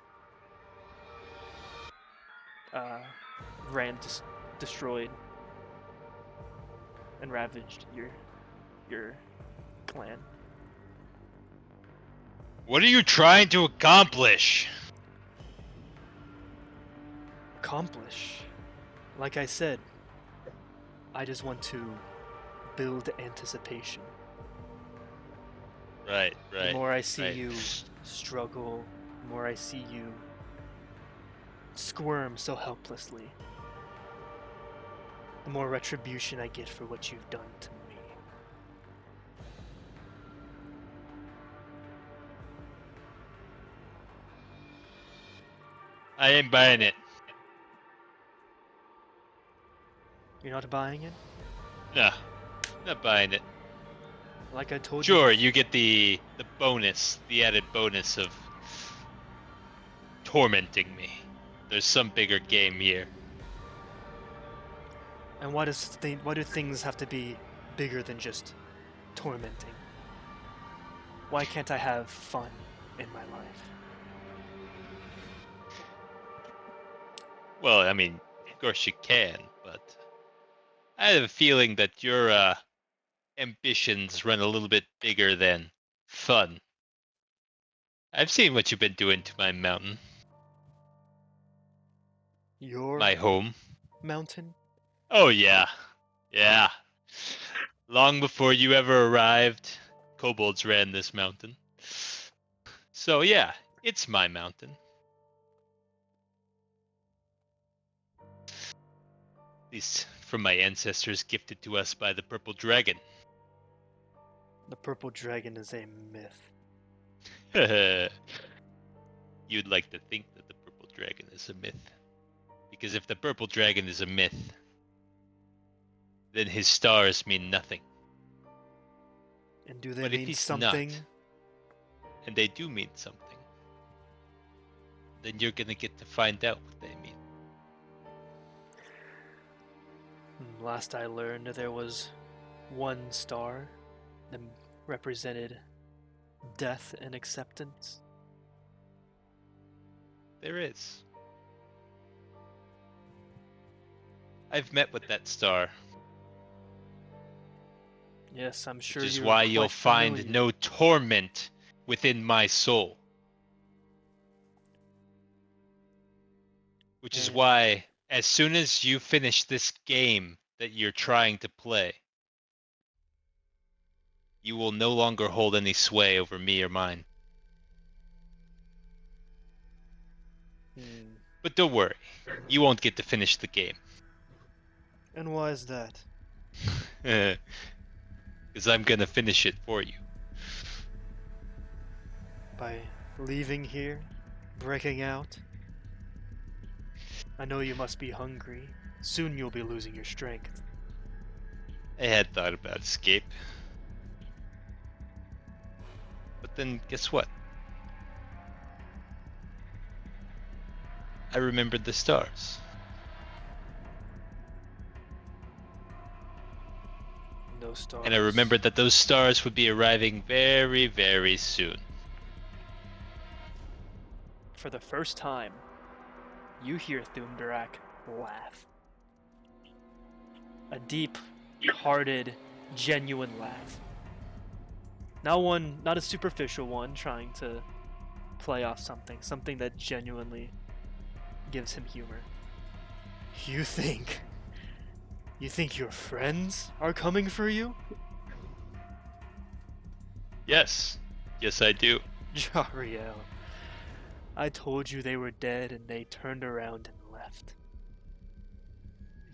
A: destroyed and ravaged your clan.
G: What are you trying to accomplish?
A: Accomplish? Like I said, I just want to build anticipation.
G: Right.
A: The more I see
G: right.
A: you struggle, the more I see you squirm so helplessly, the more retribution I get for what you've done to me.
G: I ain't buying it.
A: You're not buying it?
G: Nah, not buying it.
A: Like I told you.
G: Sure, you get the bonus, the added bonus of tormenting me. There's some bigger game here.
A: And why do things have to be bigger than just tormenting? Why can't I have fun in my life?
G: Well, I mean, of course you can, but I have a feeling that your ambitions run a little bit bigger than fun. I've seen what you've been doing to my mountain,
A: Your
G: my home.
A: mountain?
G: Oh yeah, yeah. Long before you ever arrived, kobolds ran this mountain. So yeah, it's my mountain. At least from my ancestors gifted to us by the purple dragon.
A: The purple dragon is a myth.
G: You'd like to think that the purple dragon is a myth. Because if the purple dragon is a myth, then his stars mean nothing.
A: And do they
G: But if
A: mean
G: he's
A: something?
G: not, and they do mean something, then you're gonna get to find out what they mean.
A: Last I learned, there was one star that represented death and acceptance.
G: There is. I've met with that star,
A: Yes, I'm sure
G: which is
A: you're
G: why
A: quite
G: you'll find
A: familiar.
G: no torment within my soul. Which is
A: And-
G: why, as soon as you finish this game that you're trying to play, you will no longer hold any sway over me or mine.
A: Hmm.
G: But don't worry, you won't get to finish the game.
A: And why is that?
G: Because I'm gonna finish it for you.
A: By leaving here? Breaking out? I know you must be hungry. Soon you'll be losing your strength.
G: I had thought about escape. But then, guess what? I remembered the stars.
A: No stars.
G: And I remembered that those stars would be arriving very, very soon.
A: For the first time, you hear Thunderak laugh. A deep-hearted, genuine laugh. Not a superficial one trying to play off something that genuinely gives him humor. You think your friends are coming for you?
G: Yes. Yes, I do.
A: Jariel, I told you they were dead and they turned around and left.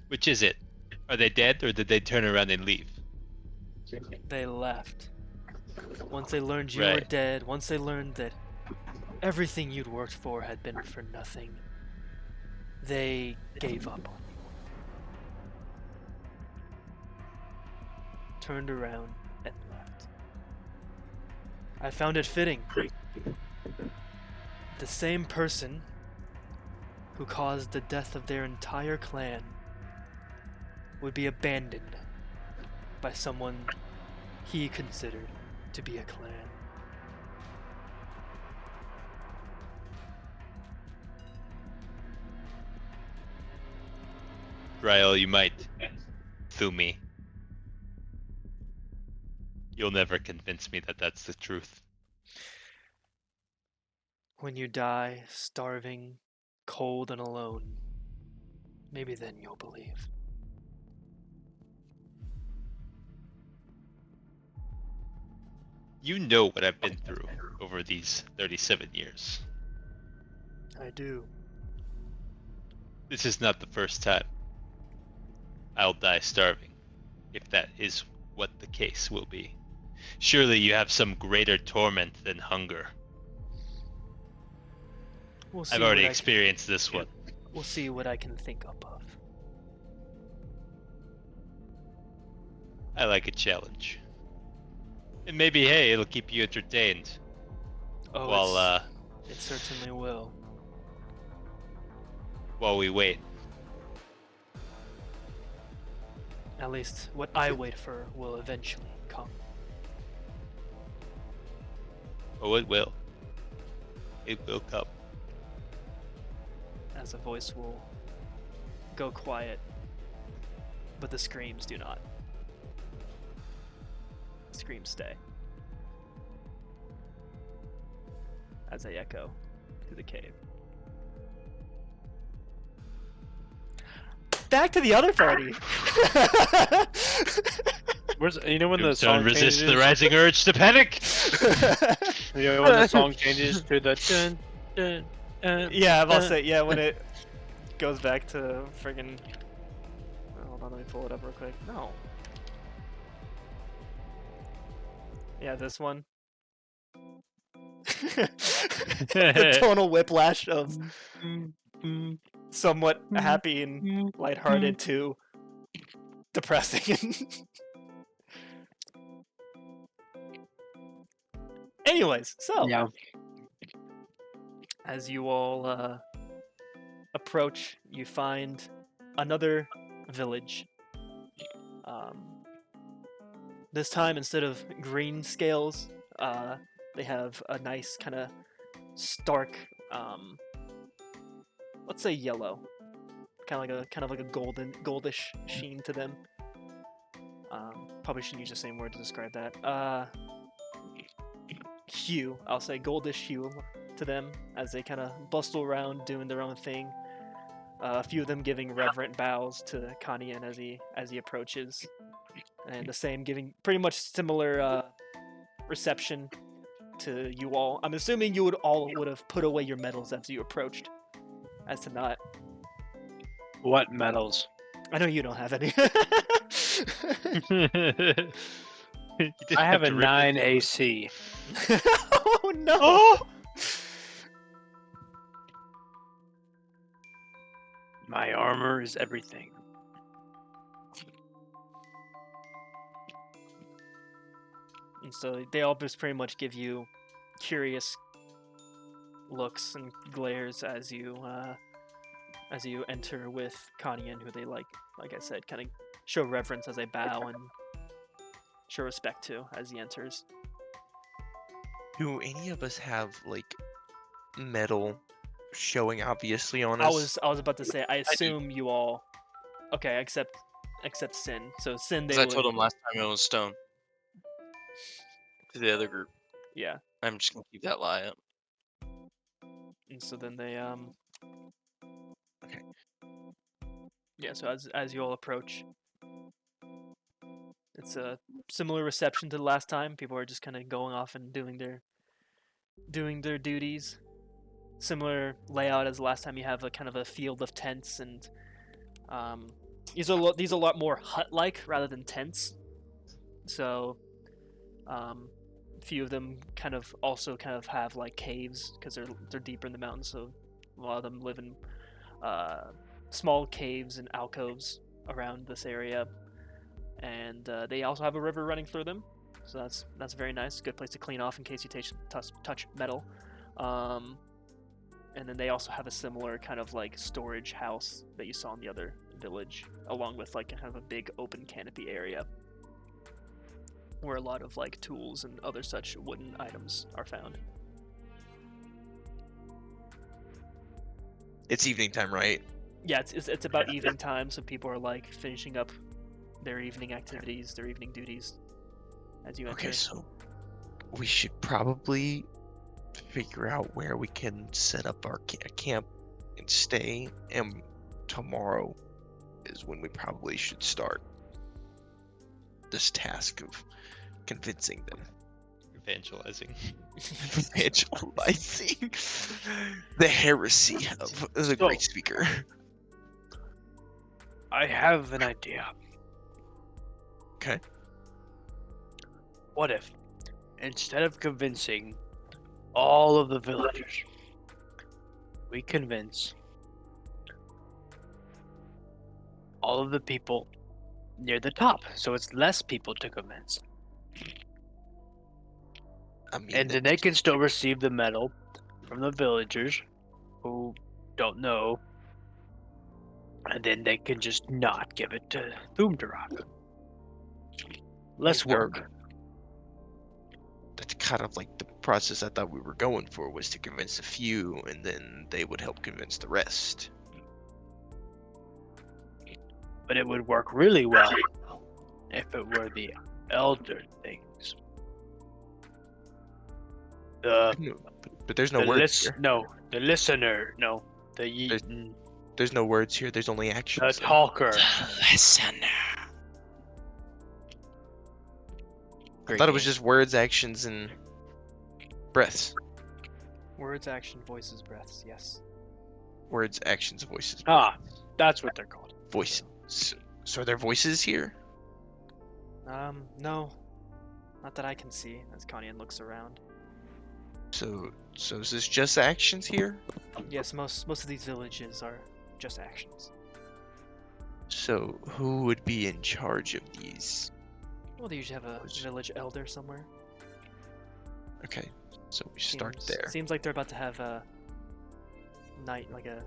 G: Which is it? Are they dead or did they turn around and leave?
A: They left. Once they learned you were
G: Right.
A: dead, once they learned that everything you'd worked for had been for nothing, they gave up on you. Turned around and left. I found it fitting. The same person who caused the death of their entire clan would be abandoned by someone he considered to be a clan.
G: Rael, you might sue me. You'll never convince me that that's the truth.
A: When you die, starving, cold, and alone, maybe then you'll believe.
G: You know what I've been through over these 37 years.
A: I do.
G: This is not the first time I'll die starving, if that is what the case will be. Surely you have some greater torment than hunger.
A: We'll see
G: I've already
A: what I
G: experienced this one.
A: We'll see what I can think up of.
G: I like a challenge. And maybe, hey, it'll keep you entertained
A: Oh,
G: while
A: it certainly will.
G: we wait.
A: At least what I wait for will eventually come.
G: Oh, it will. It will come.
A: As a voice will go quiet, but the screams do not. The screams stay. As they echo through the cave. Back to the other party.
C: Where's when the
G: Don't
C: song
G: resist
C: changes?
G: the rising urge to panic.
C: When the song changes to the dun, dun,
A: Yeah, I'll
C: dun,
A: say, yeah, when it goes back to friggin'. Hold on, let me pull it up real quick. No. Yeah, this one. The tonal whiplash of somewhat happy and lighthearted to depressing. Anyways, so
C: Yeah.
A: as you all approach, you find another village. This time, instead of green scales, they have a nice kind of stark, let's say yellow, kind of like a goldish sheen to them. Probably shouldn't use the same word to describe that. Hue, I'll say goldish hue to them as they kind of bustle around doing their own thing. A few of them giving reverent bows to Kanian as he approaches, and the same giving pretty much similar reception to you all. I'm assuming you would have put away your medals as you approached, as to not.
C: What medals?
A: I know you don't have any.
G: You didn't
C: I have a
G: to rip
C: 9
G: it.
C: AC.
A: Oh no!
C: My armor is everything.
A: And so they all just pretty much give you curious looks and glares as you enter with Kanian, who they like I said, kind of show reverence as they bow and show respect to as he enters.
E: Do any of us have like metal showing obviously on
A: I
E: us?
A: was about to say, I
D: do.
A: assume you all. Okay, except Sin. So Sin, they
D: Because I
A: would.
D: told him last time it was stone. To the other group.
A: Yeah,
D: I'm just gonna keep that lie up.
A: and so then they
E: Okay.
A: Yeah, so as you all approach, it's a similar reception to the last time. People are just kind of going off and doing their duties. Similar layout as last time. You have a kind of a field of tents, and these are a lot more hut-like rather than tents. So, a few of them kind of have like caves because they're deeper in the mountains. So a lot of them live in small caves and alcoves around this area, and they also have a river running through them. So that's very nice. Good place to clean off in case you touch metal. And then they also have a similar kind of like storage house that you saw in the other village, along with like kind of a big open canopy area where a lot of like tools and other such wooden items are found.
E: It's evening time, right?
A: Yeah, it's about evening time, so people are like finishing up their evening activities, their evening duties as you enter.
E: Okay, so we should probably figure out where we can set up our camp and stay, and tomorrow is when we probably should start this task of convincing them.
G: Evangelizing.
E: Evangelizing the heresy of the great speaker.
C: I have an idea.
E: Okay.
C: What if, instead of convincing all of the villagers, we convince all of the people near the top, so it's less people to convince.
E: I mean,
C: And then they can still receive the medal from the villagers who don't know. And then they can just not give it to Thumdarak. Less work.
E: that's kind of like the process I thought we were going for, was to convince a few, and then they would help convince the rest.
C: But it would work really well if it were the elder things.
E: But there's no words here.
C: No, the listener. No,
E: There's no words here. There's only
C: the
E: actions.
C: talker.
D: Listener.
E: I thought it was just words, actions, and breaths.
A: Words, action, voices, breaths. Yes.
E: Words, actions, voices.
C: Ah, that's what they're called.
E: Voice. So are there voices here?
A: No. Not that I can see, as Kanyan looks around.
E: So is this just actions here?
A: Yes, most of these villages are just actions.
E: So who would be in charge of these?
A: Well, they usually have a village elder somewhere.
E: Okay, so we start
A: Seems-
E: there.
A: Seems like they're about to have a night, like a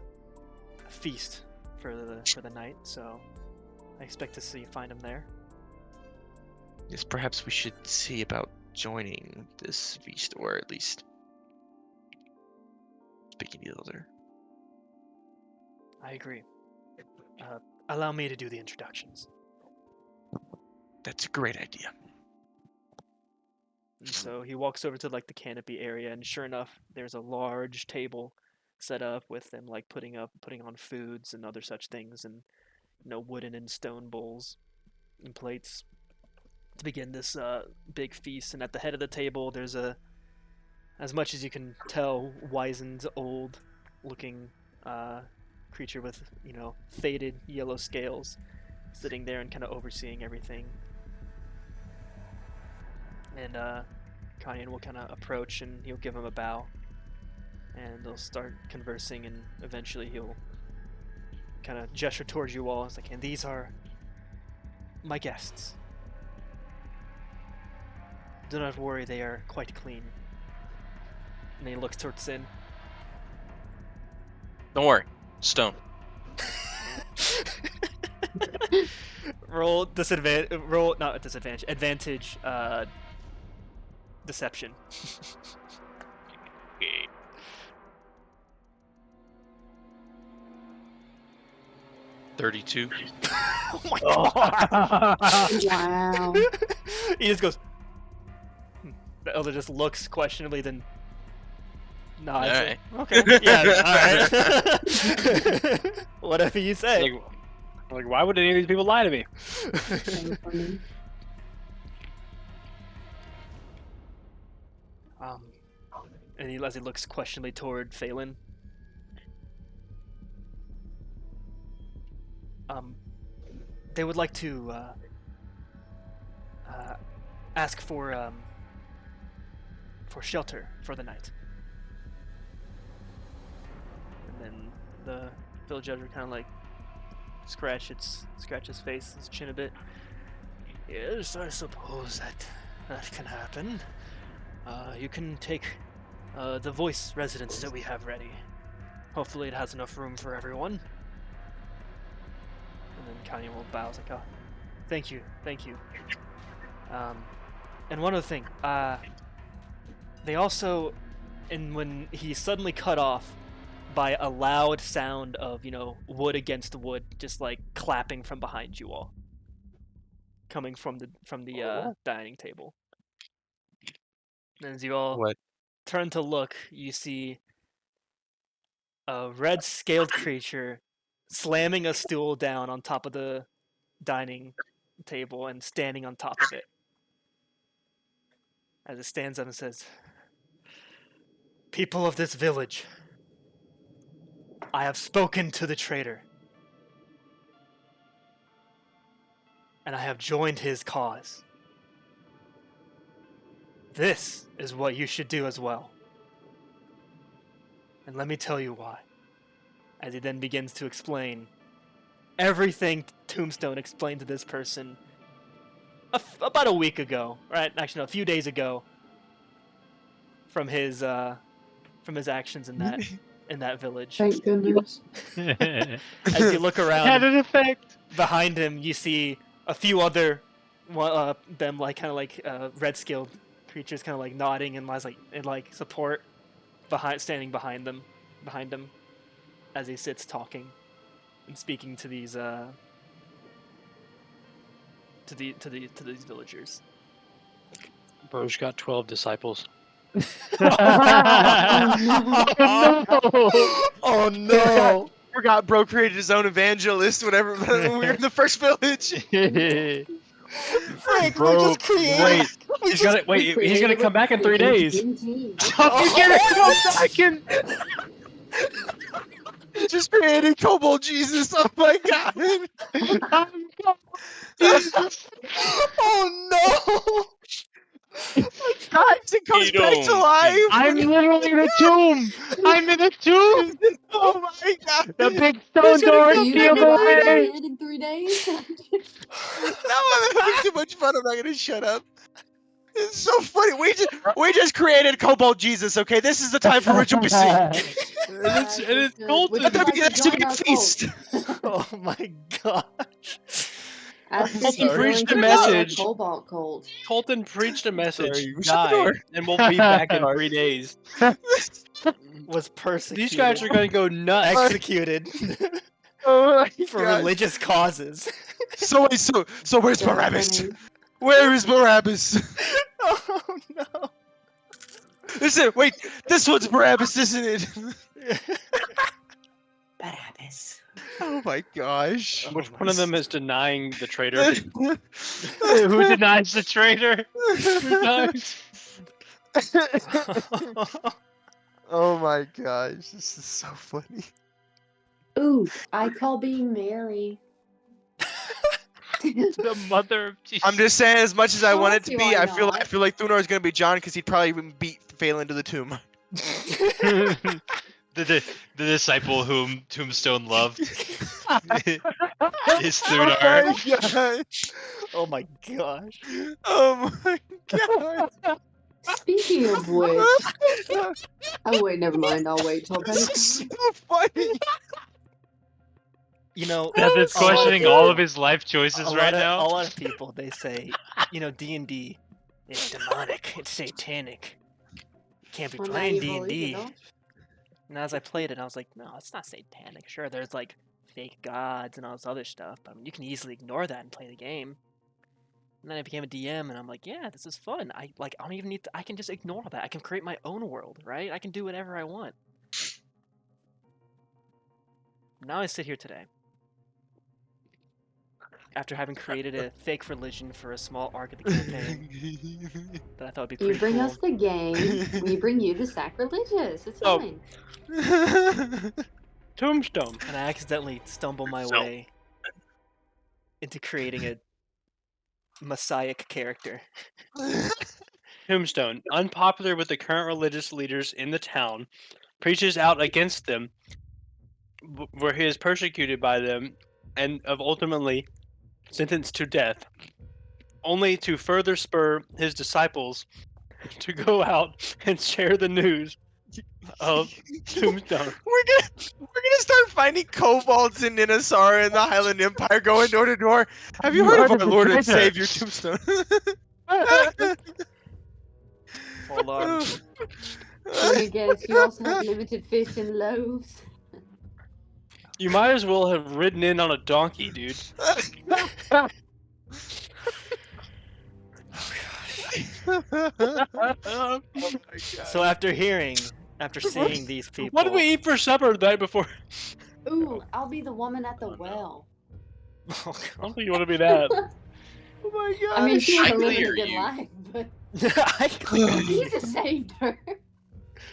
A: feast for the night. So I expect to find them there.
E: Yes, perhaps we should see about joining this feast, or at least speaking to the elder.
A: I agree. Allow me to do the introductions.
E: That's a great idea.
A: And so he walks over to like the canopy area, and sure enough, there's a large table set up with them like putting on foods and other such things, and wooden and stone bowls and plates to begin this big feast. And at the head of the table, there's as much as you can tell, wizened, old-looking creature with faded yellow scales, sitting there and kind of overseeing everything. And Kanyan will kind of approach, and he'll give him a bow, and they'll start conversing, and eventually he'll kind of gesture towards you all. It's like, and these are my guests. Do not worry, they are quite clean. And then he looks towards Sin.
D: Don't worry. Stone.
A: Roll disadvantage. Roll not a disadvantage. Advantage. Deception.
D: 32.
A: Oh my god!
F: Wow.
A: He just goes. The elder just looks questionably, then nods.
D: Alright.
A: Okay. Yeah. All right. Whatever you say.
C: Like, why would any of these people lie to me?
F: So funny.
A: And as he looks questionably toward Phelan. They would like to ask for shelter for the night. And then the village elder kind of like scratch his face, his chin a bit. Yes, I suppose that can happen. You can take the voice residence that we have ready. Hopefully it has enough room for everyone. And then Kanye will bow, like, oh, thank you. And one other thing, they also, and when he suddenly cut off by a loud sound of, wood against wood, just like clapping from behind you all, coming from the dining table. And as you all
E: What?
A: turn to look, you see a red scaled creature slamming a stool down on top of the dining table and standing on top of it. As it stands up and says, "People of this village, I have spoken to the traitor, and I have joined his cause. This is what you should do as well. And let me tell you why." As he then begins to explain everything Tombstone explained to this person about a week ago, right? Actually, no, a few days ago, from his actions in that village.
F: Thank goodness.
A: As you look
G: Had
A: around
G: an effect.
A: behind him, you see a few other them like kind of like red scaled creatures kind of like nodding and like support standing behind him as he sits talking and speaking to these to these villagers.
C: Bro's got 12 disciples.
E: Oh no! Forgot bro created his own evangelist, whatever. When we were in the first village.
A: Frank,
C: Bro,
A: we just created.
C: wait. He's gonna come back in 3 days.
E: Just created Kobold Jesus. Oh my god! Oh no! Guys, it comes back to life.
G: I'm literally in a tomb. I'm in a tomb.
E: Oh my god!
G: The big stone door
F: You
G: sealed
F: revive
G: away.
F: my head in 3 days?
E: No, I'm having too much fun. I'm not gonna shut up. It's so funny. We just created Kobold Jesus. Okay, this is the time for rejoicing.
C: And it's golden.
E: Let there be a feast.
A: Oh my gosh.
C: Colton preached a message.
F: Cobalt cult.
C: Colton preached a message.
E: Sorry, shut the
C: Died,
E: door.
C: and we'll be back in 3 days.
A: Was persecuted.
C: These guys are gonna go nuts.
A: executed
E: Oh my
A: for
E: God.
A: religious causes.
E: So where's
F: That's
E: Barabbas?
F: funny.
E: Where is Barabbas?
A: Oh no.
E: Listen, wait, this one's Barabbas, isn't it?
F: Barabbas.
E: Oh my gosh.
C: Which one of them is denying the traitor?
G: Who denies the traitor? Who dies?
E: Oh my gosh, this is so funny.
F: Ooh, I call being Mary.
G: The mother of Jesus.
E: I'm just saying, as much as I want it to
F: Honestly,
E: be,
F: why
E: I feel
F: not?
E: like Thunar is gonna be John because he'd probably even beat Phelan to the tomb.
G: the disciple whom Tombstone loved is Thunar.
A: Oh my gosh.
E: Oh my god.
F: Speaking of which, oh wait, never mind. I'll wait till
E: This
F: then.
E: is so funny.
A: You know,
G: Death is
A: a lot of
G: questioning
A: people-
G: all of his life choices
A: a
G: right
A: lot of,
G: now.
A: A lot of people, they say, you know, D&D is demonic, it's satanic. You can't be
F: Well, now
A: playing
F: you believe
A: D&D.
F: it, don't you?
A: And as I played it, I was like, no, it's not satanic. Sure, there's like fake gods and all this other stuff, but I mean, you can easily ignore that and play the game. And then I became a DM, and I'm like, yeah, this is fun. I don't even need to, I can just ignore that. I can create my own world, right? I can do whatever I want. Now I sit here today, after having created a fake religion for a small arc of the campaign that I thought would be pretty
F: You bring
A: cool.
F: us the game, we bring you the sacrilegious. It's
C: Oh.
F: fine.
C: Tombstone.
A: And I accidentally stumble my
D: So-
A: way into creating a messiah-ic character.
C: Tombstone, unpopular with the current religious leaders in the town, preaches out against them, where he is persecuted by them, and of ultimately sentenced to death, only to further spur his disciples to go out and share the news of Tombstone.
E: We're gonna start finding kobolds in Ninasara in the Highland Empire, going door to door. Have you heard of our Lord and Savior Tombstone?
A: Hold on.
F: Let me guess, you also have limited fish and loaves.
C: You might as well have ridden in on a donkey, dude.
A: So after seeing these people,
C: What did we eat for supper the night before?
F: Ooh, I'll be the woman at the well.
A: Oh,
C: I don't think you want to be that.
E: Oh my god.
F: I mean, she was
D: I
F: living a
D: clear
F: good
D: you.
F: life, but
A: God.
F: he just saved her.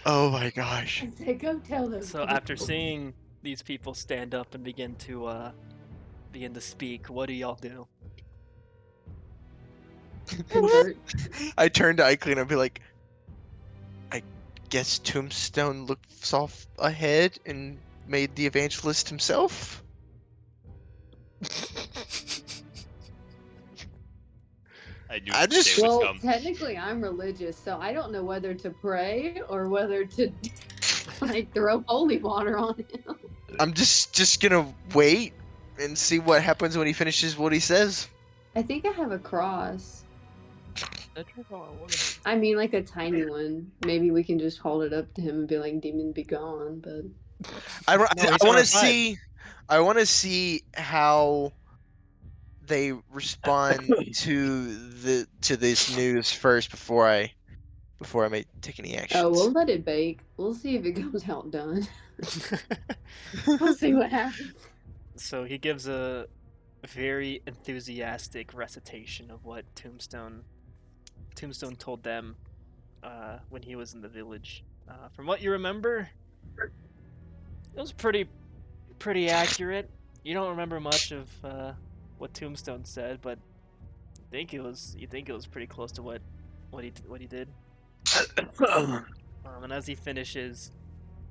E: Oh my gosh.
F: And said, go tell those
A: So after seeing these people stand up and begin to speak, what do y'all do?
F: Convert.
E: I turned to Ickley and I'd be like, I guess Tombstone looks off ahead and made the evangelist himself?
G: I I knew
E: I
G: the day
E: just-
G: was
F: Well,
G: come.
F: technically, I'm religious, so I don't know whether to pray or whether to like throw holy water on him.
E: I'm just gonna wait and see what happens when he finishes what he says.
F: I think I have a cross. I mean, like a tiny one. Maybe we can just hold it up to him and be like, "Demon, be gone." But
E: I
A: No, he's on
E: want
A: our
E: to
A: side.
E: see. I want to see how they respond to this news first before I may take any actions.
F: oh, we'll let it bake. We'll see if it comes out done. We'll see what happens.
A: So he gives a very enthusiastic recitation of what Tombstone told them when he was in the village. From what you remember, it was pretty accurate. You don't remember much of what Tombstone said, but you think it was pretty close to what he did. And as he finishes,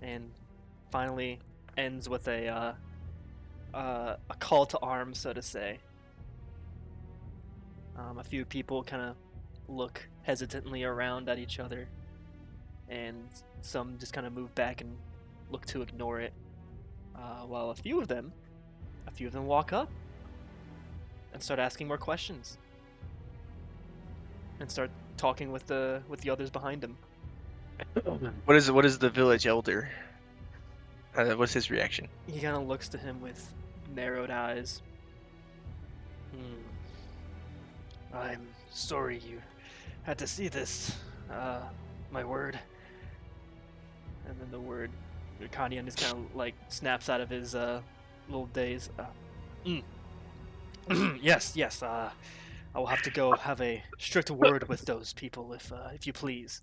A: and finally ends with a call to arms, so to say. A few people kind of look hesitantly around at each other, and some just kind of move back and look to ignore it. While a few of them walk up and start asking more questions, and start talking with the others behind him.
E: What is the village elder? What's his reaction?
A: He kind of looks to him with narrowed eyes. I'm sorry you had to see this. My word. And then the word, Kanyan just kind of like snaps out of his little daze. Yes. I will have to go have a strict word with those people if you please.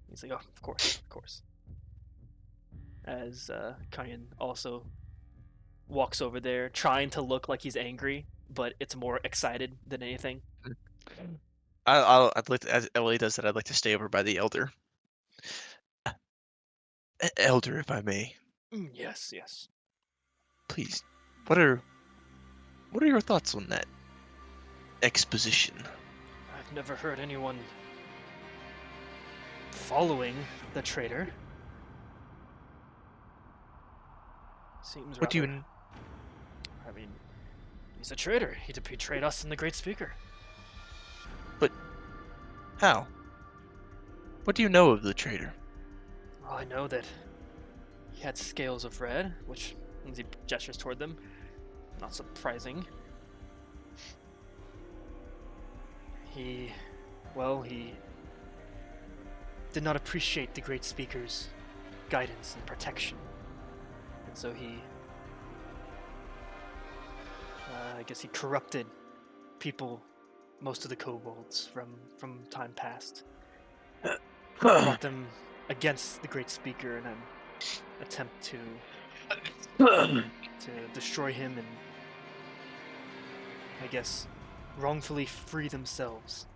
A: He's like, oh, of course. As Kanyan also walks over there, trying to look like he's angry, but it's more excited than anything.
E: I'd like to, as Ellie does that, I'd like to stay over by the elder. Elder, if I may,
A: Yes.
E: please. What are your thoughts on that exposition?
A: I've never heard anyone following the traitor. Seems
E: What do
A: rather...
E: you?
A: I mean, he's a traitor. He betrayed us and the Great Speaker.
E: How? What do you know of the traitor?
A: Well, I know that he had scales of red, which, as he gestures toward them, not surprising. He did not appreciate the Great Speaker's guidance and protection. And so he, I guess he corrupted people, most of the kobolds from time past. Brought them against the Great Speaker in an attempt to destroy him and, I guess, wrongfully free themselves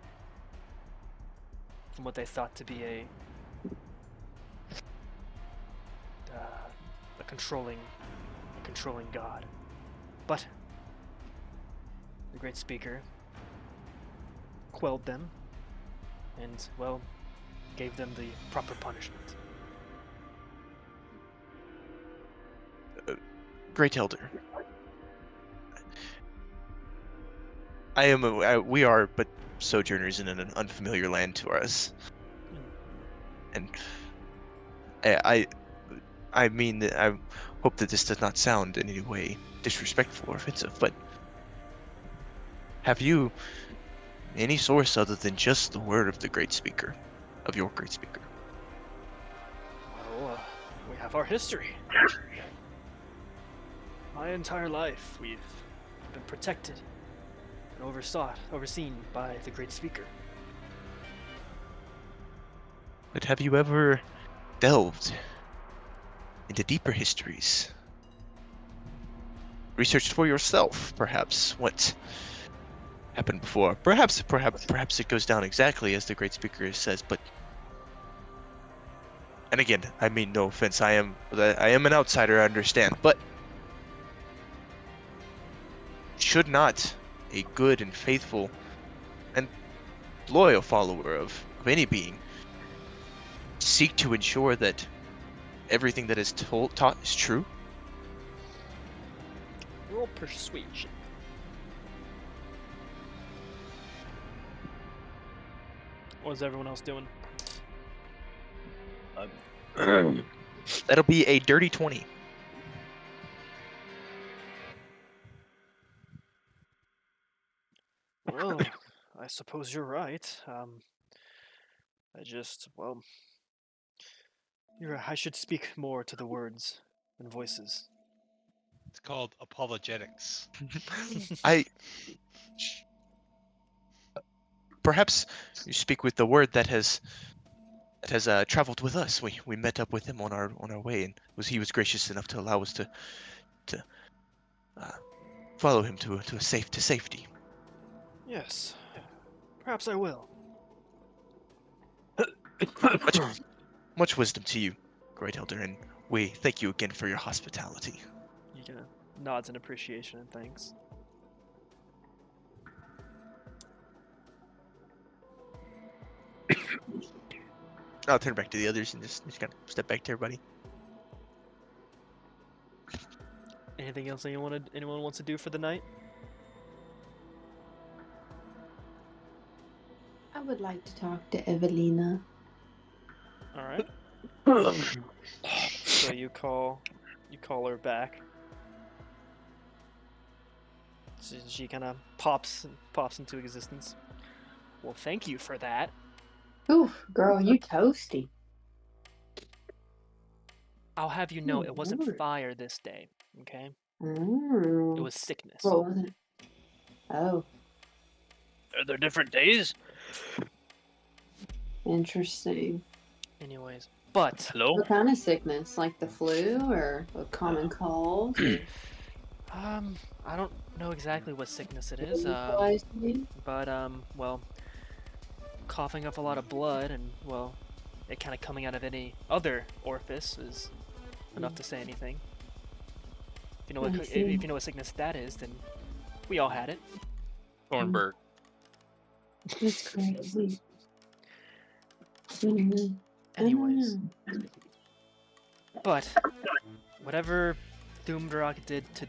A: from what they thought to be a controlling god. But the Great Speaker quelled them and, well, gave them the proper punishment.
E: Great elder. We are but sojourners in an unfamiliar land to us, and I mean that I hope that this does not sound in any way disrespectful or offensive, but have you any source other than just the word of the Great Speaker, of your Great Speaker?
A: Well, we have our history. My entire life, we've been protected and overseen by the Great Speaker.
E: But have you ever delved into deeper histories? Researched for yourself, perhaps, what happened before. Perhaps it goes down exactly as the Great Speaker says, but... And again, I mean no offense, I am an outsider, I understand, but... Should not a good and faithful and loyal follower of any being, seek to ensure that everything that is taught is true?
A: Roll persuasion. What's everyone else doing?
E: That'll be a dirty 20.
A: Well, I suppose you're right. I should speak more to the words and voices.
G: It's called apologetics.
E: Perhaps you speak with the word that has traveled with us. We met up with him on our way, and he was gracious enough to allow us to follow him to safety.
A: Yes, perhaps I will.
E: Much wisdom to you, Great Elder, and we thank you again for your hospitality.
A: He kind of nods in appreciation and thanks.
E: I'll turn back to the others and just kind of step back to everybody.
A: Anything else anyone wants to do for the night?
F: I would like to talk to Evelina.
A: All right. So you call her back. So she kind of pops into existence. Well, thank you for that.
F: Oof, girl, you toasty.
A: I'll have you know,
F: Oh,
A: it wasn't
F: Lord.
A: fire this day. Okay,
F: Mm.
A: it was sickness.
F: What was it? Oh,
C: Are there different days?
F: interesting.
A: Anyways, but
C: Hello?
F: What kind of sickness? Like the flu or a common cold? Or
A: I don't know exactly what sickness it is.
F: poisoning?
A: But well, coughing up a lot of blood and well, it kind of coming out of any other orifice is enough to say anything. If you know what
F: I
A: if
F: see.
A: you know what sickness that is, then we all had it.
D: Thornburg.
F: That's crazy. Mhm. I don't
A: Anyways,
F: know.
A: but whatever Thumdrak did to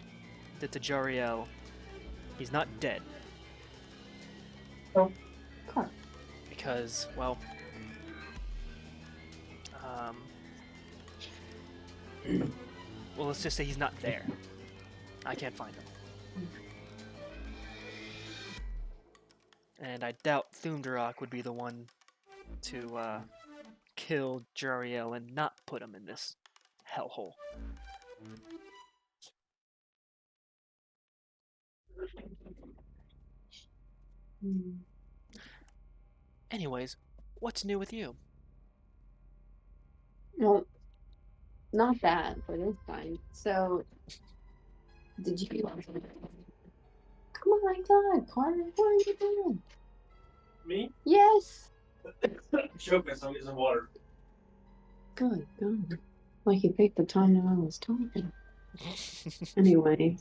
A: Jariel, he's not dead.
F: Oh, God.
A: Because, well, well, let's just say he's not there. I can't find him. And I doubt Thumdrak would be the one to kill Jariel and not put him in this hellhole.
F: Hmm.
A: Anyways, what's new with you?
F: Well, not that, but it's fine. So, did you? Come on, my God, Carter, what are you doing?
H: Me?
F: Yes.
H: Choking, so I'll get some water.
F: Good God. Like you picked the time that I was talking. Anyway,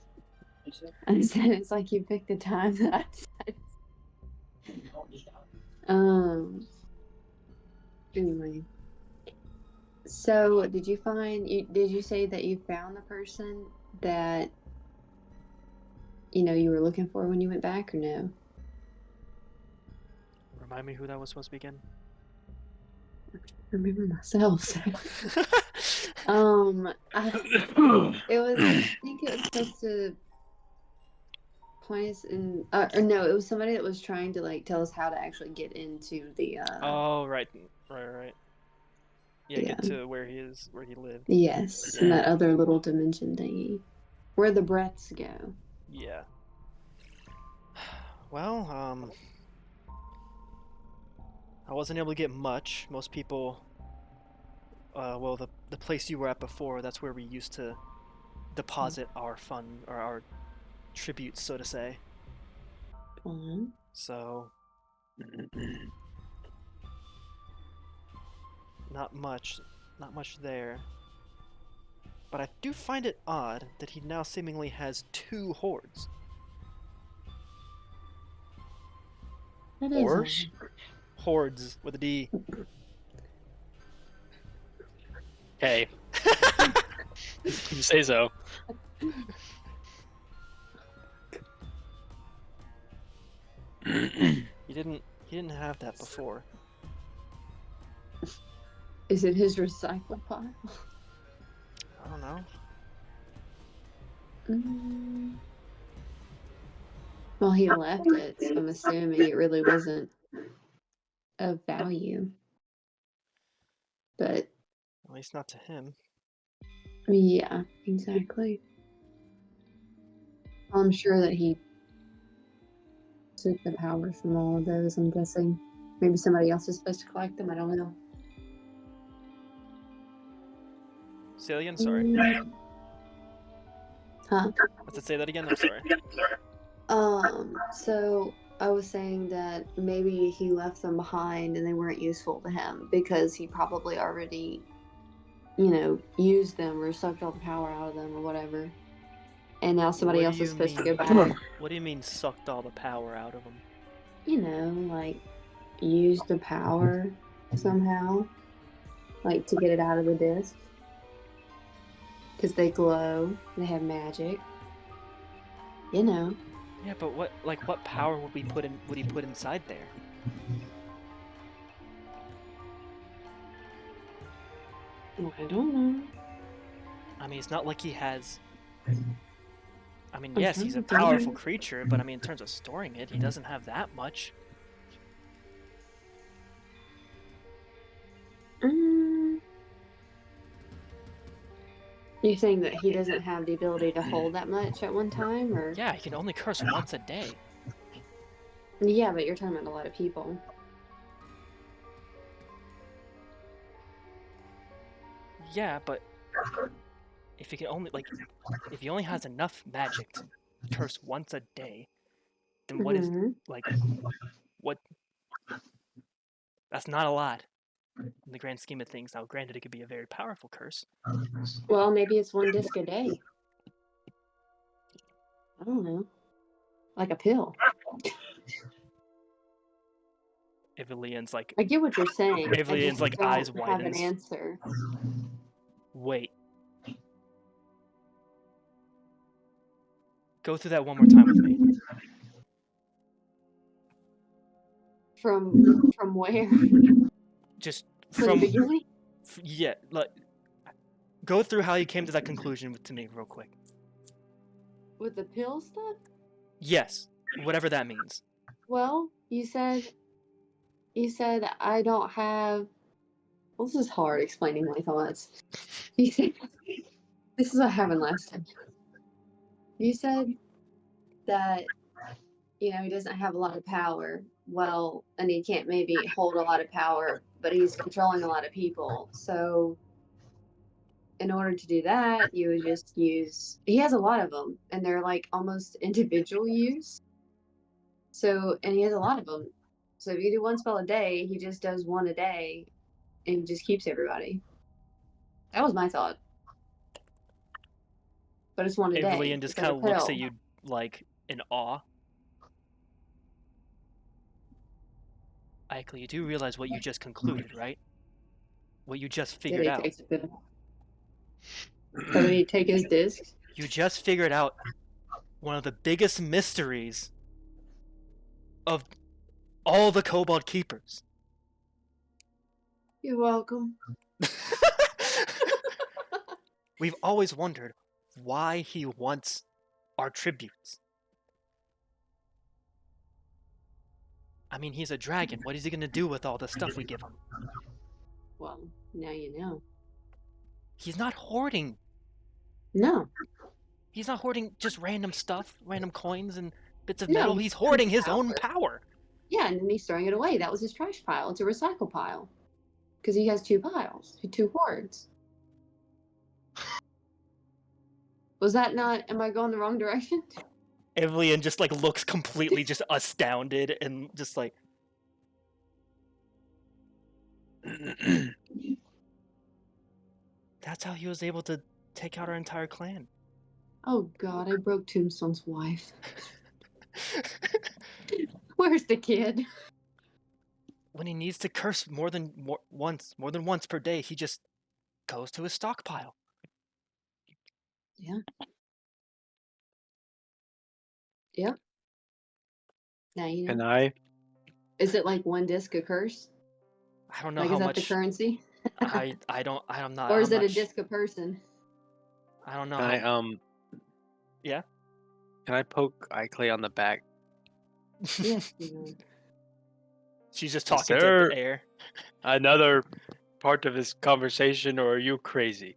F: I said it's like you picked the time that I said. Anyway. So, did you say that you found the person that you were looking for when you went back, or no?
A: Remind me who that was supposed to be again?
F: I remember myself. So. I think it was supposed to point us in, or no, it was somebody that was trying to like tell us how to actually get into the.
A: Oh, right. Yeah,
F: Yeah.
A: get to where he lived.
F: Yes, in that other little dimension thingy, where the breaths go.
A: Yeah. Well, I wasn't able to get much. Most people, well, the place you were at before, that's where we used to deposit our fund or our tributes, so to say.
F: Fun.
A: So, not much there. But I do find it odd that he now seemingly has 2 hordes.
F: That is
C: Horse?
A: Hordes with a D.
C: Okay. You say so.
A: He didn't have that before.
F: Is it his recycle pile?
A: I don't know.
F: Well, he left it, so I'm assuming it really wasn't of value. But
A: At least not to him.
F: yeah, exactly. I'm sure that he took the power from all of those, I'm guessing. Maybe somebody else is supposed to collect them, I don't know.
A: Cillian, sorry.
F: Huh?
A: Let's say that again. I'm sorry.
F: So I was saying that maybe he left them behind and they weren't useful to him because he probably already, used them or sucked all the power out of them or whatever. And now somebody
A: What
F: else
A: do
F: is
A: you
F: supposed to
A: mean?
F: go back.
A: What do you mean sucked all the power out of him?
F: Like use the power somehow, like to get it out of the disc. Because they glow, they have magic.
A: Yeah, but what power would he put inside there?
F: I don't know.
A: I mean, it's not like he has. I mean,
F: I'm
A: yes,
F: trying
A: he's a
F: to think.
A: powerful creature, but I mean, in terms of storing it, he doesn't have that much.
F: You're saying that he doesn't have the ability to hold that much at one time, or?
A: Yeah, he can only curse once a day.
F: Yeah, but you're talking about a lot of people.
A: Yeah, but if he can only if he only has enough magic to curse once a day, then what is what? That's not a lot in the grand scheme of things. Now, granted, it could be a very powerful curse.
F: Well, maybe it's one disc a day. I don't know. Like a pill.
A: Evelian's like,
F: I get what you're saying.
A: Evelian's like eyes
F: have an
A: widens.
F: answer.
A: Wait. Go through that one more time with me.
F: From where?
A: Just
F: From the
A: from
F: beginning?
A: yeah, go through how you came to that conclusion to me real quick.
F: With the pill stuff?
A: Yes, whatever that means.
F: Well, you said I don't have. Well, this is hard explaining my thoughts. You said this is what happened last time. You said that he doesn't have a lot of power. Well, and he can't maybe hold a lot of power, but he's controlling a lot of people. So, in order to do that, you would just use. He has a lot of them, and they're like almost individual use. So, and he has a lot of them. So, if you do one spell a day, he just does one a day, and just keeps everybody. That was my thought. But it's one a day.
A: Evelian just kind of looks at you like in awe. Eichel, you do realize what you just concluded, right? What you just figured out.
F: So did he take his discs?
A: You just figured out one of the biggest mysteries of all the Kobold Keepers.
F: You're welcome.
A: We've always wondered why he wants our tributes. I mean, he's a dragon. What is he going to do with all the stuff we give him?
F: Well, now you know.
A: He's not hoarding.
F: No.
A: He's not hoarding just random stuff, random coins and bits of
F: No,
A: metal. He's hoarding his own power.
F: Yeah, and then he's throwing it away. That was his trash pile. It's a recycle pile. Because he has 2 piles, 2 hoards. Was that not... Am I going the wrong direction?
A: Evelian just looks completely just astounded and just like... That's how he was able to take out our entire clan.
F: Oh god, I broke Tombstone's wife. Where's the kid?
A: when he needs to curse more than once per day, he just goes to his stockpile.
F: Yeah. Yep. Now you know.
C: Can I?
F: Is it like one disc a curse?
A: I don't know
F: Like,
A: how
F: is that
A: much.
F: the currency?
A: I'm not.
F: Or is
A: I'm
F: it
A: not
F: a
A: sh-
F: disc a person?
A: I don't know.
C: Can
A: How...
C: I
A: Yeah.
C: Can I poke Iclay on the back?
F: Yes. You know.
A: She's just
C: Is
A: talking to
C: there-
A: the air.
C: Another part of this conversation, or are you crazy?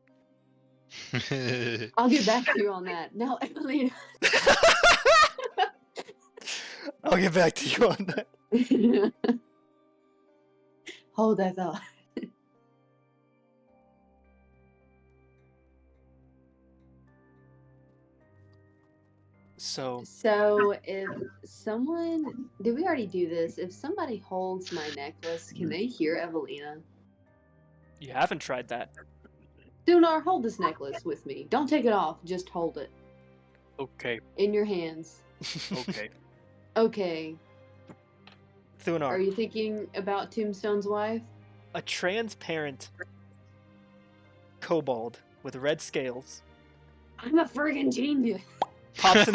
F: I'll get back to you on that. Now, Evelina.
A: I'll get back to you on that.
F: Hold that thought.
A: So
F: So, if someone. Did we already do this? If somebody holds my necklace, can they hear Evelina?
A: you haven't tried that.
F: Dunar, hold this necklace with me. Don't take it off. Just hold it
C: Okay,
F: in your hands.
C: okay.
F: Okay. Are
A: Thunar,
F: you thinking about Tombstone's wife?
A: a transparent kobold with red scales
F: I'm a friggin' genius.
A: pops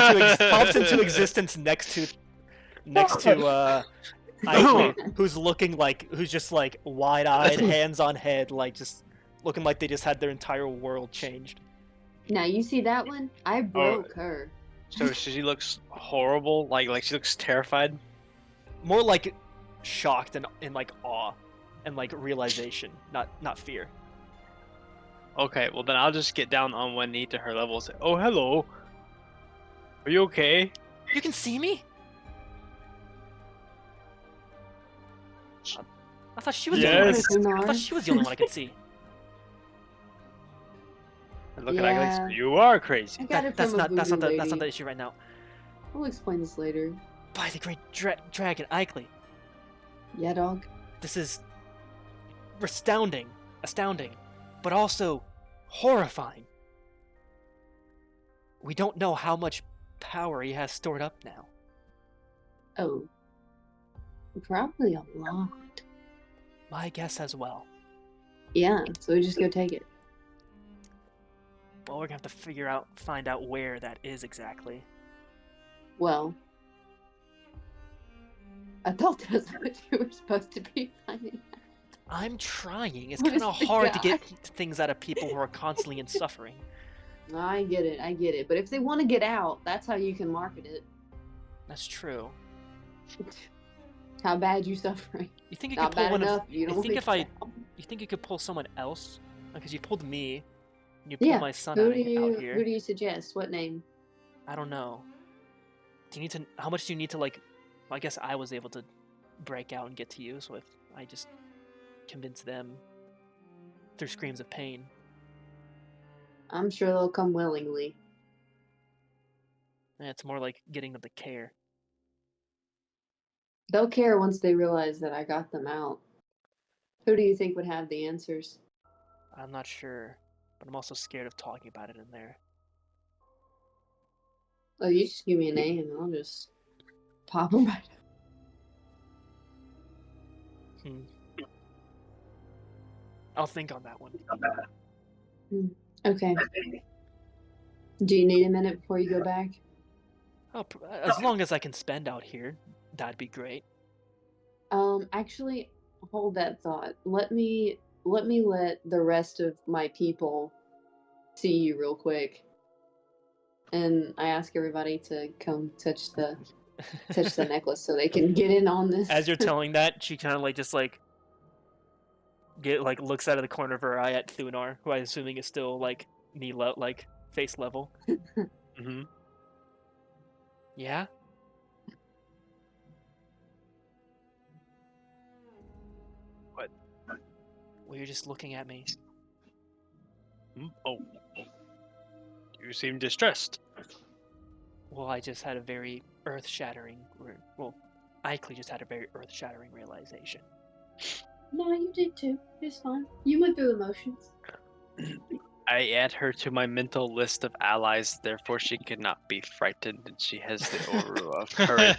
A: into existence next to Iclay, who's just like wide-eyed, hands on head, like just looking like they just had their entire world changed.
F: Now you see that one? I broke her.
C: So she looks horrible, like she looks terrified.
A: More like shocked and in like awe and like realization, not fear.
C: Okay, well then I'll just get down on one knee to her level and say, "Oh, hello. Are you okay?"
A: You can see me? I thought she was the only one.
C: Yes.
A: I thought she was the only one I could see.
C: And look at Iclay.
F: Yeah.
C: You are crazy.
F: I got it from
A: That's
F: a
A: not
F: voodoo
A: that's not the
F: lady.
A: issue right now.
F: We'll explain this later.
A: By the great dragon Iclay,
F: Yeah, dog.
A: this is astounding, but also horrifying. We don't know how much power he has stored up now.
F: Oh. Probably a lot.
A: My guess as well.
F: Yeah, so we just go take it.
A: Well, we're gonna have to find out where that is exactly.
F: Well. I thought that's what you were supposed to be finding.
A: I'm trying. It's
F: Honest
A: kind of
F: to
A: hard to get
F: God.
A: things out of people who are constantly in suffering.
F: I get it. But if they want to get out, that's how you can market it.
A: That's true.
F: How bad you suffering.
A: You think you
F: Not
A: could pull
F: bad
A: one
F: enough.
A: of?
F: You
A: You
F: don't
A: think
F: get
A: if I?
F: out.
A: You think you could pull someone else? Because you pulled me. And you pulled
F: Yeah.
A: my son
F: Who
A: out,
F: do you
A: out here.
F: who do you suggest? What name?
A: I don't know. Do you need to? How much do you need to like? Well, I guess I was able to break out and get to you. So if I just convince them through screams of pain,
F: I'm sure they'll come willingly.
A: it's more like getting them to care.
F: They'll care once they realize that I got them out. Who do you think would have the answers?
A: I'm not sure, but I'm also scared of talking about it in there.
F: Oh, you just give me a name and I'll just pop them right up.
A: I'll think on that one.
F: Okay. Do you need a minute before you go back?
A: Oh, as long as I can spend out here, that'd be great.
F: Actually, hold that thought. Let me let the rest of my people see you real quick. And I ask everybody to come touch the necklace so they can get in on this.
A: As you're telling that, she kind of like just like looks out of the corner of her eye at Thunar, who I'm assuming is still like face level.
C: Mm-hmm.
A: Yeah.
C: What?
A: Well, you're just looking at me.
C: Oh. You seem distressed.
A: Well, I just had a very earth-shattering. Well, Iclay just had a very earth-shattering realization.
F: No, you did too. It's fine. You went through the motions.
C: I add her to my mental list of allies, therefore she cannot be frightened, and she has the aura of courage.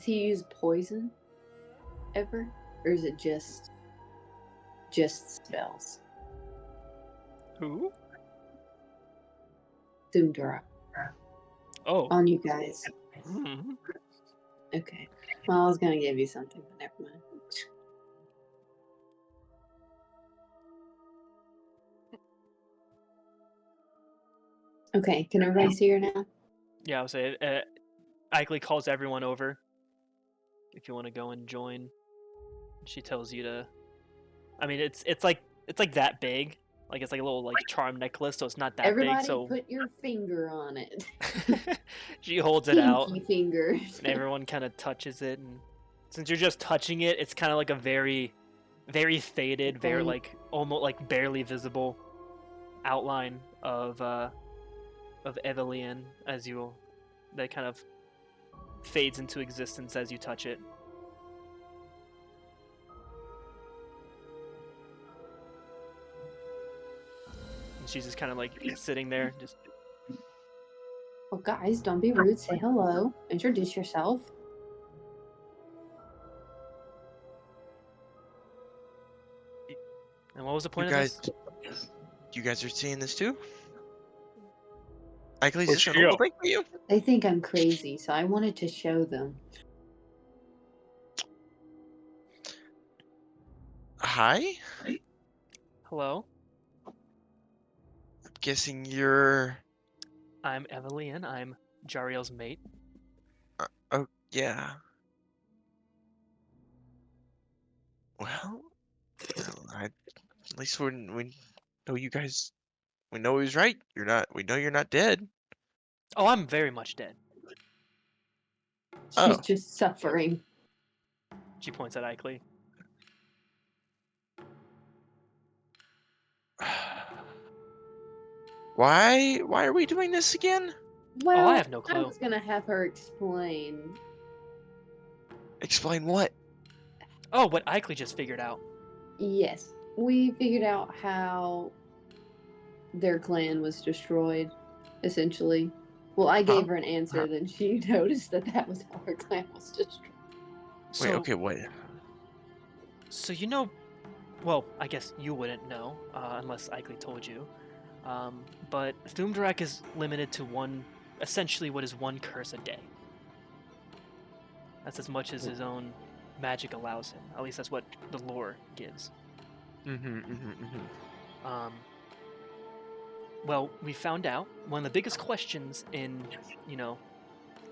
F: Does he use poison ever, or is it just spells?
A: Who?
F: Thundra
A: Oh.
F: on you guys.
A: Mhm.
F: Okay. Well, I was gonna give you something, but never mind. Okay, can everybody see her now?
A: Yeah, I'll say it. Ikley calls everyone over. If you want to go and join, she tells you to. I mean, it's like that big. Like it's like a little like charm necklace, so it's not that
F: Everybody,
A: big. So
F: put your finger on it.
A: she holds it out,
F: Pinky fingers.
A: and everyone kind of touches it. And since you're just touching it, it's kind of like a very, very faded, very
F: Okay.
A: like almost like barely visible outline of Evelian as you that kind of fades into existence as you touch it. And she's just kind of like sitting there, just
F: Oh, guys, don't be rude. Say hello. Introduce yourself.
A: and what was the
E: You
A: point of
E: guys,
A: this?
E: you guys are seeing this too? Ikely, is
C: Where'd
E: this a
C: she go?
E: normal thing for you?
F: They think I'm crazy, so I wanted to show them.
E: Hi?
A: Hello,
E: I'm guessing you're...
A: I'm Evelian. I'm Jariel's mate.
E: Oh, yeah. Well, at least when we know you guys... We know he was right. We know you're not dead.
A: Oh, I'm very much dead.
F: She's
E: Oh.
F: just suffering.
A: She points at Ikley.
E: Why are we doing this again?
F: Well,
A: I have no
F: I
A: clue.
F: was gonna have her explain.
E: Explain what?
A: Oh, what Ikley just figured out.
F: Yes, we figured out how their clan was destroyed, essentially. Well, I gave her an answer,
E: Huh.
F: then she noticed that was how her clan was destroyed.
A: So,
E: Wait, okay, what?
A: So you know, well, I guess you wouldn't know unless Ikley told you. But Thumdarak is limited to essentially what is one curse a day. That's as much as his own magic allows him. At least that's what the lore gives. Well, we found out one of the biggest questions in,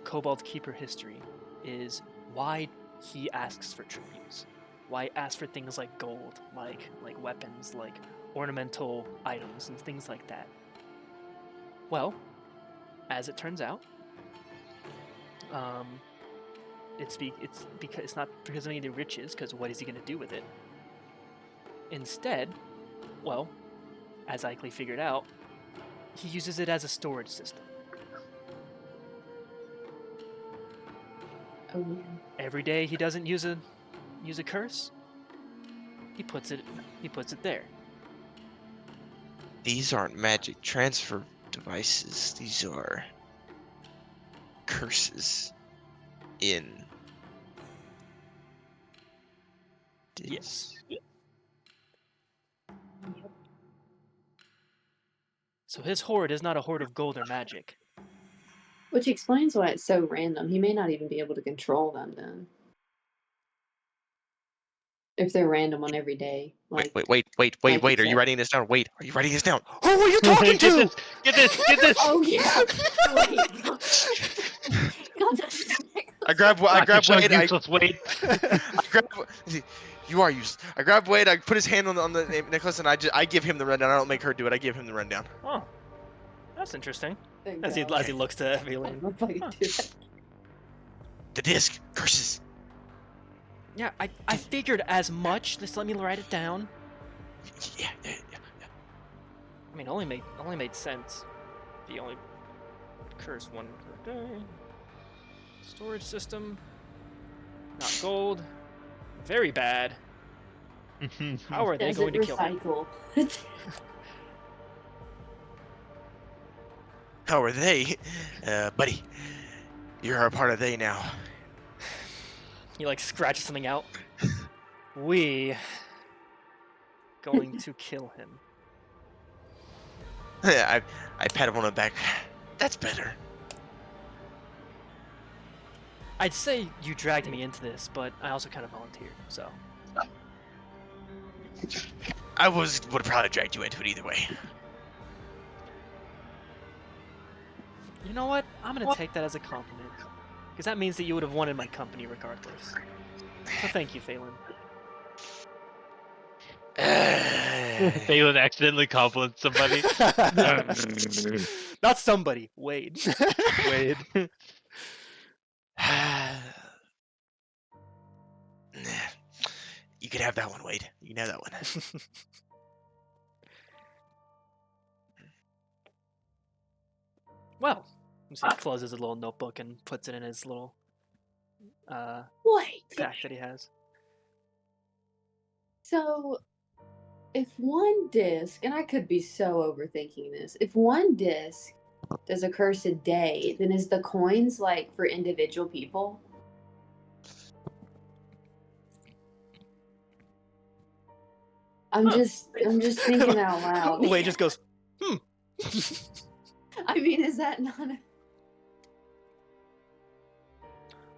A: Cobalt Keeper history is why he asks for tributes. Why he asks for things like gold, like weapons, like ornamental items and things like that. Well, as it turns out, it's because it's not because of any of the riches, because what is he going to do with it? Instead, well, as Ikley figured out, he uses it as a storage system.
F: Oh yeah.
A: Every day he doesn't use a curse, he puts it there.
E: These aren't magic transfer devices. These are curses in
A: Yes. So his hoard is not a hoard of gold or magic.
F: Which explains why it's so random. He may not even be able to control them then. If they're random on every day. Like,
E: Wait.
F: like
E: Are
F: you
E: you
F: said.
E: writing this down? Wait, are you writing this down?
A: Who are you talking
G: Get
A: to?
G: this! Get this!
F: Oh yeah. Wait. God,
E: I grab Wade.
G: Useless Wade.
E: I grab. You are useless. I grab Wade. I put his hand on the necklace, and I give him the rundown. I don't make her do it. I give him the rundown.
A: Oh, that's interesting.
F: Thank
A: As he
F: God.
A: looks to
F: I'm
A: Evelyn.
F: not fucking do that.
E: The disc curses.
A: Yeah, I figured as much. Just let me write it down.
E: Yeah.
A: I mean, only made sense. The only curse one per day. Storage system. Not gold. Very bad. How are they
F: Does
A: going
F: it
A: to kill him?
F: recycle?
E: How are they? Buddy, you're a part of they now.
A: He like scratches something out. We going to kill him.
E: I pat him on the back. That's better.
A: I'd say you dragged me into this, but I also kind of volunteered, so.
E: I would probably dragged you into it either way.
A: You know what? I'm gonna take that as a compliment. Because that means that you would have wanted my company regardless. So thank you, Phelan.
G: Phelan accidentally compliments somebody.
A: Not somebody. Wade.
G: Wade.
E: You can have that one, Wade. You can have that one.
A: Well, he closes a little notebook and puts it in his little
F: Wait.
A: pack that he has.
F: So, if one disc, and I could be so overthinking this, if one disc does a curse a day, then is the coins like for individual people? I'm just thinking out loud.
A: Wade just goes,
F: I mean, is that not a...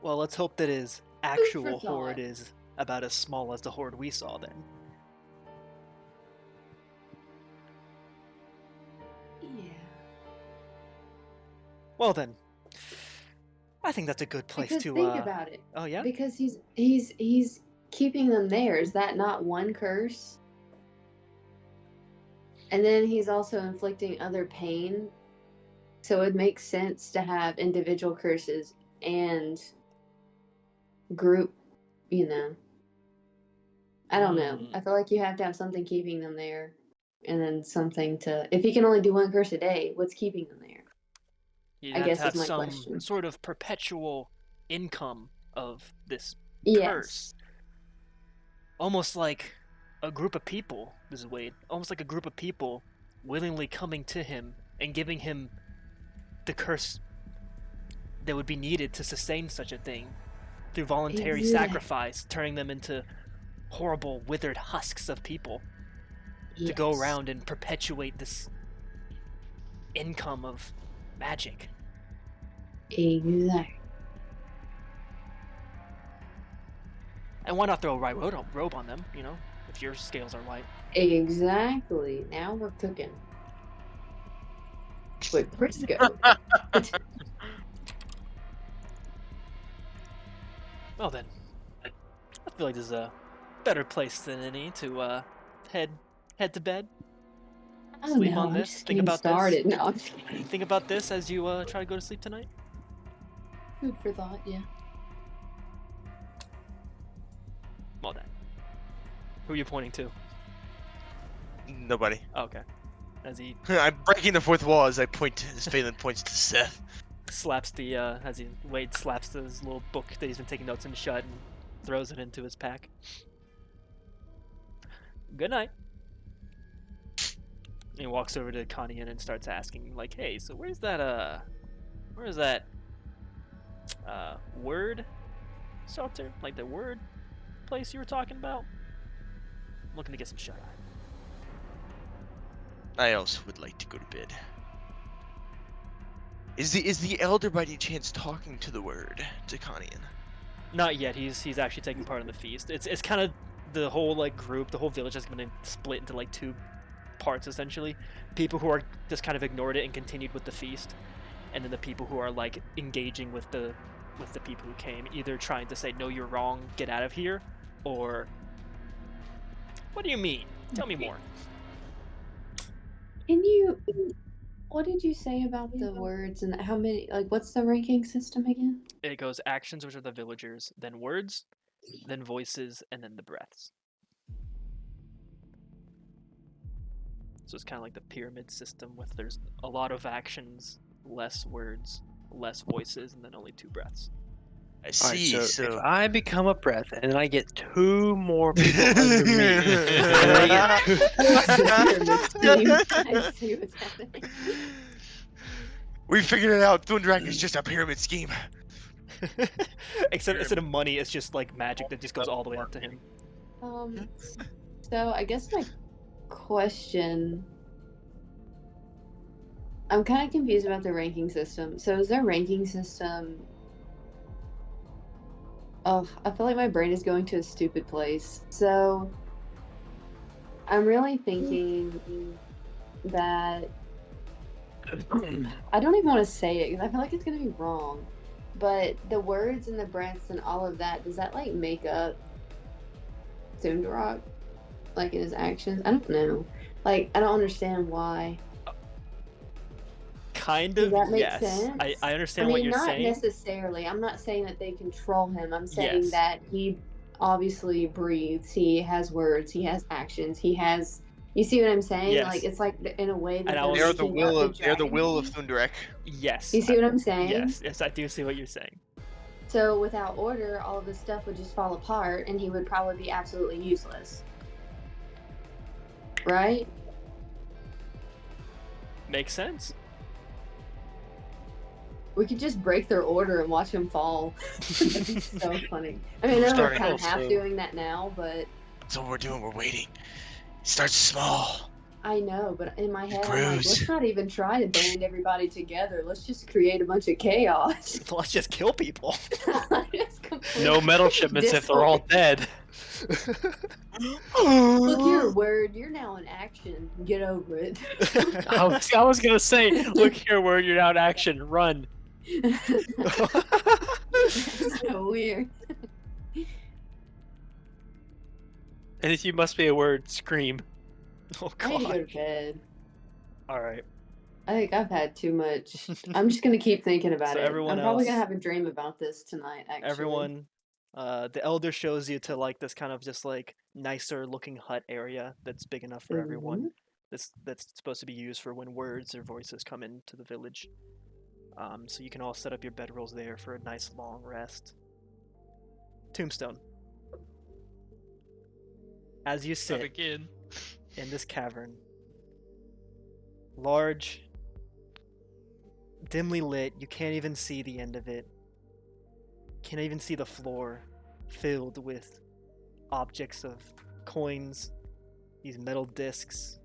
A: Well, let's hope that his actual horde is about as small as the horde we saw then.
F: Yeah.
A: Well then, I think that's a good place
F: Because
A: to
F: think about it.
A: Oh yeah?
F: Because he's keeping them there. Is that not one curse? And then he's also inflicting other pain. So it makes sense to have individual curses and group, you know. I don't know. I feel like you have to have something keeping them there. And then something to... If he can only do one curse a day, what's keeping them there?
A: You
F: I
A: have
F: guess
A: to have
F: is my
A: some
F: question.
A: sort of perpetual income of this
F: Yes.
A: curse. Almost like a group of people, this is Wade, almost like a group of people willingly coming to him and giving him the curse that would be needed to sustain such a thing through voluntary
F: Exact-
A: sacrifice, turning them into horrible, withered husks of people to go
F: Yes.
A: around and perpetuate this income of magic.
F: Exactly.
A: And why not throw a right robe on them, you know, if your scales are white?
F: Exactly. Now we're cooking. Wait, Briscoe.
A: Well then, I feel like this is a better place than any to head to bed.
F: Oh,
A: Sleep
F: no,
A: on
F: I'm
A: this.
F: just
A: Think
F: getting
A: about
F: started.
A: this.
F: No, I'm just kidding.
A: Think about this as you try to go to sleep tonight.
F: Food for thought, yeah.
A: Well then, who are you pointing to?
E: Nobody.
A: Oh, okay. As he
E: I'm breaking the fourth wall as I point. As Phelan points to Seth.
A: slaps Wade slaps his little book that he's been taking notes in shut and throws it into his pack. Good night. And he walks over to Connie and starts asking, like, hey, so where's that word shelter? Like the word place you were talking about? I'm looking to get some shut eye.
E: I also would like to go to bed. Is the elder by any chance talking to the word, to Conian?
A: Not yet. He's actually taking part in the feast. It's kind of the whole like group, the whole village has been split into like two parts essentially. People who are just kind of ignored it and continued with the feast, and then the people who are like engaging with the people who came, either trying to say no, you're wrong, get out of here, or what do you mean? Tell me more.
F: Can you... What did you say about the words and how many... Like, what's the ranking system again?
A: It goes actions, which are the villagers, then words, then voices, and then the breaths. So it's kind of like the pyramid system with there's a lot of actions, less words, less voices, and then only 2 breaths.
E: I
C: Alright,
E: see.
C: so if I become a breath and then I get 2 more people under me, then I get
F: I see what's happening.
E: We figured it out. Thundrak is just a pyramid scheme.
A: Except instead of money, it's just like magic that just goes all the way up to him.
F: So I guess my question. I'm kind of confused about the ranking system. So is their ranking system? Oh, I feel like my brain is going to a stupid place. So I'm really thinking that I don't even want to say it because I feel like it's gonna be wrong. But the words and the breaths and all of that, does that like make up Thunderrock? Like in his actions? I don't know. Like I don't understand why.
A: Kind
F: Does
A: of,
F: that make
A: yes.
F: sense?
A: I understand what you're
F: not
A: saying.
F: necessarily. I'm not saying that they control him. I'm saying
A: Yes.
F: that he obviously breathes. He has words. He has actions. He has. You see what I'm saying?
A: Yes.
F: Like it's like in a way that
A: And I
F: they're
A: was-
E: They are the
F: making
E: will
F: up
E: of they're the
F: dragon
E: will of
F: beast.
E: Thunderek.
A: Yes.
F: You see what I'm saying?
A: Yes, I do see what you're saying.
F: So without order, all of this stuff would just fall apart, and he would probably be absolutely useless. Right?
A: Makes sense.
F: We could just break their order and watch him fall. That'd be so funny. I mean, I know we're
E: Starting
F: kind of half
C: also-
F: doing that now, but
E: That's what we're doing. We're waiting. Start small.
F: I know. But in my head, I'm like,
E: Bruise.
F: let's not even try to band everybody together. Let's just create a bunch of chaos.
A: Let's just kill people.
F: Just complete
C: No metal shipments if they're all dead.
F: Look here, Word. You're now in action. Get over it.
C: I was gonna say, look here, where you're out action, run.
F: That's so weird.
C: And if you must be a word, scream.
A: Oh
F: I need to go
A: god.
F: to bed.
A: Alright.
F: I think I've had too much. I'm just gonna keep thinking about
A: So
F: it.
A: everyone
F: I'm probably gonna
A: else-
F: have a dream about this tonight. Actually,
A: Everyone, the elder shows you to like this kind of just like nicer looking hut area that's big enough for everyone. That's supposed to be used for when words or voices come into the village. So you can all set up your bedrolls there for a nice long rest. Tombstone. As you
G: Not
A: sit
G: again.
A: in this cavern, large, dimly lit, you can't even see the end of it. Can't even see the floor filled with objects of coins, these metal discs,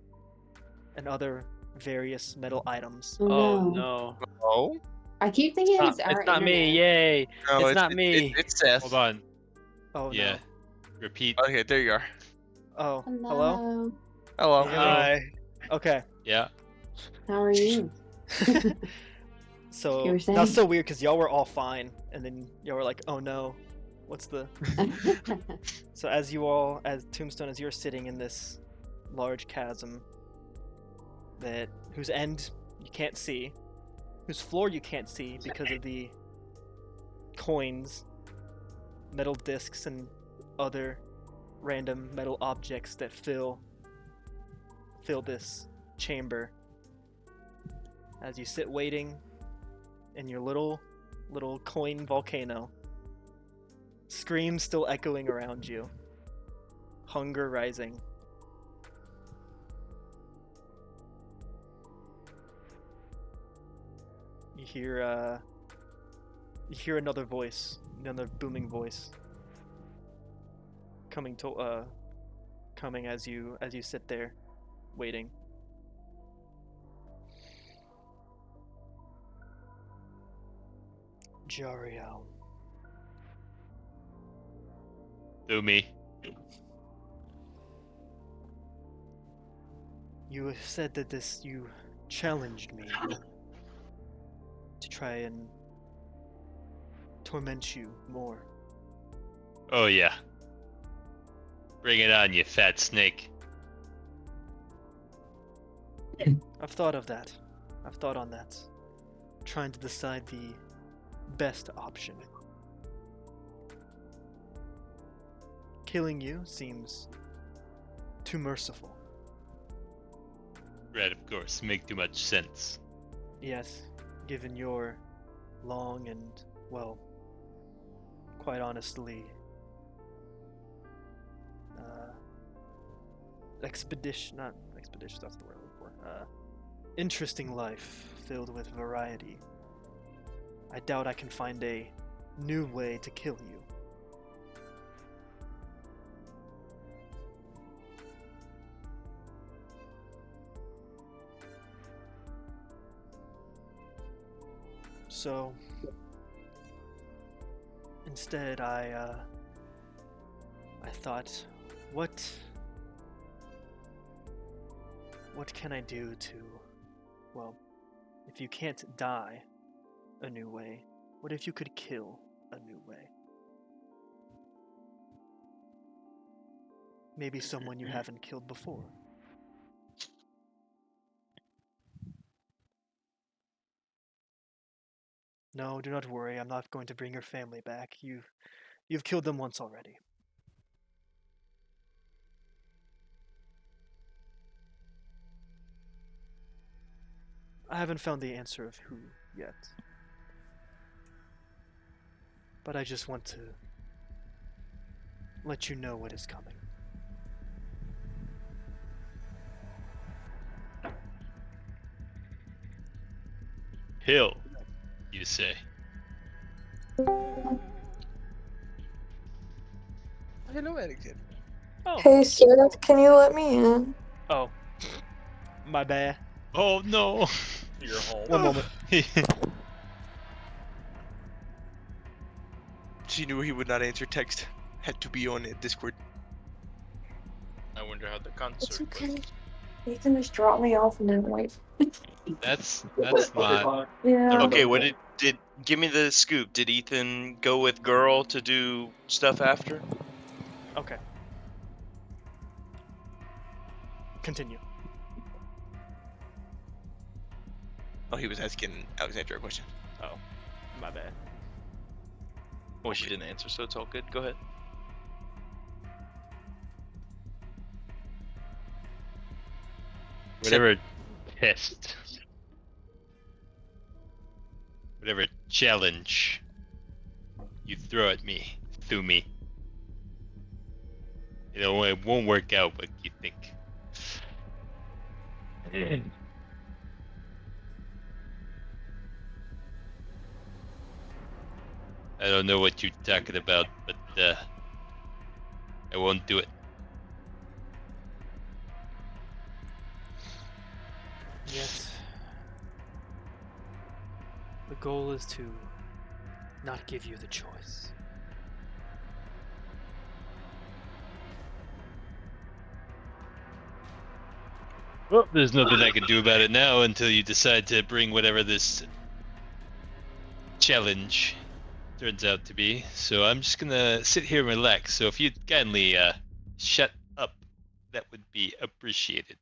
A: and other various metal items.
C: Oh
F: no.
C: no.
E: Oh,
F: I keep thinking it's our
C: It's not me,
F: internet.
C: yay.
E: no,
C: It's not me.
E: It's Seth.
G: Hold on.
A: Oh
G: Yeah.
A: no.
G: Repeat.
E: Okay, there you are.
A: Oh, hello?
F: Hello.
E: Hello.
A: Can you hear me?
C: Hi.
A: Okay.
G: Yeah.
F: How are you?
A: So
F: You were
A: that's
F: saying?
A: so weird because y'all were all fine, and then y'all were like, "Oh no, what's the?" So as Tombstone, as you're sitting in this large chasm, whose end you can't see, whose floor you can't see because of the coins, metal discs, and other random metal objects that fill this chamber. As you sit waiting in your little coin volcano, screams still echoing around you, hunger rising. You hear another voice, another booming voice coming as you sit there waiting. Jariel.
G: Do me.
A: You said that you challenged me to try and torment you more.
G: Oh yeah. Bring it on, you fat snake.
A: I've thought of that. I've thought on that. Trying to decide the best option. Killing you seems too merciful.
G: Right, of course. Make too much sense.
A: Yes, given your long and, well, quite honestly, not expeditious, that's the word I'm looking for. Interesting life filled with variety. I doubt I can find a new way to kill you. So instead, I thought, what can I do to, well, if you can't die a new way, what if you could kill a new way? Maybe someone you haven't killed before. No, do not worry. I'm not going to bring your family back. You've killed them once already. I haven't found the answer of who yet. But I just want to let you know what is coming.
G: Hill, you say?
E: Hello, Alexander.
A: Oh.
I: Hey, sir, can you let me in?
A: Oh. My bad.
G: Oh no!
H: You're home.
A: One moment.
E: She knew he would not answer text. Had to be on Discord.
D: I wonder how the concert
I: It's okay.
D: went.
I: Ethan just dropped me off and then wait.
G: That's
H: Okay,
G: not.
H: fine.
I: Yeah.
D: Okay, what did give me the scoop? Did Ethan go with girl to do stuff after?
A: Okay. Continue.
E: Oh, he was asking Alexandra a question.
A: Oh. My bad.
D: Well, she didn't answer, so it's all good. Go ahead.
G: Whatever test, whatever challenge you throw at me, through me, it won't work out what you think. I don't know what you're talking about, but I won't do it.
A: Yet, the goal is to not give you the choice.
G: Well, there's nothing I can do about it now until you decide to bring whatever this challenge turns out to be. So I'm just gonna sit here and relax. So if you'd kindly shut up, that would be appreciated.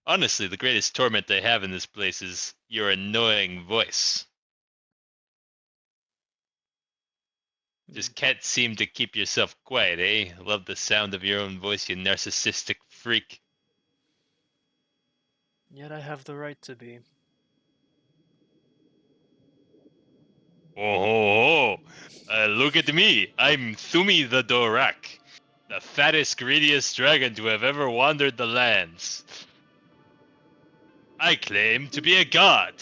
G: Honestly, the greatest torment I have in this place is your annoying voice. Just can't seem to keep yourself quiet, eh? Love the sound of your own voice, you narcissistic freak.
A: Yet I have the right to be.
G: Oh, look at me. I'm Thumi the Dorak, the fattest, greediest dragon to have ever wandered the lands. I claim to be a god,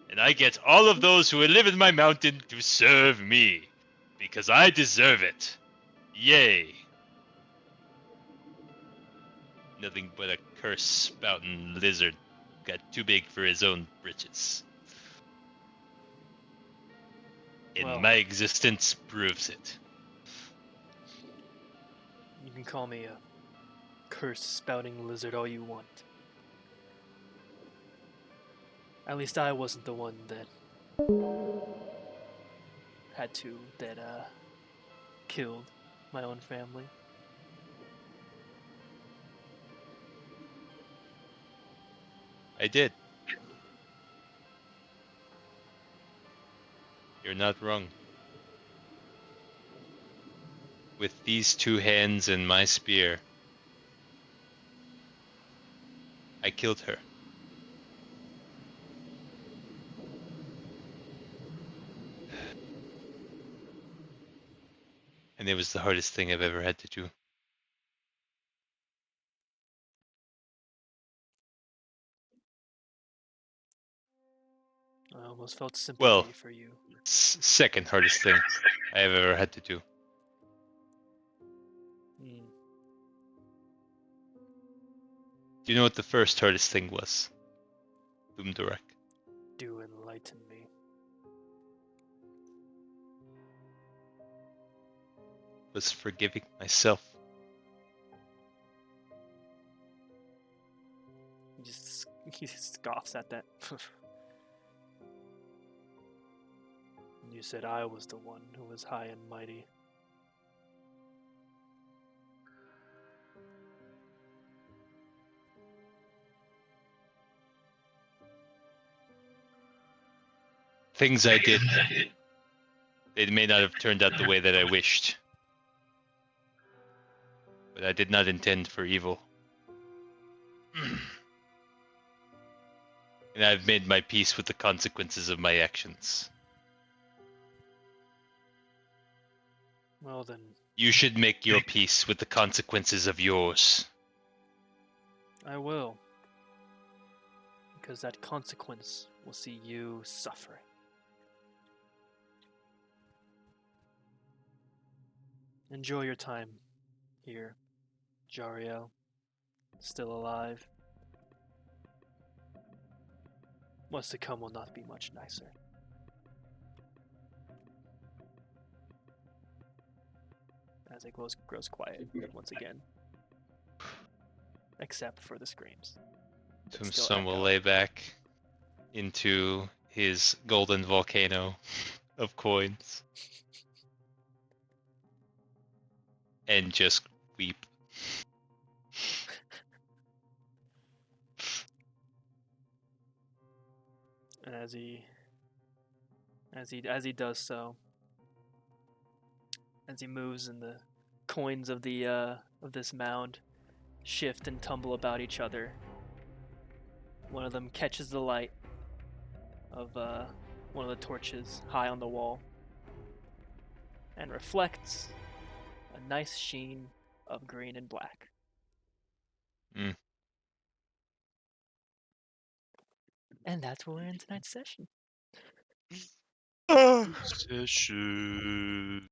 G: and I get all of those who live in my mountain to serve me, because I deserve it. Yay. Nothing but a curse-spouting lizard, got too big for his own britches. And
A: Well,
G: my existence proves it.
A: you can call me a curse-spouting lizard all you want. At least I wasn't the one that killed my own family.
G: I did. You're not wrong. With these two hands and my spear, I killed her. And it was the hardest thing I've ever had to do.
A: I almost felt sympathy
G: Well,
A: for you.
G: second hardest thing I have ever had to do.
A: Hmm.
G: Do you know what the first hardest thing was? Doomdurak.
A: Do enlighten me.
G: Was forgiving myself.
A: He scoffs at that. You said I was the one who was high and mighty.
G: Things I did. They may not have turned out the way that I wished. But I did not intend for evil. And I've made my peace with the consequences of my actions.
A: Well then,
G: You should make your peace with the consequences of yours.
A: I will. Because that consequence will see you suffering. Enjoy your time here, Jariel. Still alive. What's to come will not be much nicer. As it grows quiet once again. Except for the screams. that still
G: Tombstone will
A: echo.
G: lay back into his golden volcano of coins and just weep.
A: And as he does so, as he moves and the coins of this mound shift and tumble about each other, one of them catches the light of one of the torches high on the wall and reflects a nice sheen of green and black.
G: Mm.
A: And that's where we're in tonight's session.
E: Session.